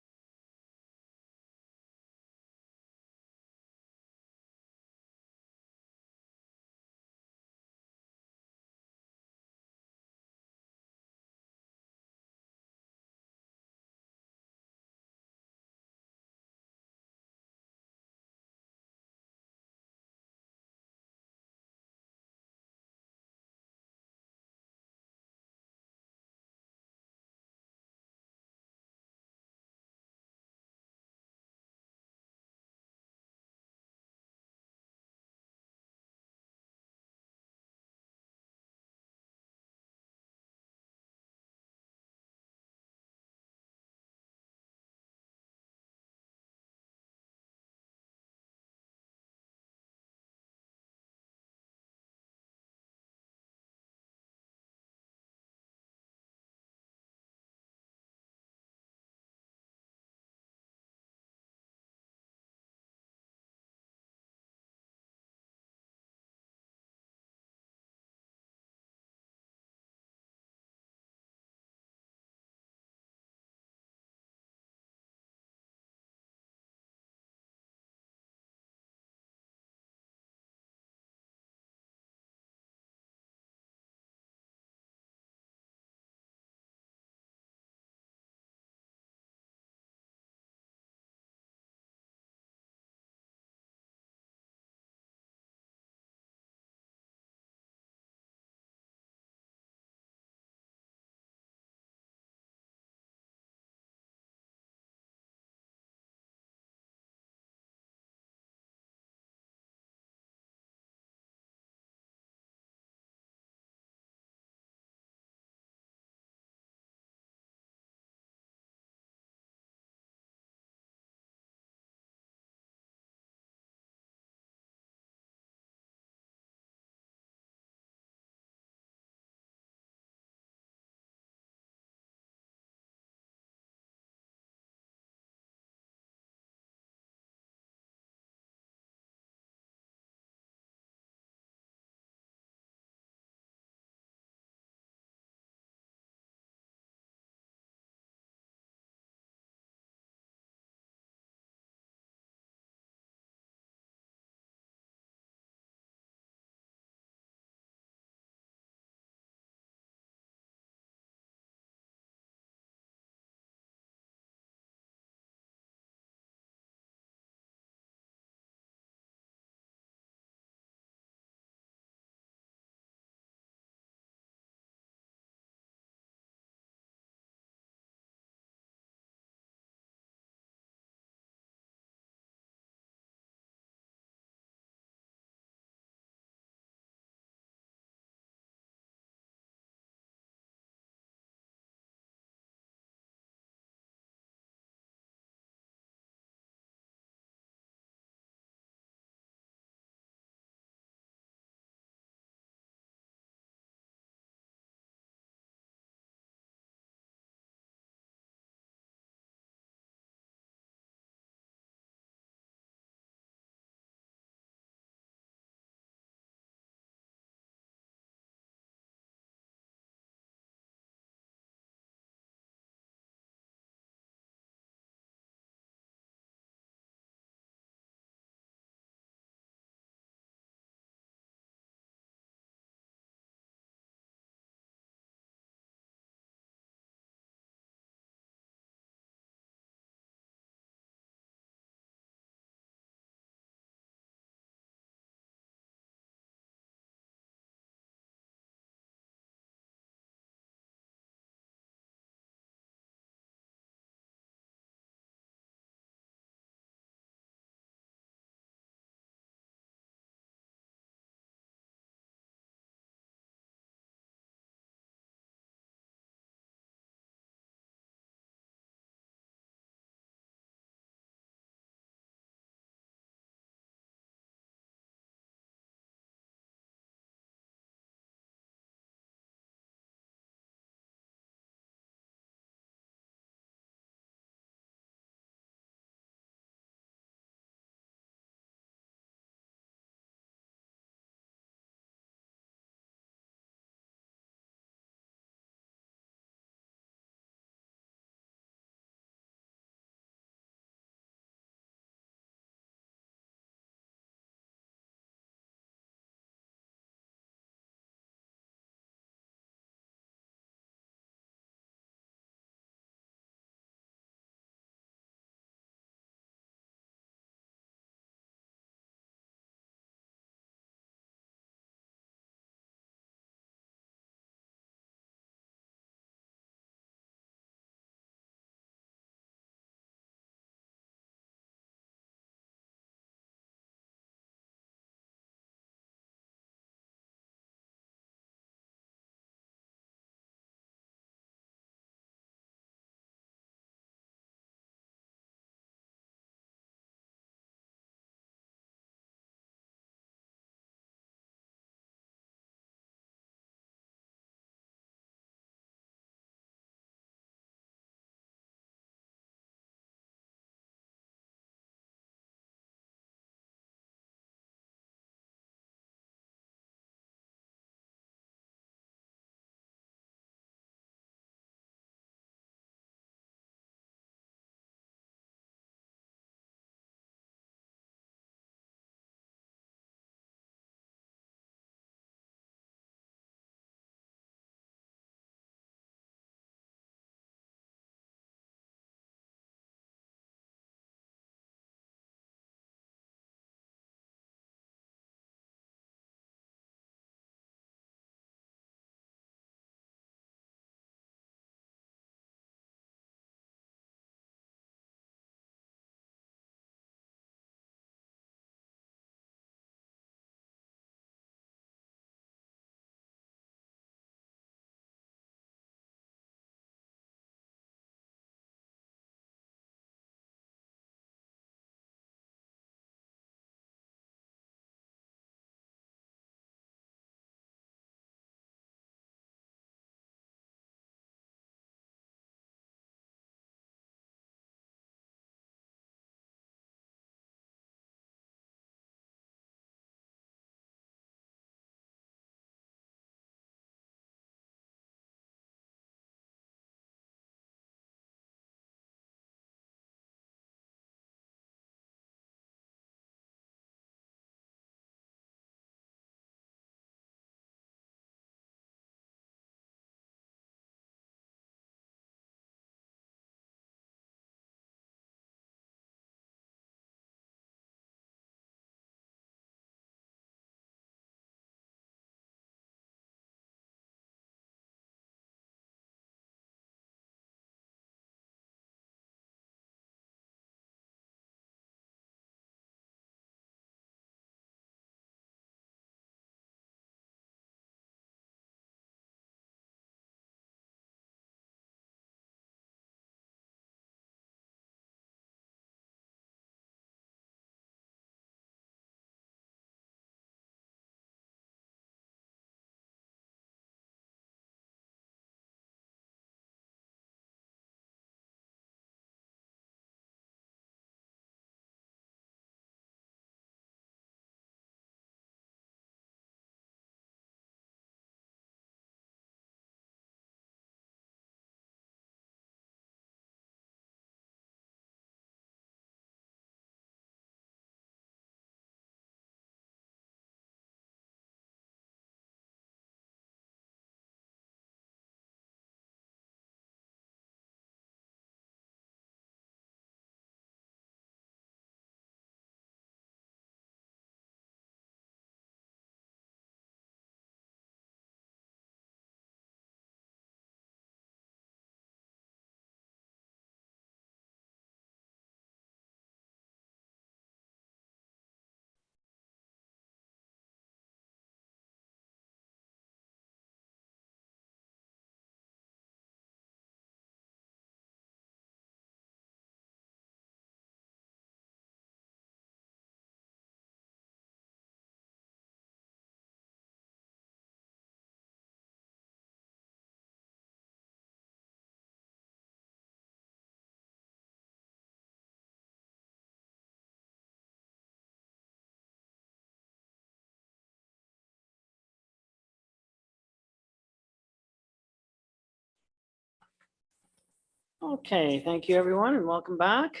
Okay, thank you, everyone, and welcome back.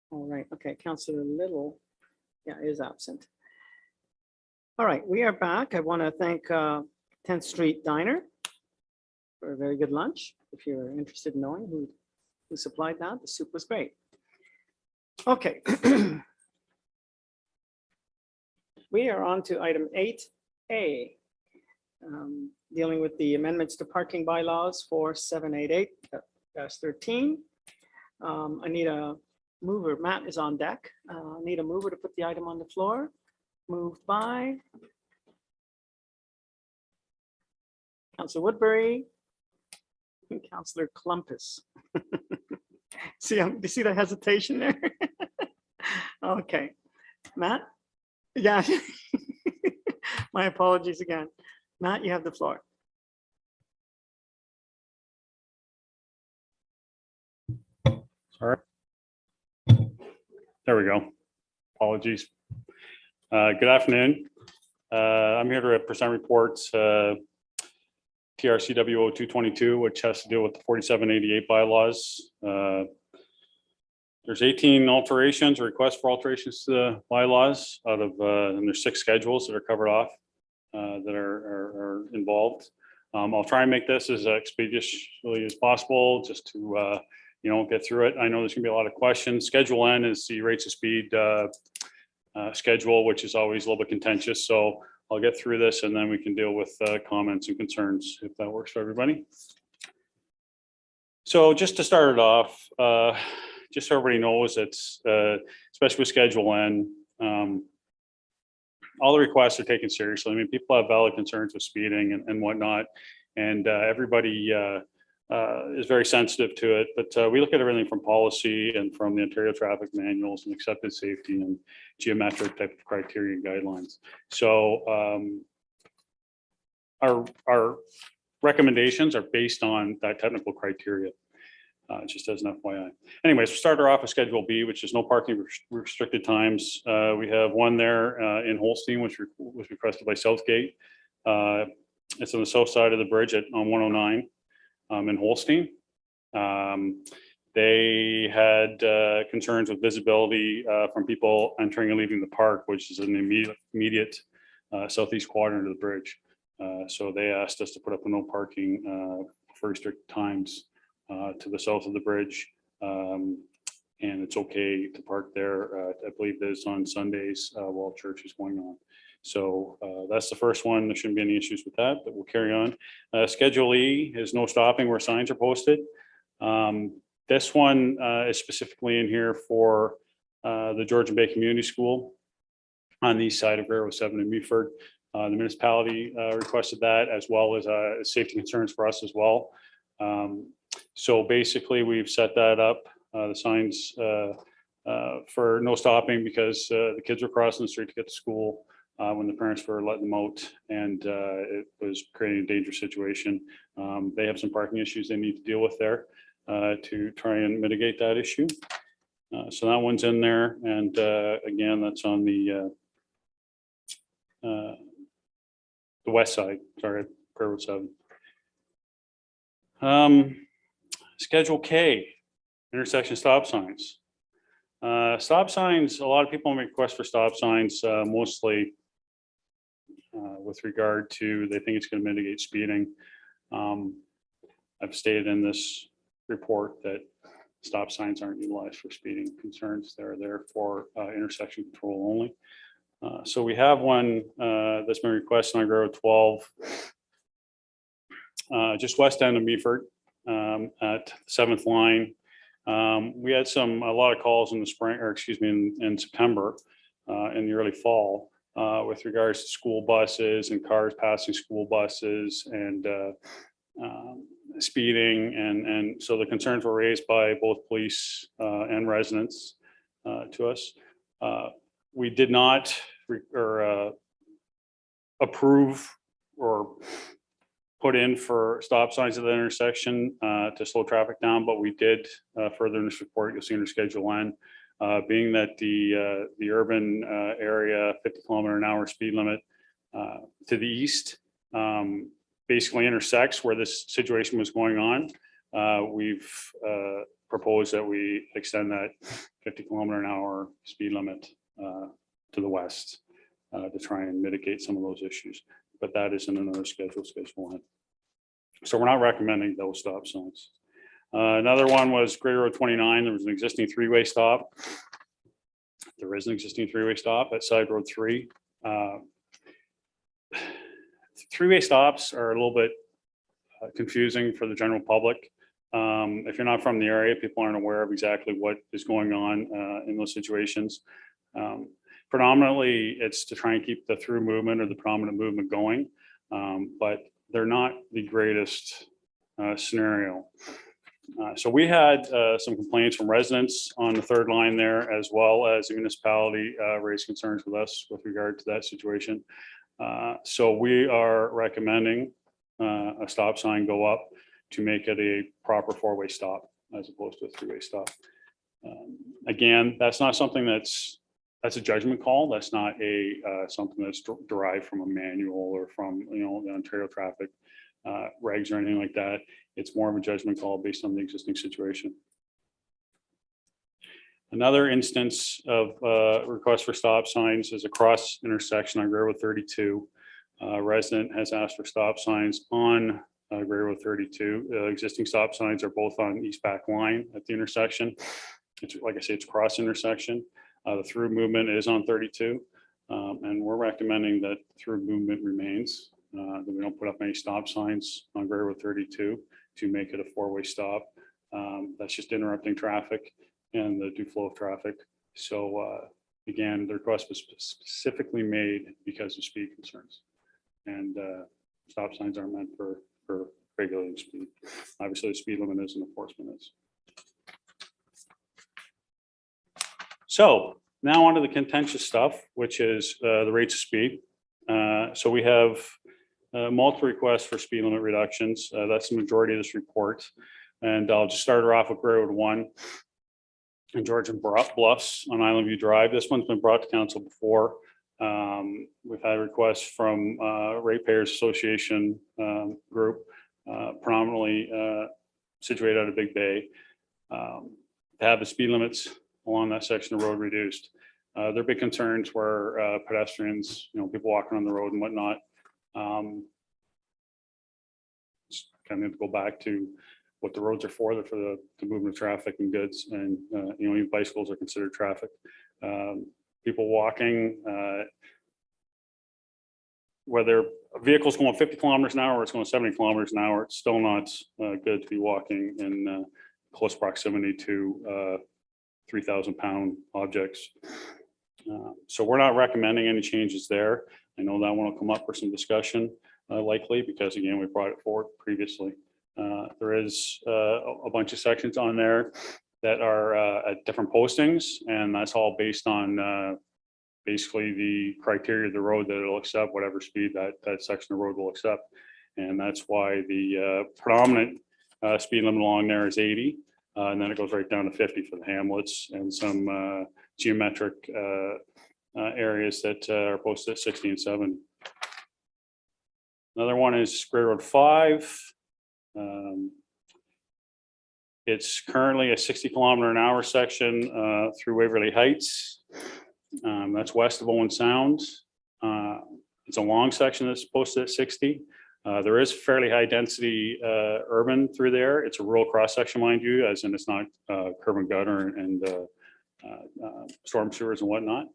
All right, okay, Councillor Little, yeah, is absent. All right, we are back. I want to thank 10th Street Diner for a very good lunch. If you're interested in knowing who supplied that, the soup was great. Okay. We are on to item 8A, dealing with the amendments to parking bylaws for 788-13. I need a mover. Matt is on deck. I need a mover to put the item on the floor. Moved by Councillor Woodbury and Councillor Clumpus. See, you see the hesitation there? Okay, Matt? Yeah. My apologies again. Matt, you have the floor. Sorry. There we go. Apologies. Good afternoon. I'm here to present reports TRCW 0222, which has to deal with the 4788 bylaws. There's 18 alterations, requests for alterations to the bylaws out of, and there's 6 schedules that are covered off that are involved. I'll try and make this as expeditiously as possible, just to get through it. I know there's gonna be a lot of questions. Schedule N is the rates of speed schedule, which is always a little bit contentious. So I'll get through this and then we can deal with comments and concerns if that works for everybody. So just to start it off, just so everybody knows, it's especially with Schedule N, all the requests are taken seriously. I mean, people have valid concerns with speeding and whatnot, and everybody is very sensitive to it. But we look at everything from policy and from the Ontario traffic manuals and accepted safety and geometric type of criteria and guidelines. So our recommendations are based on that technical criteria. Just as an FYI. Anyways, we started off with Schedule B, which is no parking restricted times. We have one there in Holstein, which was requested by Southgate. It's on the south side of the bridge on 109 in Holstein. They had concerns with visibility from people entering and leaving the park, which is an immediate southeast quadrant of the bridge. So they asked us to put up a no parking for restricted times to the south of the bridge, and it's okay to park there. I believe there's on Sundays while church is going on. So that's the first one. There shouldn't be any issues with that, but we'll carry on. Schedule E is no stopping where signs are posted. This one is specifically in here for the Georgian Bay Community School on the east side of Railroad 7 in Meaford. The municipality requested that, as well as safety concerns for us as well. So basically, we've set that up, the signs for no stopping, because the kids were crossing the street to get to school when the parents were letting them out, and it was creating a dangerous situation. They have some parking issues they need to deal with there to try and mitigate that issue. So that one's in there, and again, that's on the west side, sorry, Railroad 7. Schedule K, intersection stop signs. Stop signs, a lot of people make requests for stop signs, mostly with regard to, they think it's going to mitigate speeding. I've stated in this report that stop signs aren't utilized for speeding concerns. They're there for intersection control only. So we have one that's been requested on Railroad 12, just west end of Meaford. At 7th line. We had a lot of calls in the spring, or excuse me, in September, in the early fall, with regards to school buses and cars passing school buses and speeding. And so the concerns were raised by both police and residents to us. We did not approve or put in for stop signs at the intersection to slow traffic down, but we did further in this report, you'll see under Schedule N, being that the urban area 50 km/h speed limit to the east basically intersects where this situation was going on. We've proposed that we extend that 50 km/h speed limit to the west to try and mitigate some of those issues. But that is in another schedule 1. So we're not recommending those stop signs. Another one was Grey Road 29. There was an existing 3-way stop. There is an existing 3-way stop at Side Road 3. 3-way stops are a little bit confusing for the general public. If you're not from the area, people aren't aware of exactly what is going on in those situations. Predominantly, it's to try and keep the through movement or the prominent movement going, but they're not the greatest scenario. So we had some complaints from residents on the third line there, as well as the municipality raised concerns with us with regard to that situation. So we are recommending a stop sign go up to make it a proper 4-way stop as opposed to a 3-way stop. Again, that's not something that's a judgment call. That's not something that's derived from a manual or from the Ontario traffic regs or anything like that. It's more of a judgment call based on the existing situation. Another instance of request for stop signs is a cross intersection on Grey Road 32. Resident has asked for stop signs on Grey Road 32. Existing stop signs are both on east back line at the intersection. It's like I say, it's cross intersection. The through movement is on 32, and we're recommending that through movement remains. That we don't put up any stop signs on Grey Road 32 to make it a 4-way stop. That's just interrupting traffic and the due flow of traffic. So again, the request was specifically made because of speed concerns, and stop signs aren't meant for regulating speed. Obviously, the speed limit is and enforcement is. So now onto the contentious stuff, which is the rates of speed. So we have multiple requests for speed limit reductions. That's the majority of this report. And I'll just start her off with Grey Road 1 and Georgian Bluffs on Island View Drive. This one's been brought to council before. We've had requests from Ratepayers Association group, predominantly situated out of Big Bay, to have the speed limits along that section of road reduced. Their big concerns were pedestrians, people walking on the road and whatnot. Just kind of go back to what the roads are for. They're for the movement of traffic and goods, and even bicycles are considered traffic. People walking, whether a vehicle's going 50 km/h or it's going 70 km/h, it's still not good to be walking in close proximity to 3,000-pound objects. So we're not recommending any changes there. I know that one will come up for some discussion likely, because again, we brought it forward previously. There is a bunch of sections on there that are at different postings, and that's all based on basically the criteria of the road that it'll accept, whatever speed that section of road will accept. And that's why the predominant speed limit along there is 80. And then it goes right down to 50 for the hamlets and some geometric areas that are posted at 60 and 70. Another one is Grey Road 5. It's currently a 60 km/h section through Waverly Heights. That's west of Owen Sound. It's a long section that's posted at 60. There is fairly high density urban through there. It's a rural cross section, mind you, as in it's not curb and gutter and storm sewers and whatnot.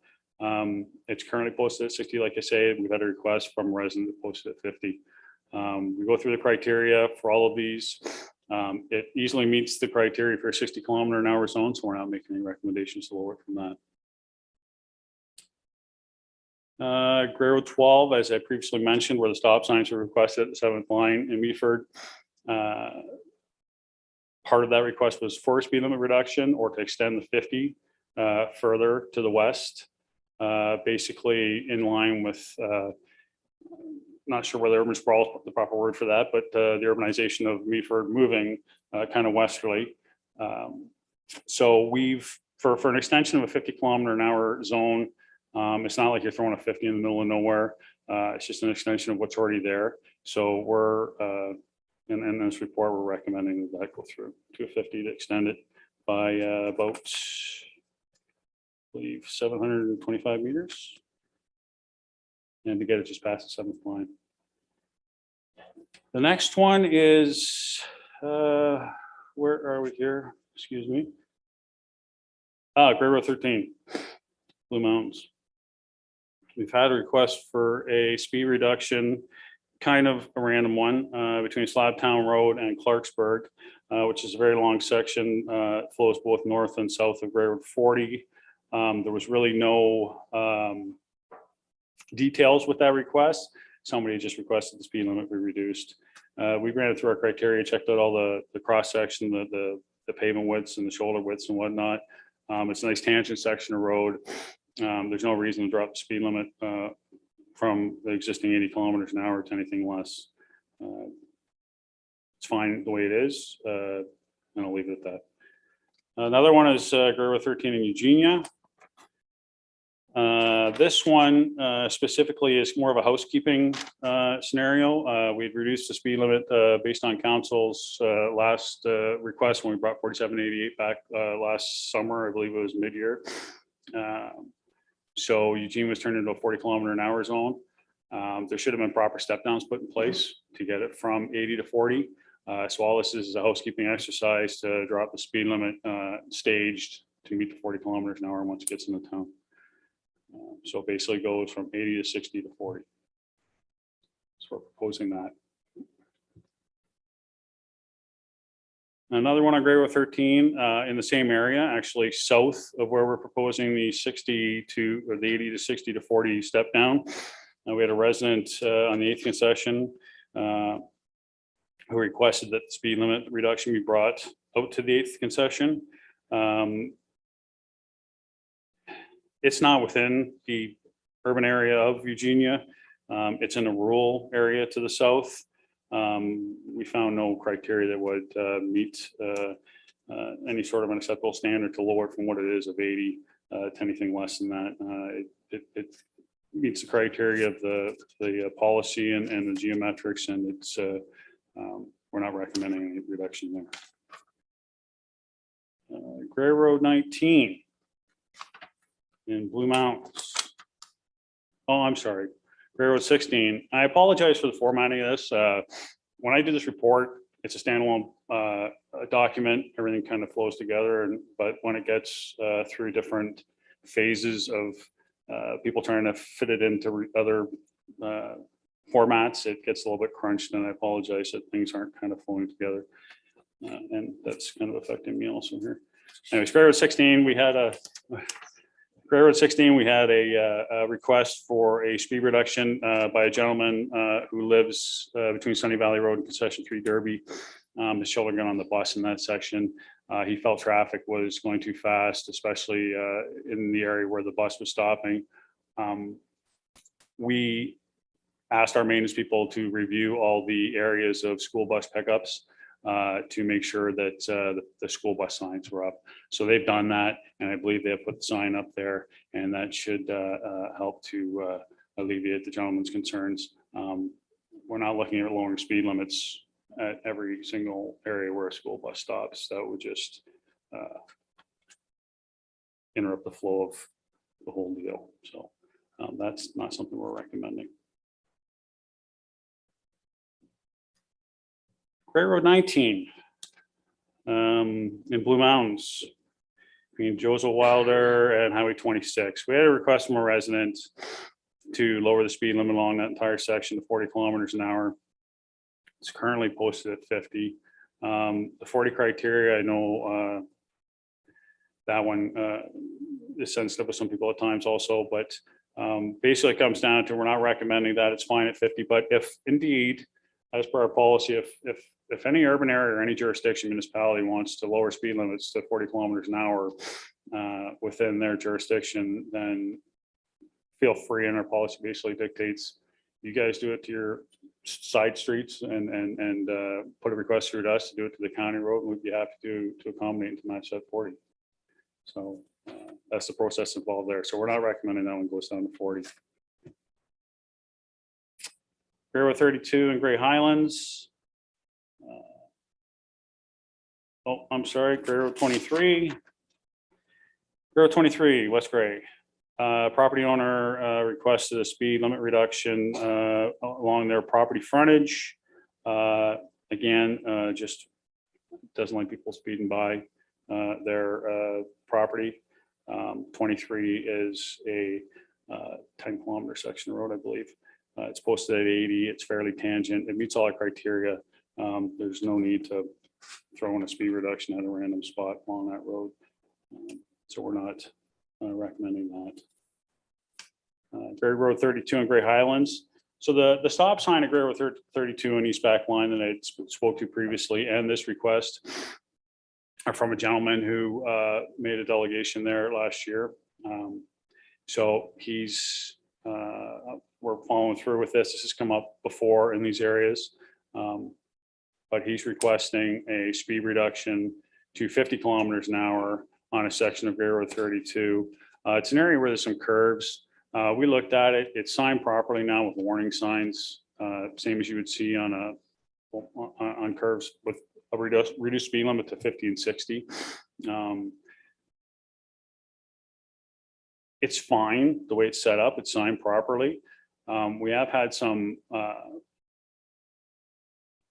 It's currently posted at 60, like I say. We've had a request from a resident that posted at 50. We go through the criteria for all of these. It easily meets the criteria for a 60 km/h zone, so we're not making any recommendations to lower it from that. Grey Road 12, as I previously mentioned, where the stop signs were requested at the 7th line in Meaford. Part of that request was for speed limit reduction or to extend the 50 further to the west, basically in line with, not sure whether urban sprawl is the proper word for that, but the urbanization of Meaford moving kind of westerly. So we've, for an extension of a 50 km/h zone, it's not like you're throwing a 50 in the middle of nowhere. It's just an extension of what's already there. So we're, in this report, we're recommending that go through 250 to extend it by about, I believe, 725 meters. And to get it just past the 7th line. The next one is, where are we here? Excuse me. Grey Road 13, Blue Mountains. We've had a request for a speed reduction, kind of a random one, between Slabtown Road and Clarksburg, which is a very long section. It flows both north and south of Grey Road 40. There was really no details with that request. Somebody just requested the speed limit be reduced. We ran it through our criteria, checked out all the cross section, the pavement widths and the shoulder widths and whatnot. It's a nice tangent section of road. There's no reason to drop the speed limit from the existing 80 kilometers an hour to anything less. It's fine the way it is, and I'll leave it at that. Another one is Grey Road 13 in Eugenia. This one specifically is more of a housekeeping scenario. We'd reduced the speed limit based on council's last request when we brought 4788 back last summer. I believe it was mid-year. So Eugene was turned into a 40 kilometer an hour zone. There should have been proper step downs put in place to get it from 80 to 40. So all this is a housekeeping exercise to drop the speed limit staged to meet the 40 kilometers an hour once it gets into town. So basically goes from 80 to 60 to 40. So we're proposing that. Another one on Grey Road 13 in the same area, actually south of where we're proposing the 60 to, or the 80 to 60 to 40 step down. We had a resident on the 8th concession who requested that the speed limit reduction be brought out to the 8th concession. It's not within the urban area of Eugenia. It's in a rural area to the south. We found no criteria that would meet any sort of an acceptable standard to lower it from what it is of 80 to anything less than that. It meets the criteria of the policy and the geometrics, and it's we're not recommending any reduction there. Grey Road 19 in Blue Mountains. Oh, I'm sorry. Grey Road 16. I apologize for the formatting of this. When I do this report, it's a standalone document. Everything kind of flows together, but when it gets through different phases of people trying to fit it into other formats, it gets a little bit crunched, and I apologize that things aren't kind of flowing together. And that's kind of affecting me also here. Anyways, Grey Road 16, we had a request for a speed reduction by a gentleman who lives between Sunny Valley Road and Concession 3 Derby. His children got on the bus in that section. He felt traffic was going too fast, especially in the area where the bus was stopping. We asked our maintenance people to review all the areas of school bus pickups to make sure that the school bus signs were up. So they've done that, and I believe they have put the sign up there, and that should help to alleviate the gentleman's concerns. We're not looking at lowering speed limits at every single area where a school bus stops. That would just interrupt the flow of the whole deal. So that's not something we're recommending. Grey Road 19 in Blue Mountains between Joseph Wilder and Highway 26. We had a request from a resident to lower the speed limit along that entire section to 40 kilometers an hour. It's currently posted at 50. The 40 criteria, I know that one is sensitive with some people at times also, but basically it comes down to we're not recommending that. It's fine at 50, but if indeed, as per our policy, if any urban area or any jurisdiction municipality wants to lower speed limits to 40 kilometers an hour within their jurisdiction, then feel free. And our policy basically dictates you guys do it to your side streets and put a request through to us to do it to the county road, and we'd be happy to accommodate and to match that 40. So that's the process involved there. So we're not recommending that one goes down to 40. Gray Road 32 and Gray Highlands. Oh, I'm sorry, Gray Road 23. Gray Road 23, West Gray. Property owner requested a speed limit reduction along their property frontage. Again, just doesn't like people speeding by their property. 23 is a 10-kilometer section of road, I believe. It's posted at 80. It's fairly tangent. It meets all our criteria. There's no need to throw in a speed reduction at a random spot along that road. So we're not recommending that. Gray Road 32 and Gray Highlands. So the stop sign at Gray Road 32 and East Back Line that I spoke to previously, and this request are from a gentleman who made a delegation there last year. So he's, we're following through with this. This has come up before in these areas. But he's requesting a speed reduction to 50 kilometers an hour on a section of Gray Road 32. It's an area where there's some curves. We looked at it. It's signed properly now with warning signs, same as you would see on curves with a reduced speed limit to 50 and 60. It's fine the way it's set up. It's signed properly. We have had some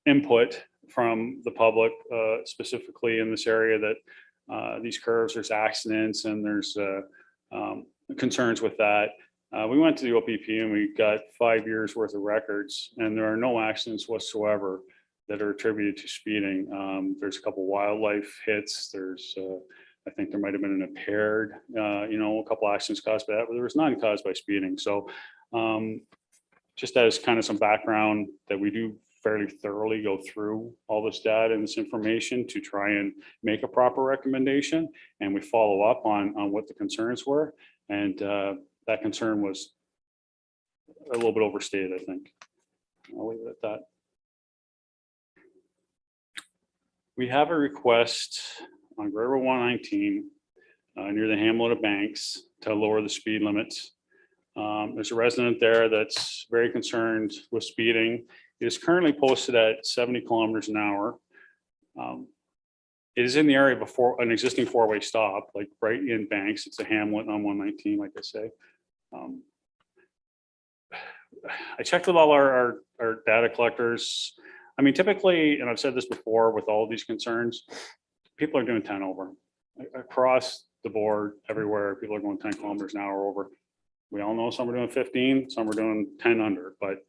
input from the public, specifically in this area, that these curves, there's accidents and there's concerns with that. We went to the OPP and we got 5 years worth of records, and there are no accidents whatsoever that are attributed to speeding. There's a couple wildlife hits. There's, I think there might've been an impaired, a couple accidents caused by that, but there was none caused by speeding. So just as kind of some background, that we do fairly thoroughly go through all this data and this information to try and make a proper recommendation. And we follow up on what the concerns were. And that concern was a little bit overstated, I think. I'll leave it at that. We have a request on Gray Road 119 near the hamlet of Banks to lower the speed limits. There's a resident there that's very concerned with speeding. It is currently posted at 70 kilometers an hour. It is in the area before an existing four-way stop, like right in Banks. It's a hamlet on 119, like I say. I checked with all our data collectors. I mean, typically, and I've said this before with all these concerns, people are doing 10 over. Across the board, everywhere, people are going 10 kilometers an hour over. We all know some are doing 15, some are doing 10 under, but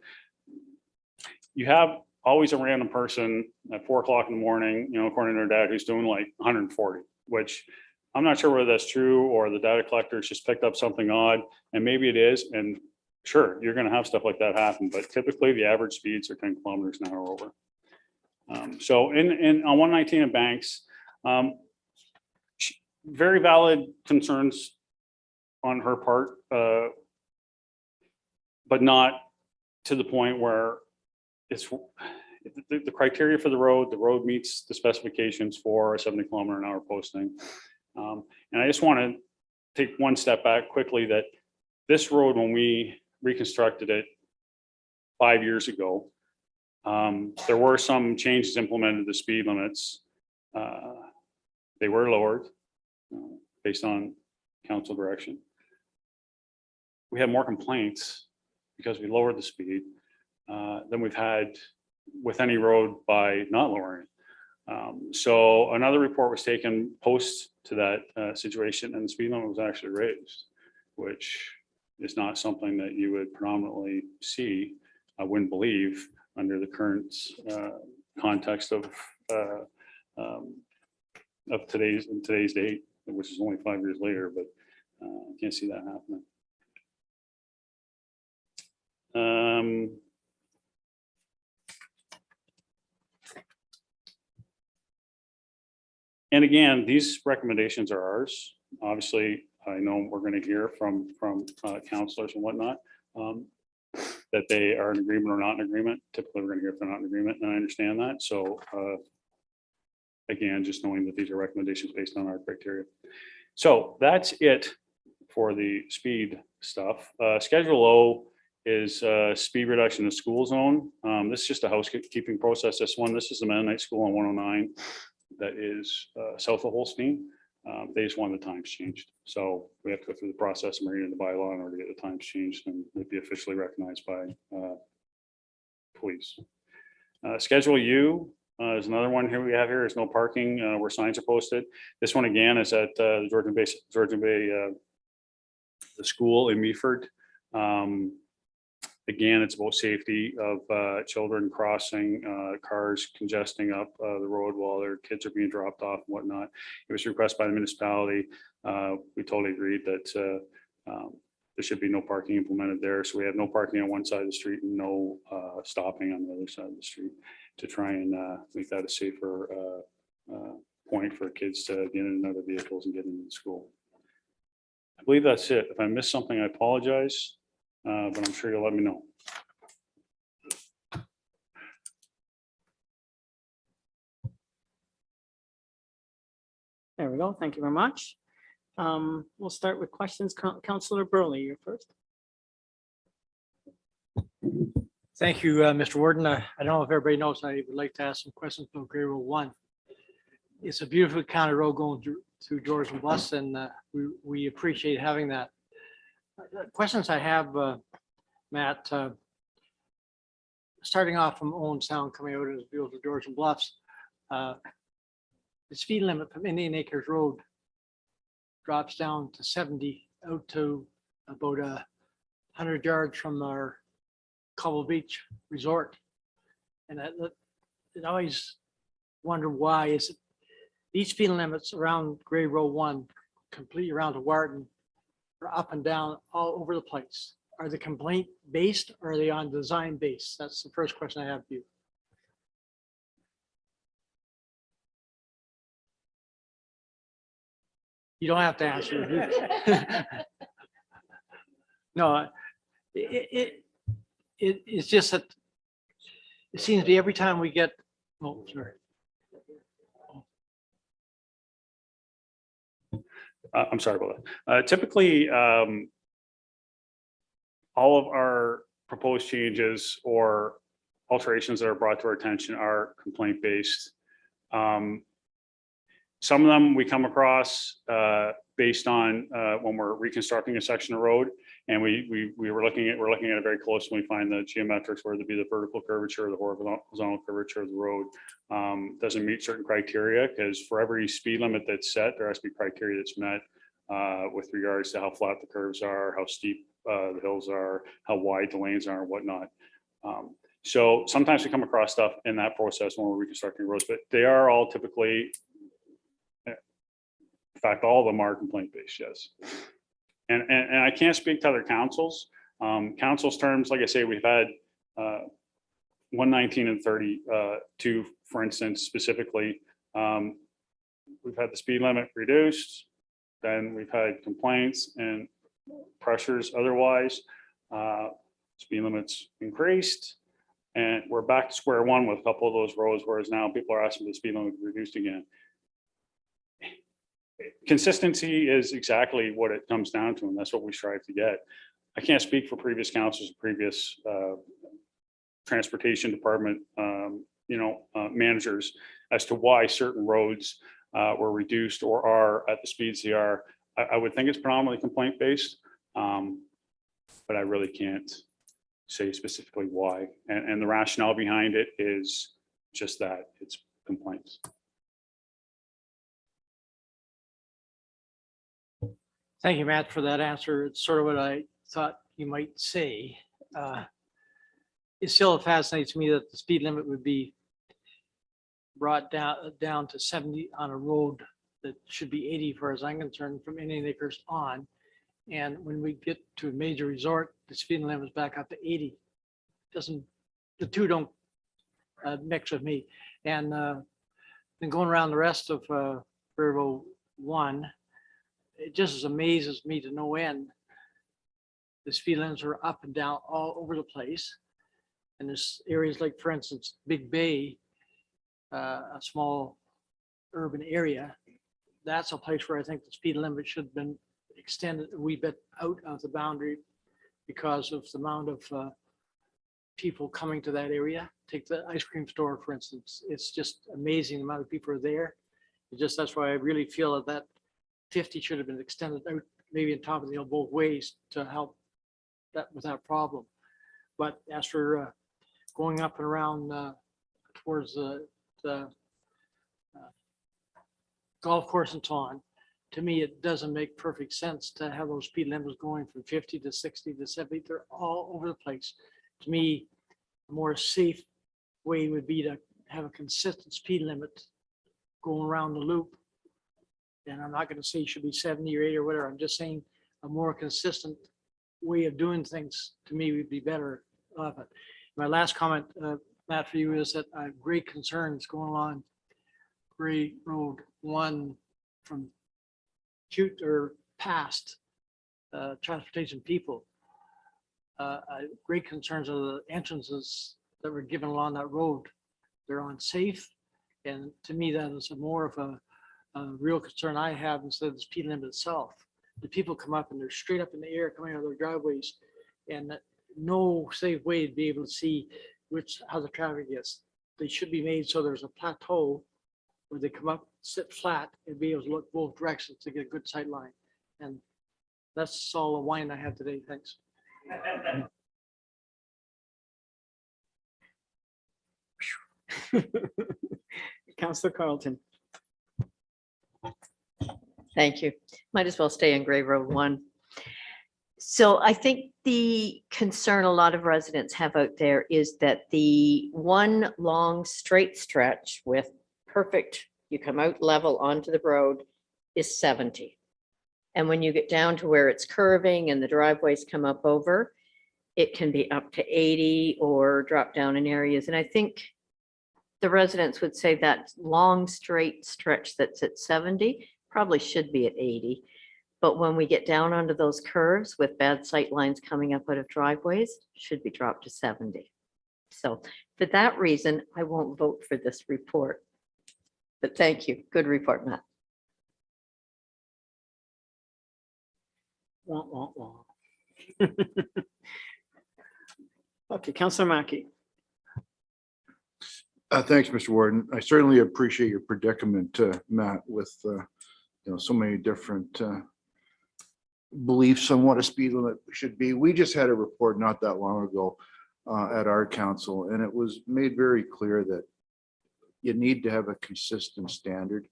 you have always a random person at 4 o'clock in the morning, according to their dad, who's doing like 140, which I'm not sure whether that's true or the data collectors just picked up something odd, and maybe it is. And sure, you're going to have stuff like that happen, but typically the average speeds are 10 kilometers an hour over. So on 119 in Banks, very valid concerns on her part, but not to the point where it's the criteria for the road meets the specifications for a 70 kilometer an hour posting. And I just want to take one step back quickly, that this road, when we reconstructed it 5 years ago, there were some changes implemented to the speed limits. They were lowered based on council direction. We had more complaints because we lowered the speed than we've had with any road by not lowering it. So another report was taken post to that situation, and the speed limit was actually raised, which is not something that you would predominantly see, I wouldn't believe, under the current context of today's date, which is only 5 years later, but I can't see that happening. And again, these recommendations are ours. Obviously, I know we're going to hear from councilors and whatnot, that they are in agreement or not in agreement. Typically, we're going to hear if they're not in agreement, and I understand that. So again, just knowing that these are recommendations based on our criteria. So that's it for the speed stuff. Schedule O is speed reduction in school zone. This is just a housekeeping process. This is the Mennonite School on 109 that is south of Holstein. They just want the times changed. So we have to go through the process and read in the bylaw in order to get the times changed and it'd be officially recognized by police. Schedule U is another one here we have here is no parking where signs are posted. This one again is at the Georgian Bay, the school in Meaford. Again, it's about safety of children crossing, cars congesting up the road while their kids are being dropped off and whatnot. It was requested by the municipality. We totally agreed that there should be no parking implemented there. So we have no parking on one side of the street and no stopping on the other side of the street to try and make that a safer point for kids to get in and out of vehicles and get into the school. I believe that's it. If I missed something, I apologize, but I'm sure you'll let me know. There we go. Thank you very much. We'll start with questions. Councillor Burley, you're first. Thank you, Mr. Warden. I don't know if everybody knows, I would like to ask some questions about Grey Road 1. It's a beautiful county road going through Georgian Bluffs, and we appreciate having that. The questions I have, Matt, starting off from Owen Sound coming out as beautiful Georgian Bluffs, the speed limit from Indian Acres Road drops down to 70 out to about 100 yards from our Cobble Beach Resort. And I always wonder why is it these speed limits around Grey Road 1, completely around to Wharton, are up and down all over the place. Are they complaint based or are they on design based? That's the first question I have for you. You don't have to answer. No, it's just that it seems to be every time we get, oh, sorry. I'm sorry about that. Typically, all of our proposed changes or alterations that are brought to our attention are complaint based. Some of them we come across based on when we're reconstructing a section of road, and we're looking at it very closely. We find the geometrics, whether it be the vertical curvature or the horizontal curvature of the road, doesn't meet certain criteria, because for every speed limit that's set, there has to be criteria that's met with regards to how flat the curves are, how steep the hills are, how wide the lanes are, and whatnot. So sometimes we come across stuff in that process when we're reconstructing roads, but they are all typically, in fact, all of them are complaint based, yes. And I can't speak to other councils. Council's terms, like I say, we've had 119 and 32, for instance, specifically. We've had the speed limit reduced, then we've had complaints and pressures otherwise. Speed limits increased, and we're back to square one with a couple of those roads, whereas now people are asking the speed limit reduced again. Consistency is exactly what it comes down to, and that's what we strive to get. I can't speak for previous councils, previous transportation department, managers as to why certain roads were reduced or are at the speeds they are. I would think it's predominantly complaint based, but I really can't say specifically why. And the rationale behind it is just that, it's complaints. Thank you, Matt, for that answer. It's sort of what I thought you might say. It still fascinates me that the speed limit would be brought down to 70 on a road that should be 80, as far as I'm concerned, from Indian Acres on. And when we get to a major resort, the speed limit is back up to 80. The two don't mix with me. And then going around the rest of River 1, it just amazes me to no end. The speed limits are up and down all over the place. And there's areas like, for instance, Big Bay, a small urban area. That's a place where I think the speed limit should have been extended a wee bit out of the boundary because of the amount of people coming to that area. Take the ice cream store, for instance. It's just amazing the amount of people are there. That's why I really feel that 50 should have been extended out, maybe on top of the hill both ways to help that with that problem. But as for going up and around towards the golf course and so on, to me, it doesn't make perfect sense to have those speed limits going from 50 to 60 to 70. They're all over the place. To me, a more safe way would be to have a consistent speed limit going around the loop. And I'm not going to say it should be 70 or 80 or whatever. I'm just saying a more consistent way of doing things to me would be better of it. My last comment, Matt, for you is that I have great concerns going along Gray Road 1 from Cute or past transportation people. Great concerns of the entrances that were given along that road. They're unsafe. And to me, that is more of a real concern I have instead of the speed limit itself. The people come up and they're straight up in the air coming out of their driveways, and no safe way to be able to see how the traffic is. They should be made so there's a plateau where they come up, sit flat, and be able to look both directions to get a good sight line. And that's all the wine I have today. Thanks. Councillor Carlton. Thank you. Might as well stay in Gray Road 1. So I think the concern a lot of residents have out there is that the one long straight stretch with perfect, you come out level onto the road, is 70. And when you get down to where it's curving and the driveways come up over, it can be up to 80 or drop down in areas. And I think the residents would say that long straight stretch that's at 70 probably should be at 80. But when we get down onto those curves with bad sight lines coming up out of driveways, should be dropped to 70. So for that reason, I won't vote for this report. But thank you. Good report, Matt. Wah, wah, wah. Okay, Councillor Mackey. Thanks, Mr. Warden. I certainly appreciate your predicament, Matt, with so many different beliefs on what a speed limit should be. We just had a report not that long ago at our council, and it was made very clear that you need to have a consistent standard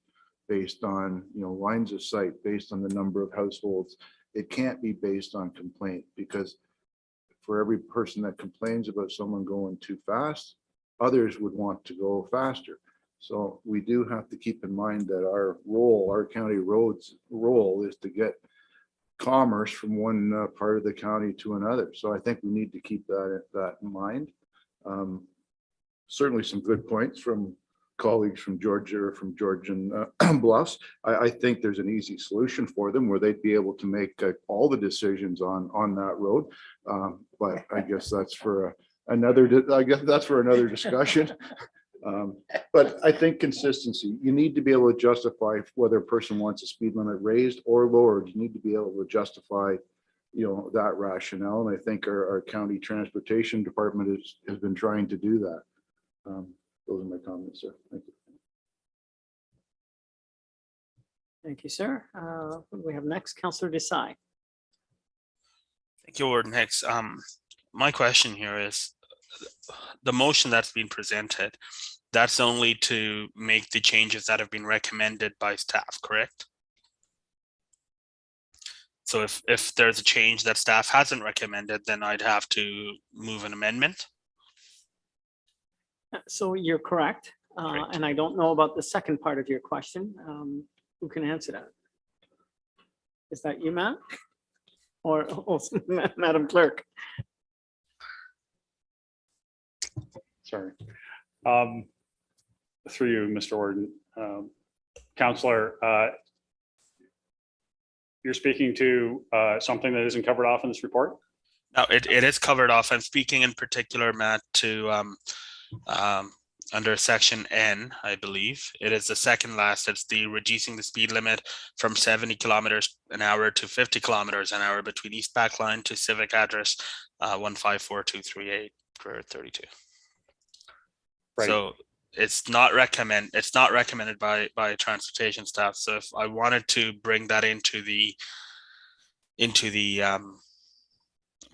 based on lines of sight, based on the number of households. It can't be based on complaint, because for every person that complains about someone going too fast, others would want to go faster. So we do have to keep in mind that our county roads role is to get commerce from one part of the county to another. So I think we need to keep that in mind. Certainly some good points from colleagues from Georgia or from Georgian Bluffs. I think there's an easy solution for them where they'd be able to make all the decisions on that road. But I guess that's for another discussion. But I think consistency, you need to be able to justify whether a person wants a speed limit raised or lowered. You need to be able to justify, that rationale. And I think our county transportation department has been trying to do that. Those are my comments, sir. Thank you. Thank you, sir. Who do we have next? Councillor Desai. Thank you, Warden Hicks. My question here is the motion that's been presented, that's only to make the changes that have been recommended by staff, correct? So if there's a change that staff hasn't recommended, then I'd have to move an amendment. So you're correct. And I don't know about the second part of your question. Who can answer that? Is that you, Matt? Or Madam Clerk? Sorry. Through you, Mr. Warden. Councillor, you're speaking to something that isn't covered off in this report? No, it is covered off. I'm speaking in particular, Matt, to under section N, I believe. It is the second last. It's the reducing the speed limit from 70 kilometers an hour to 50 kilometers an hour between East Back Line to civic address 154-238 Road 32. Right. So it's not recommended by transportation staff. So if I wanted to bring that into the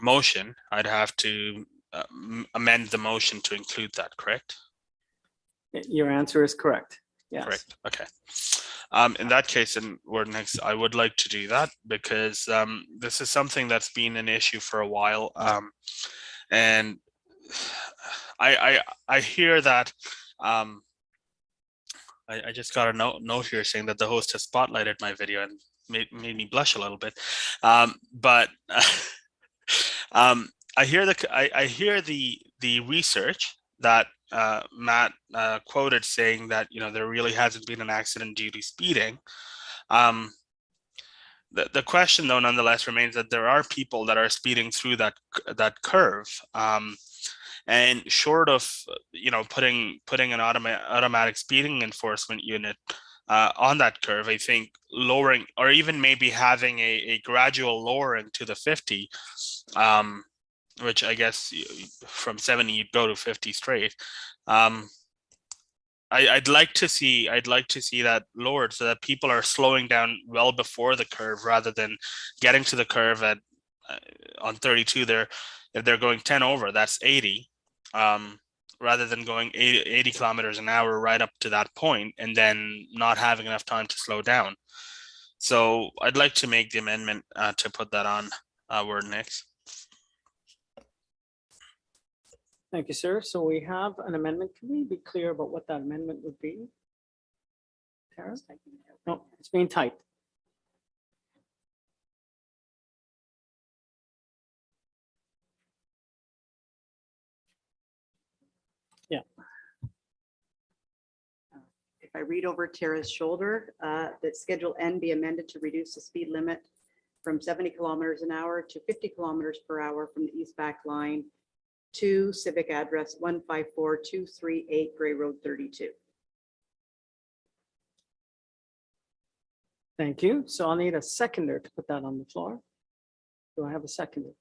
motion, I'd have to amend the motion to include that, correct? Your answer is correct. Yes. Correct. Okay. In that case, in Warden Hicks, I would like to do that because this is something that's been an issue for a while, and I hear that. I just got a note here saying that the host has spotlighted my video and made me blush a little bit, but I hear the research that Matt quoted saying that there really hasn't been an accident due to speeding. The question though nonetheless remains that there are people that are speeding through that curve, and short of putting an automatic speeding enforcement unit on that curve, I think lowering or even maybe having a gradual lowering to the 50, which I guess from 70 you'd go to 50 straight. I'd like to see that lowered so that people are slowing down well before the curve rather than getting to the curve at on 32. If they're going 10 over, that's 80, rather than going 80 kilometers an hour right up to that point and then not having enough time to slow down. So I'd like to make the amendment to put that on word next. Thank you, sir. So we have an amendment. Can we be clear about what that amendment would be? Tara? No, it's being typed. Yeah. If I read over Tara's shoulder, that Schedule N be amended to reduce the speed limit from 70 kilometers an hour to 50 kilometers per hour from the East Back Line to civic address 154-238 Gray Road 32. Thank you. So I'll need a seconder to put that on the floor. Do I have a seconder?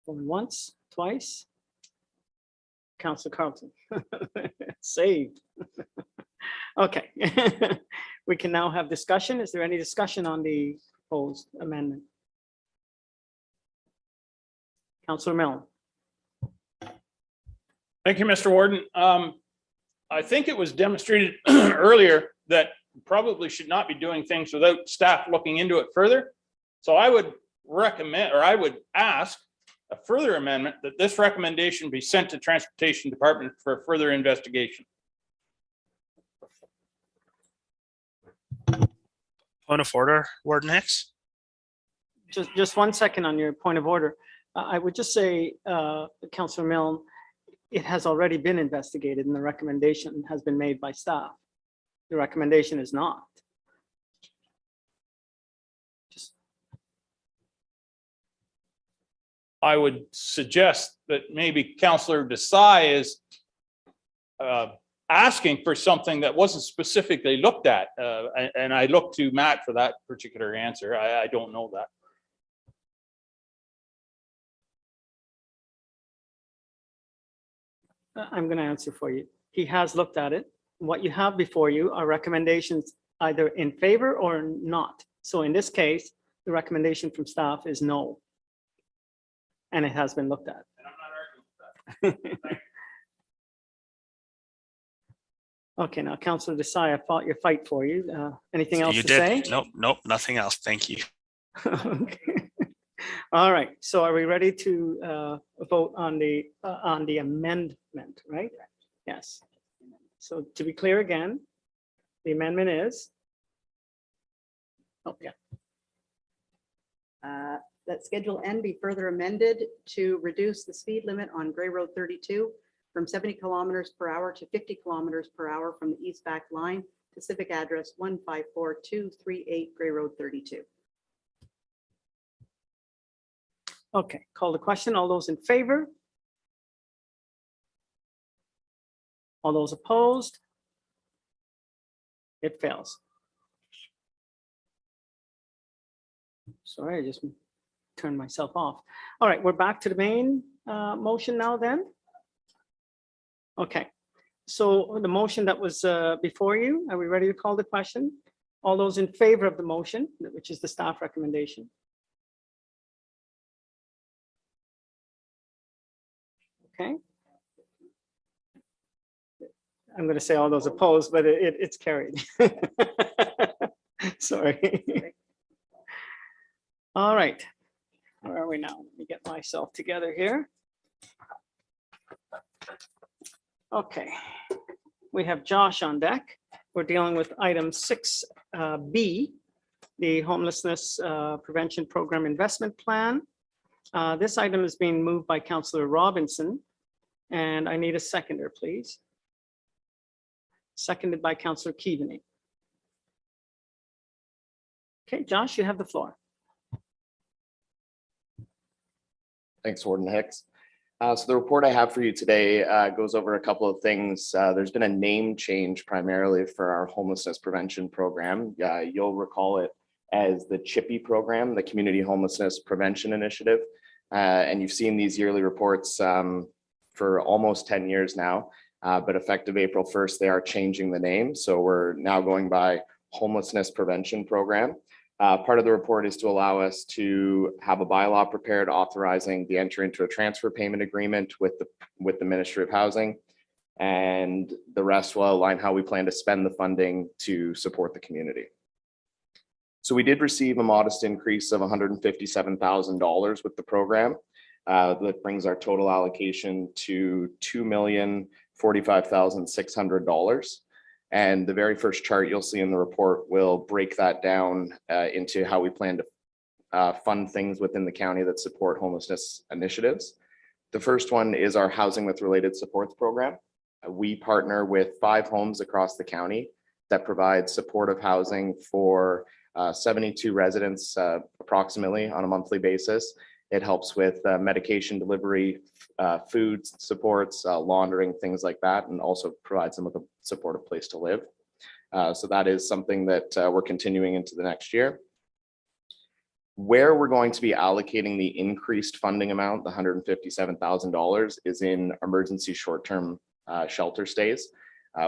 Going once, twice. Councillor Carlton. Saved. Okay. We can now have discussion. Is there any discussion on the proposed amendment? Councillor Milne. Thank you, Mr. Warden. I think it was demonstrated earlier that probably should not be doing things without staff looking into it further. So I would recommend, or I would ask a further amendment that this recommendation be sent to Transportation Department for further investigation. Point of order, Warden Hicks. Just 1 second on your point of order. I would just say, Councillor Milne, it has already been investigated and the recommendation has been made by staff. The recommendation is not. I would suggest that maybe Councillor Desai is asking for something that wasn't specifically looked at. And I look to Matt for that particular answer. I don't know that. I'm going to answer for you. He has looked at it. What you have before you are recommendations either in favor or not. So in this case, the recommendation from staff is no. And it has been looked at. Okay, now Councillor Desai, I fought your fight for you. Anything else to say? Nope, nothing else. Thank you. Okay. All right, so are we ready to vote on the amendment, right? Yes. So to be clear again, the amendment is? Oh, yeah. That Schedule N be further amended to reduce the speed limit on Gray Road 32 from 70 kilometers per hour to 50 kilometers per hour from the East Back Line to civic address 154-238 Gray Road 32. Okay, call the question. All those in favor? All those opposed? It fails. Sorry, I just turned myself off. All right, we're back to the main motion now then. Okay, so the motion that was before you, are we ready to call the question? All those in favor of the motion, which is the staff recommendation? Okay. I'm going to say all those opposed, but it's carried. Sorry. All right. Where are we now? Let me get myself together here. Okay. We have Josh on deck. We're dealing with item 6B, the Homelessness Prevention Program Investment Plan. This item is being moved by Councillor Robinson, and I need a seconder, please. Seconded by Councillor Keaveney. Okay, Josh, you have the floor. Thanks, Warden Hicks. So the report I have for you today goes over a couple of things. There's been a name change primarily for our homelessness prevention program. You'll recall it as the CHIPPY program, the Community Homelessness Prevention Initiative. And you've seen these yearly reports for almost 10 years now. But effective April 1st, they are changing the name. So we're now going by Homelessness Prevention Program. Part of the report is to allow us to have a bylaw prepared authorizing the entry into a transfer payment agreement with the Ministry of Housing. And the rest will outline how we plan to spend the funding to support the community. So we did receive a modest increase of $157,000 with the program. That brings our total allocation to $2,045,600. And the very first chart you'll see in the report will break that down into how we plan to fund things within the county that support homelessness initiatives. The first one is our Housing with Related Supports program. We partner with 5 homes across the county that provide supportive housing for 72 residents approximately on a monthly basis. It helps with medication delivery, food supports, laundering, things like that, and also provides them with a supportive place to live. So that is something that we're continuing into the next year. Where we're going to be allocating the increased funding amount, the $157,000, is in emergency short-term shelter stays.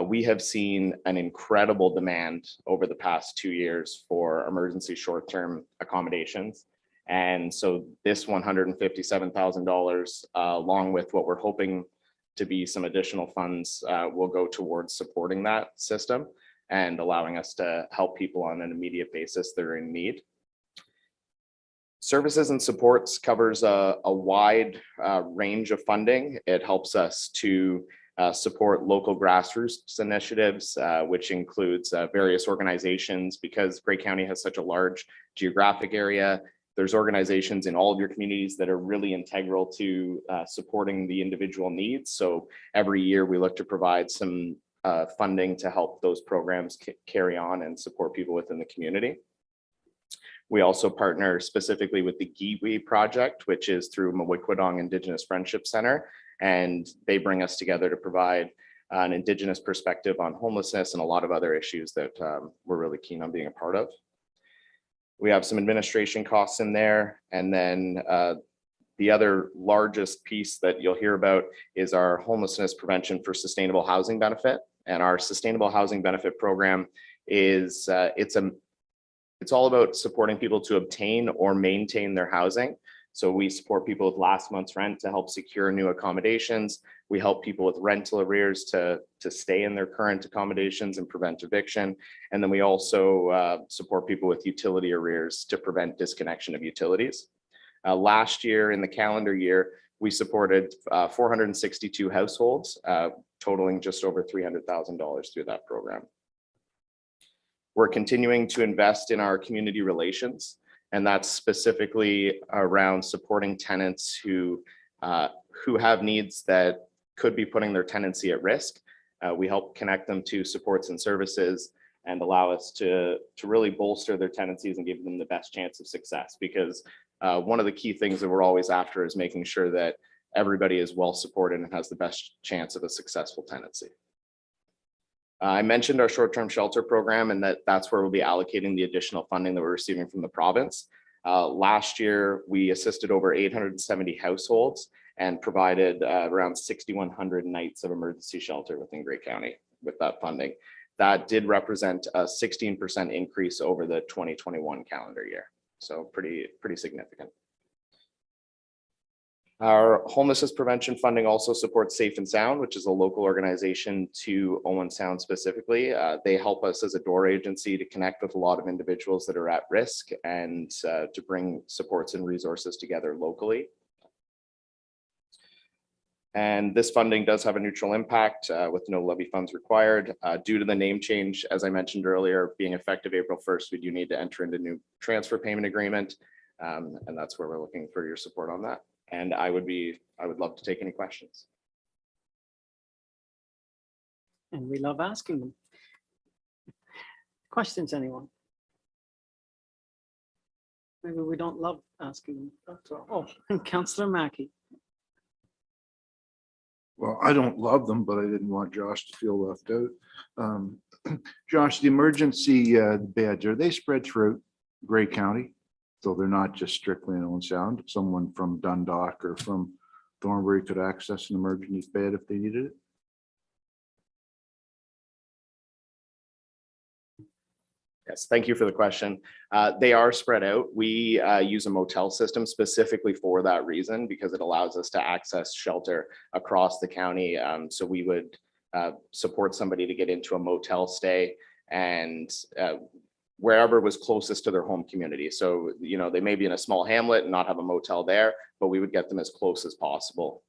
We have seen an incredible demand over the past 2 years for emergency short-term accommodations. And so this $157,000, along with what we're hoping to be some additional funds, will go towards supporting that system and allowing us to help people on an immediate basis that are in need. Services and supports covers a wide range of funding. It helps us to support local grassroots initiatives, which includes various organizations. Because Grey County has such a large geographic area, there's organizations in all of your communities that are really integral to supporting the individual needs. So every year we look to provide some funding to help those programs carry on and support people within the community. We also partner specifically with the Giwi project, which is through Mawikwadong Indigenous Friendship Center. And they bring us together to provide an Indigenous perspective on homelessness and a lot of other issues that we're really keen on being a part of. We have some administration costs in there. And then the other largest piece that you'll hear about is our homelessness prevention for sustainable housing benefit. And our sustainable housing benefit program is, it's all about supporting people to obtain or maintain their housing. So we support people with last month's rent to help secure new accommodations. We help people with rental arrears to stay in their current accommodations and prevent eviction. And then we also support people with utility arrears to prevent disconnection of utilities. Last year, in the calendar year, we supported 462 households, totaling just over $300,000 through that program. We're continuing to invest in our community relations, and that's specifically around supporting tenants who have needs that could be putting their tenancy at risk. We help connect them to supports and services and allow us to really bolster their tenancies and give them the best chance of success. Because one of the key things that we're always after is making sure that everybody is well supported and has the best chance of a successful tenancy. I mentioned our short-term shelter program and that's where we'll be allocating the additional funding that we're receiving from the province. Last year, we assisted over 870 households and provided around 6,100 nights of emergency shelter within Grey County with that funding. That did represent a 16% increase over the 2021 calendar year. So pretty significant. Our homelessness prevention funding also supports Safe and Sound, which is a local organization to Owen Sound specifically. They help us as a door agency to connect with a lot of individuals that are at risk and to bring supports and resources together locally. And this funding does have a neutral impact with no levy funds required. Due to the name change, as I mentioned earlier, being effective April 1st, we do need to enter into new transfer payment agreement. And that's where we're looking for your support on that. And I would love to take any questions. And we love asking them. Questions, anyone? Maybe we don't love asking them. Oh, and Councillor Mackey. Well, I don't love them, but I didn't want Josh to feel left out. Josh, the emergency beds, are they spread throughout Grey County? So they're not just strictly in Owen Sound. Someone from Dundalk or from Thornbury could access an emergency bed if they needed it? Yes, thank you for the question. They are spread out. We use a motel system specifically for that reason because it allows us to access shelter across the county. So we would support somebody to get into a motel stay and wherever was closest to their home community. So, you know, they may be in a small hamlet and not have a motel there, but we would get them as close as possible.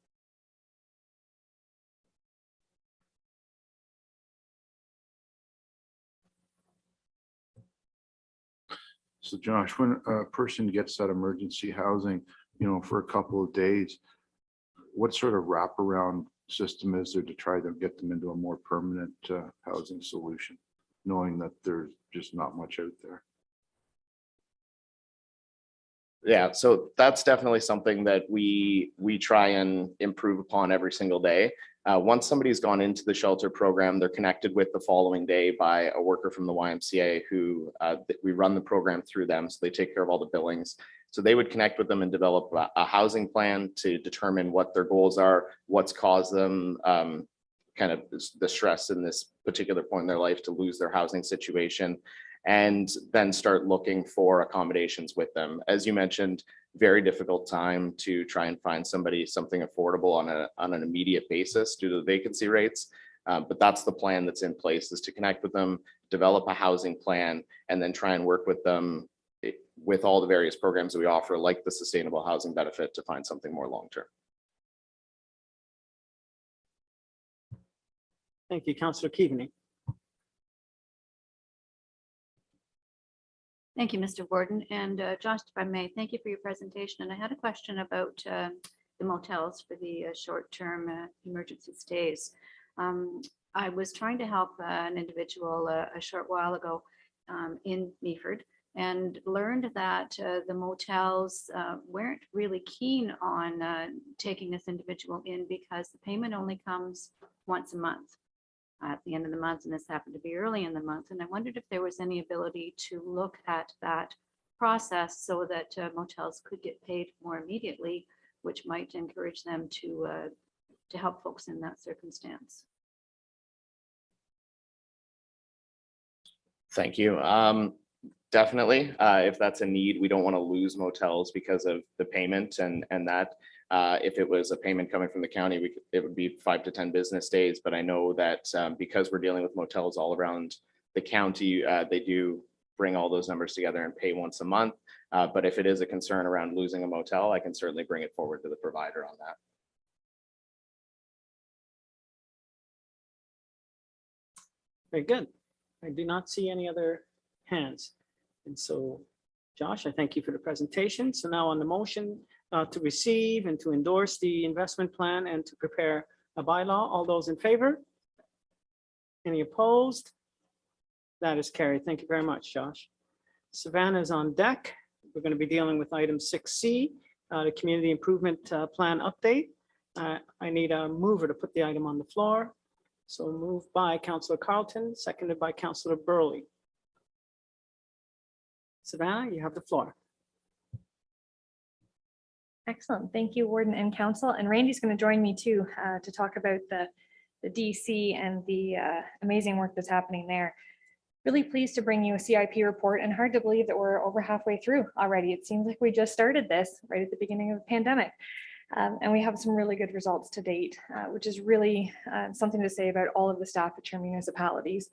So Josh, when a person gets that emergency housing, you know, for a couple of days, what sort of wraparound system is there to try to get them into a more permanent housing solution, knowing that there's just not much out there? Yeah, so that's definitely something that we try and improve upon every single day. Once somebody's gone into the shelter program, they're connected with the following day by a worker from the YMCA who we run the program through them. So they take care of all the billings. So they would connect with them and develop a housing plan to determine what their goals are, what's caused them kind of the stress in this particular point in their life to lose their housing situation, and then start looking for accommodations with them. As you mentioned, very difficult time to try and find somebody something affordable on an immediate basis due to the vacancy rates. But that's the plan that's in place, is to connect with them, develop a housing plan, and then try and work with them with all the various programs that we offer, like the sustainable housing benefit, to find something more long-term. Thank you, Councillor Keaveney. Thank you, Mr. Warden. And Josh, if I may, thank you for your presentation. And I had a question about the motels for the short-term emergency stays. I was trying to help an individual a short while ago in Meaford and learned that the motels weren't really keen on taking this individual in because the payment only comes once a month at the end of the month, and this happened to be early in the month. And I wondered if there was any ability to look at that process so that motels could get paid more immediately, which might encourage them to help folks in that circumstance. Thank you. Definitely, if that's a need, we don't want to lose motels because of the payment and that. If it was a payment coming from the county, it would be 5 to 10 business days. But I know that because we're dealing with motels all around the county, they do bring all those numbers together and pay once a month. But if it is a concern around losing a motel, I can certainly bring it forward to the provider on that. Very good. I do not see any other hands. And so, Josh, I thank you for the presentation. So now on the motion to receive and to endorse the investment plan and to prepare a bylaw, all those in favor? Any opposed? That is carried. Thank you very much, Josh. Savannah is on deck. We're going to be dealing with item 6C, the community improvement plan update. I need a mover to put the item on the floor. So moved by Councillor Carlton, seconded by Councillor Burley. Savannah, you have the floor. Excellent. Thank you, Warden and Council. And Randy's going to join me too to talk about the DC and the amazing work that's happening there. Really pleased to bring you a CIP report, and hard to believe that we're over halfway through already. It seems like we just started this right at the beginning of the pandemic. And we have some really good results to date, which is really something to say about all of the staff at your municipalities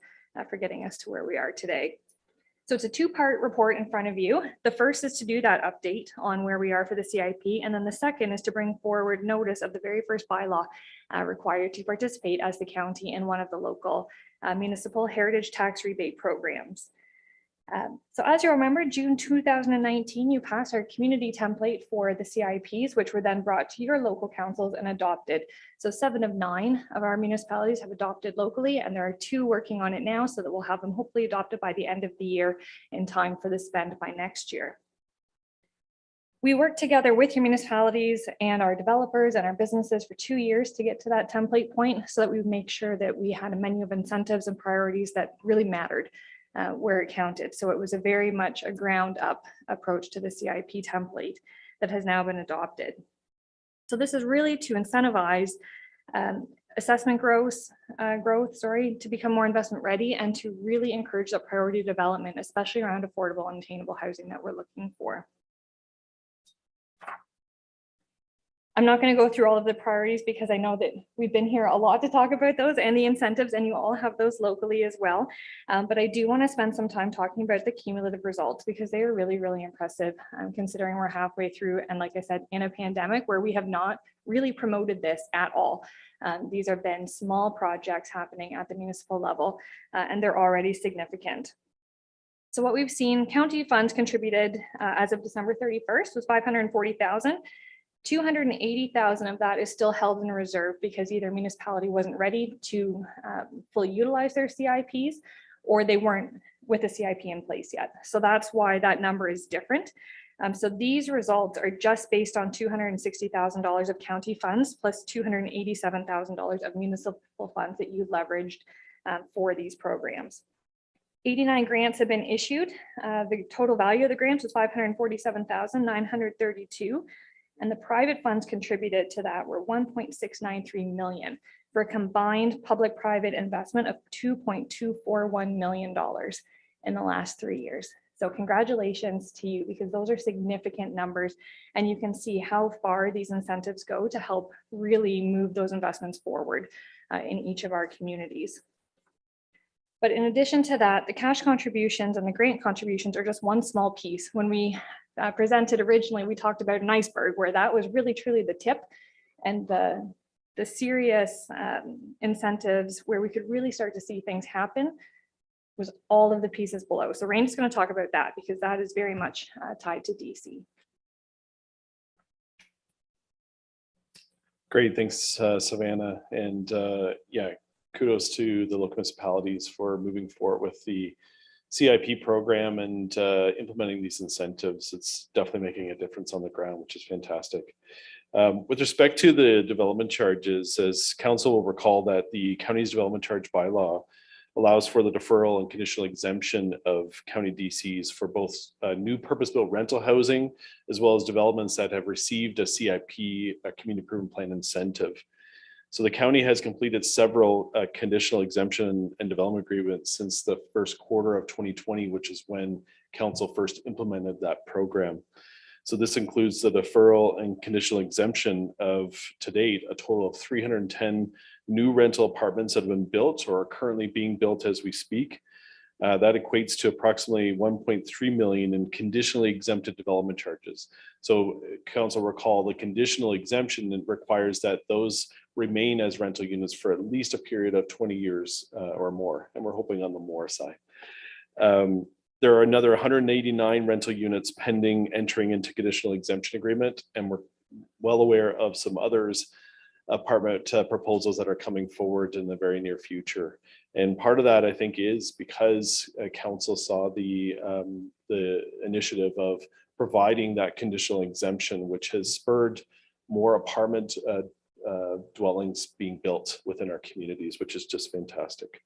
for getting us to where we are today. So it's a two-part report in front of you. The first is to do that update on where we are for the CIP. And then the second is to bring forward notice of the very first bylaw required to participate as the county in one of the local municipal heritage tax rebate programs. So as you remember, June 2019, you passed our community template for the CIPs, which were then brought to your local councils and adopted. So 7 of 9 of our municipalities have adopted locally, and there are 2 working on it now, so that we'll have them hopefully adopted by the end of the year in time for the spend by next year. We worked together with your municipalities and our developers and our businesses for 2 years to get to that template point, so that we would make sure that we had a menu of incentives and priorities that really mattered where it counted. So it was a very much a ground up approach to the CIP template that has now been adopted. So this is really to incentivize assessment growth, to become more investment ready, and to really encourage the priority development, especially around affordable and attainable housing that we're looking for. I'm not going to go through all of the priorities because I know that we've been here a lot to talk about those and the incentives, and you all have those locally as well. But I do want to spend some time talking about the cumulative results because they are really, really impressive considering we're halfway through. And like I said, in a pandemic where we have not really promoted this at all. These have been small projects happening at the municipal level, and they're already significant. So what we've seen, county funds contributed as of December 31st was $540,000. 280,000 of that is still held in reserve because either municipality wasn't ready to fully utilize their CIPs, or they weren't with a CIP in place yet. So that's why that number is different. So these results are just based on $260,000 of county funds plus $287,000 of municipal funds that you leveraged for these programs. 89 grants have been issued. The total value of the grants was $547,932. And the private funds contributed to that were $1.693 million for a combined public-private investment of $2.241 million in the last 3 years. So congratulations to you, because those are significant numbers, and you can see how far these incentives go to help really move those investments forward in each of our communities. But in addition to that, the cash contributions and the grant contributions are just one small piece. When we presented originally, we talked about an iceberg where that was really truly the tip, and the serious incentives where we could really start to see things happen was all of the pieces below. So Randy's going to talk about that because that is very much tied to DC. Great, thanks, Savannah. And yeah, kudos to the local municipalities for moving forward with the CIP program and implementing these incentives. It's definitely making a difference on the ground, which is fantastic. With respect to the development charges, as council will recall that the county's development charge bylaw allows for the deferral and conditional exemption of county DCs for both new purpose-built rental housing, as well as developments that have received a CIP, a community improvement plan incentive. So the county has completed several conditional exemption and development agreements since the first quarter of 2020, which is when council first implemented that program. So this includes the deferral and conditional exemption of, to date, a total of 310 new rental apartments that have been built or are currently being built as we speak. That equates to approximately 1.3 million in conditionally exempted development charges. So council recall the conditional exemption requires that those remain as rental units for at least a period of 20 years or more. And we're hoping on the more side. There are another 189 rental units pending entering into conditional exemption agreement. And we're well aware of some others apartment proposals that are coming forward in the very near future. And part of that, I think, is because council saw the initiative of providing that conditional exemption, which has spurred more apartment dwellings being built within our communities, which is just fantastic.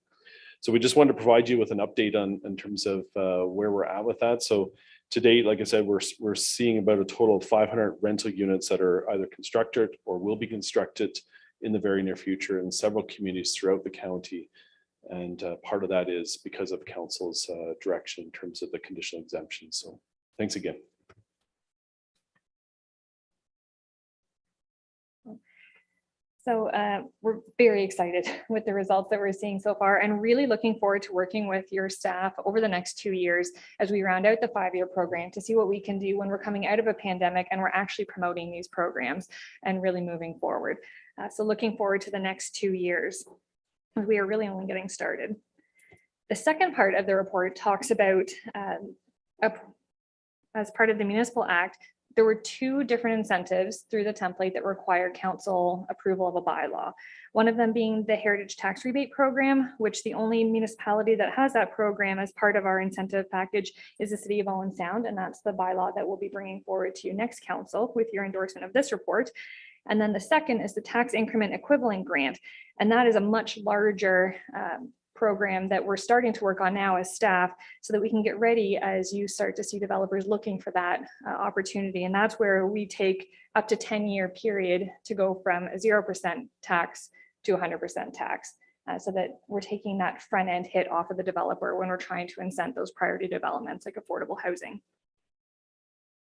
So we just wanted to provide you with an update on in terms of where we're at with that. So to date, like I said, we're seeing about a total of 500 rental units that are either constructed or will be constructed in the very near future in several communities throughout the county. And part of that is because of council's direction in terms of the conditional exemption. So thanks again. So we're very excited with the results that we're seeing so far and really looking forward to working with your staff over the next 2 years as we round out the 5-year program to see what we can do when we're coming out of a pandemic and we're actually promoting these programs and really moving forward. So looking forward to the next 2 years. We are really only getting started. The second part of the report talks about, as part of the Municipal Act, there were 2 different incentives through the template that require council approval of a bylaw. One of them being the Heritage Tax Rebate Program, which the only municipality that has that program as part of our incentive package is the City of Owen Sound, and that's the bylaw that we'll be bringing forward to you next council with your endorsement of this report. And then the second is the Tax Increment Equivalent Grant, and that is a much larger program that we're starting to work on now as staff so that we can get ready as you start to see developers looking for that opportunity. And that's where we take up to 10-year period to go from a 0% tax to 100% tax so that we're taking that front end hit off of the developer when we're trying to incent those priority developments like affordable housing.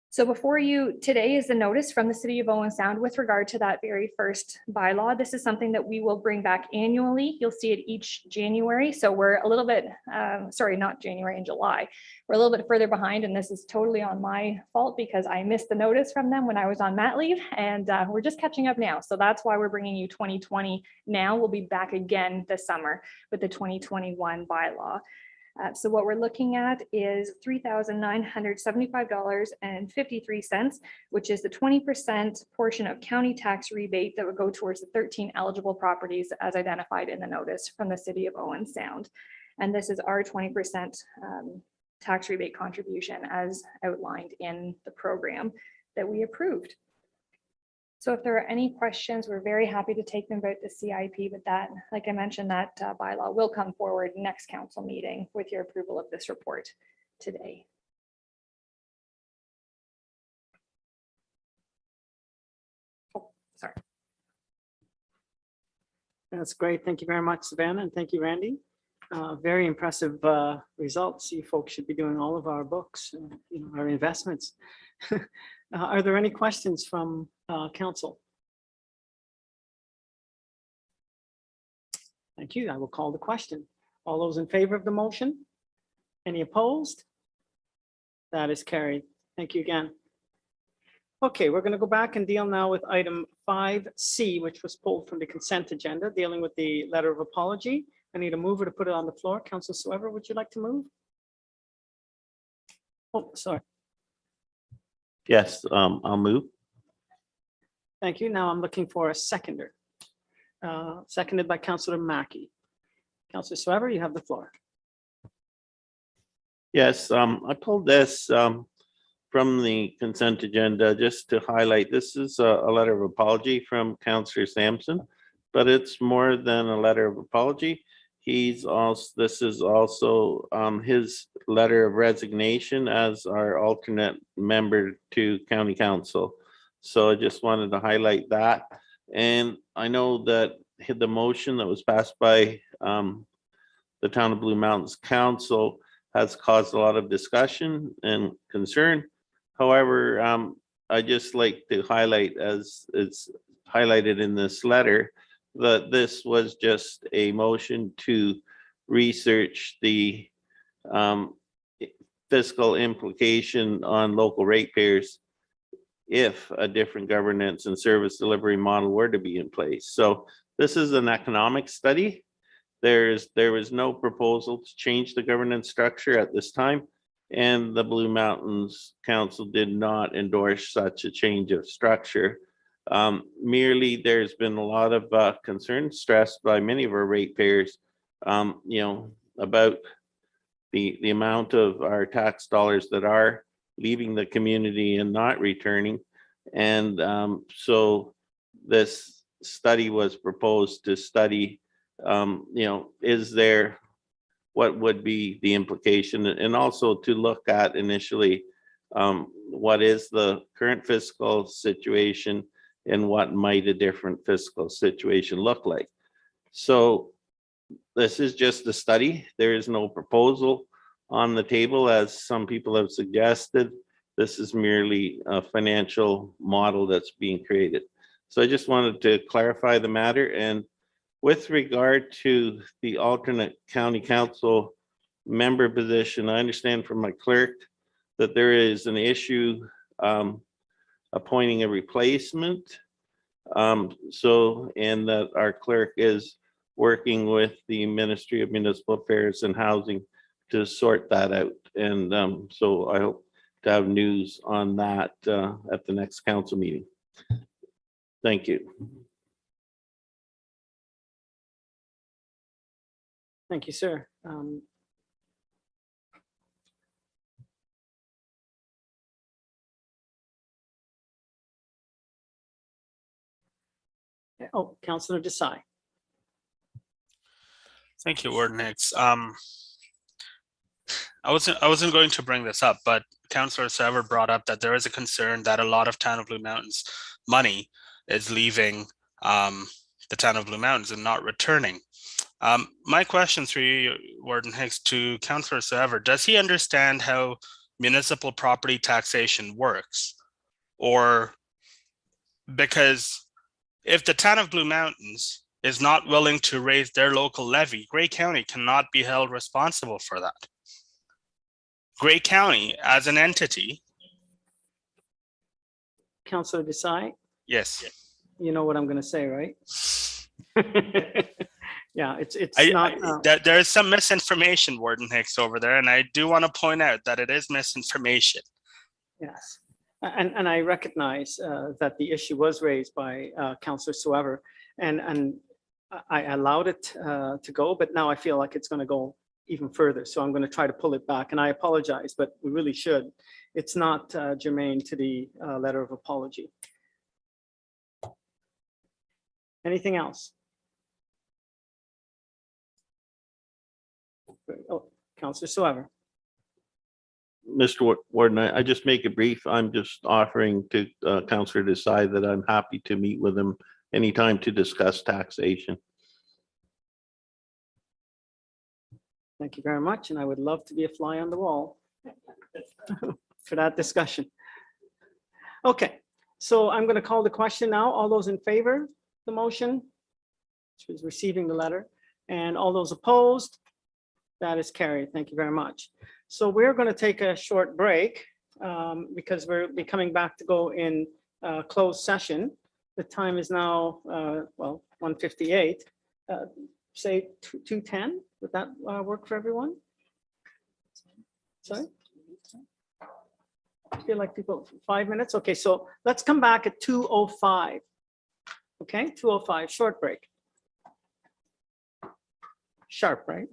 So before you today is the notice from the City of Owen Sound with regard to that very first bylaw. This is something that we will bring back annually. You'll see it each January. So we're a little bit, sorry, not January and July. We're a little bit further behind, and this is totally on my fault because I missed the notice from them when I was on mat leave, and we're just catching up now. So that's why we're bringing you 2020 now. We'll be back again this summer with the 2021 bylaw. So what we're looking at is $3,975.53, which is the 20% portion of county tax rebate that would go towards the 13 eligible properties as identified in the notice from the City of Owen Sound. And this is our 20% tax rebate contribution as outlined in the program that we approved. So if there are any questions, we're very happy to take them about the CIP, but that, like I mentioned, that bylaw will come forward next council meeting with your approval of this report today. Oh, sorry. That's great. Thank you very much, Savannah, and thank you, Randy. Very impressive results. You folks should be doing all of our books, our investments. Are there any questions from council? Thank you. I will call the question. All those in favor of the motion? Any opposed? That is carried. Thank you again. Okay, we're going to go back and deal now with item 5C, which was pulled from the consent agenda, dealing with the letter of apology. I need a mover to put it on the floor. Councillor Suever, would you like to move? Oh, sorry. Yes, I'll move. Thank you. Now I'm looking for a seconder. Seconded by Councillor Mackey. Councillor Suever, you have the floor. Yes, I pulled this from the consent agenda just to highlight this is a letter of apology from Councillor Sampson, but it's more than a letter of apology. This is also his letter of resignation as our alternate member to County Council. So I just wanted to highlight that. And I know that the motion that was passed by the Town of Blue Mountains Council has caused a lot of discussion and concern. However, I just like to highlight, as it's highlighted in this letter, that this was just a motion to research the fiscal implication on local ratepayers if a different governance and service delivery model were to be in place. So this is an economic study. There was no proposal to change the governance structure at this time, and the Blue Mountains Council did not endorse such a change of structure. Merely, there's been a lot of concern stressed by many of our ratepayers, about the amount of our tax dollars that are leaving the community and not returning. And so this study was proposed to study, is there, what would be the implication, and also to look at initially, what is the current fiscal situation and what might a different fiscal situation look like. So this is just a study. There is no proposal on the table, as some people have suggested. This is merely a financial model that's being created. So I just wanted to clarify the matter. And with regard to the alternate county council member position, I understand from my clerk that there is an issue appointing a replacement. And that our clerk is working with the Ministry of Municipal Affairs and Housing to sort that out. And so I hope to have news on that at the next council meeting. Thank you. Thank you, sir. Oh, Councillor Desai. Thank you, Warden Hicks. I wasn't going to bring this up, but Councillor Sever brought up that there is a concern that a lot of Town of Blue Mountains money is leaving the Town of Blue Mountains and not returning. My question through you, Warden Hicks, to Councillor Sever: does he understand how municipal property taxation works? Or because if the Town of Blue Mountains is not willing to raise their local levy, Grey County cannot be held responsible for that. Grey County as an entity. Councillor Desai, Yes. you know what I'm going to say, right? Yeah, it's not. There is some misinformation, Warden Hicks, over there, and I do want to point out that it is misinformation. Yes, and I recognize that the issue was raised by Councillor Sever, and I allowed it to go, but now I feel like it's going to go even further. So I'm going to try to pull it back, and I apologize, but we really should. It's not germane to the letter of apology. Anything else? Oh, Councillor Sever. Mr. Warden, I just make it brief. I'm just offering to Councillor Desai that I'm happy to meet with him anytime to discuss taxation. Thank you very much, and I would love to be a fly on the wall for that discussion. Okay, so I'm going to call the question now. All those in favor of the motion, which is receiving the letter, and all those opposed, that is carried. Thank you very much. So we're going to take a short break because we'll be coming back to go in closed session. The time is now, well, 1:58. Say 2:10. Would that work for everyone? Sorry? I feel like people, 5 minutes. Okay, so let's come back at 2:05. Okay, 2:05, short break. Sharp, right?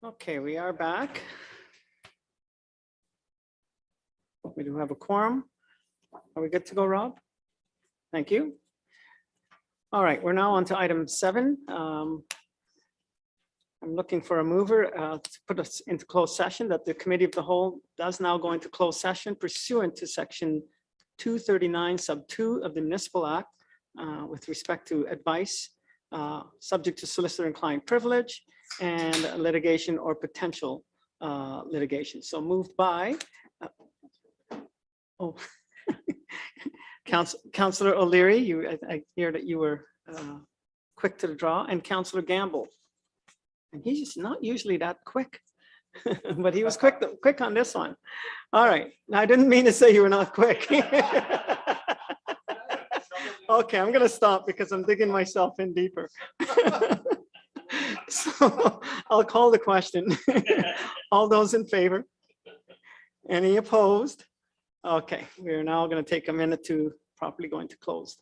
Okay, we are back. We do have a quorum. Are we good to go, Rob? Thank you. All right, we're now on to item 7. I'm looking for a mover to put us into closed session, that the committee of the whole does now go into closed session pursuant to section 239 sub 2 of the Municipal Act with respect to advice subject to solicitor and client privilege and litigation or potential litigation. So moved by Councillor O'Leary. I hear that you were quick to the draw, and Councillor Gamble. And he's just not usually that quick, but he was quick on this one. All right. Now, I didn't mean to say you were not quick. Okay, I'm going to stop because I'm digging myself in deeper. So I'll call the question. All those in favor? Any opposed? Okay, we are now going to take a minute to properly go into closed.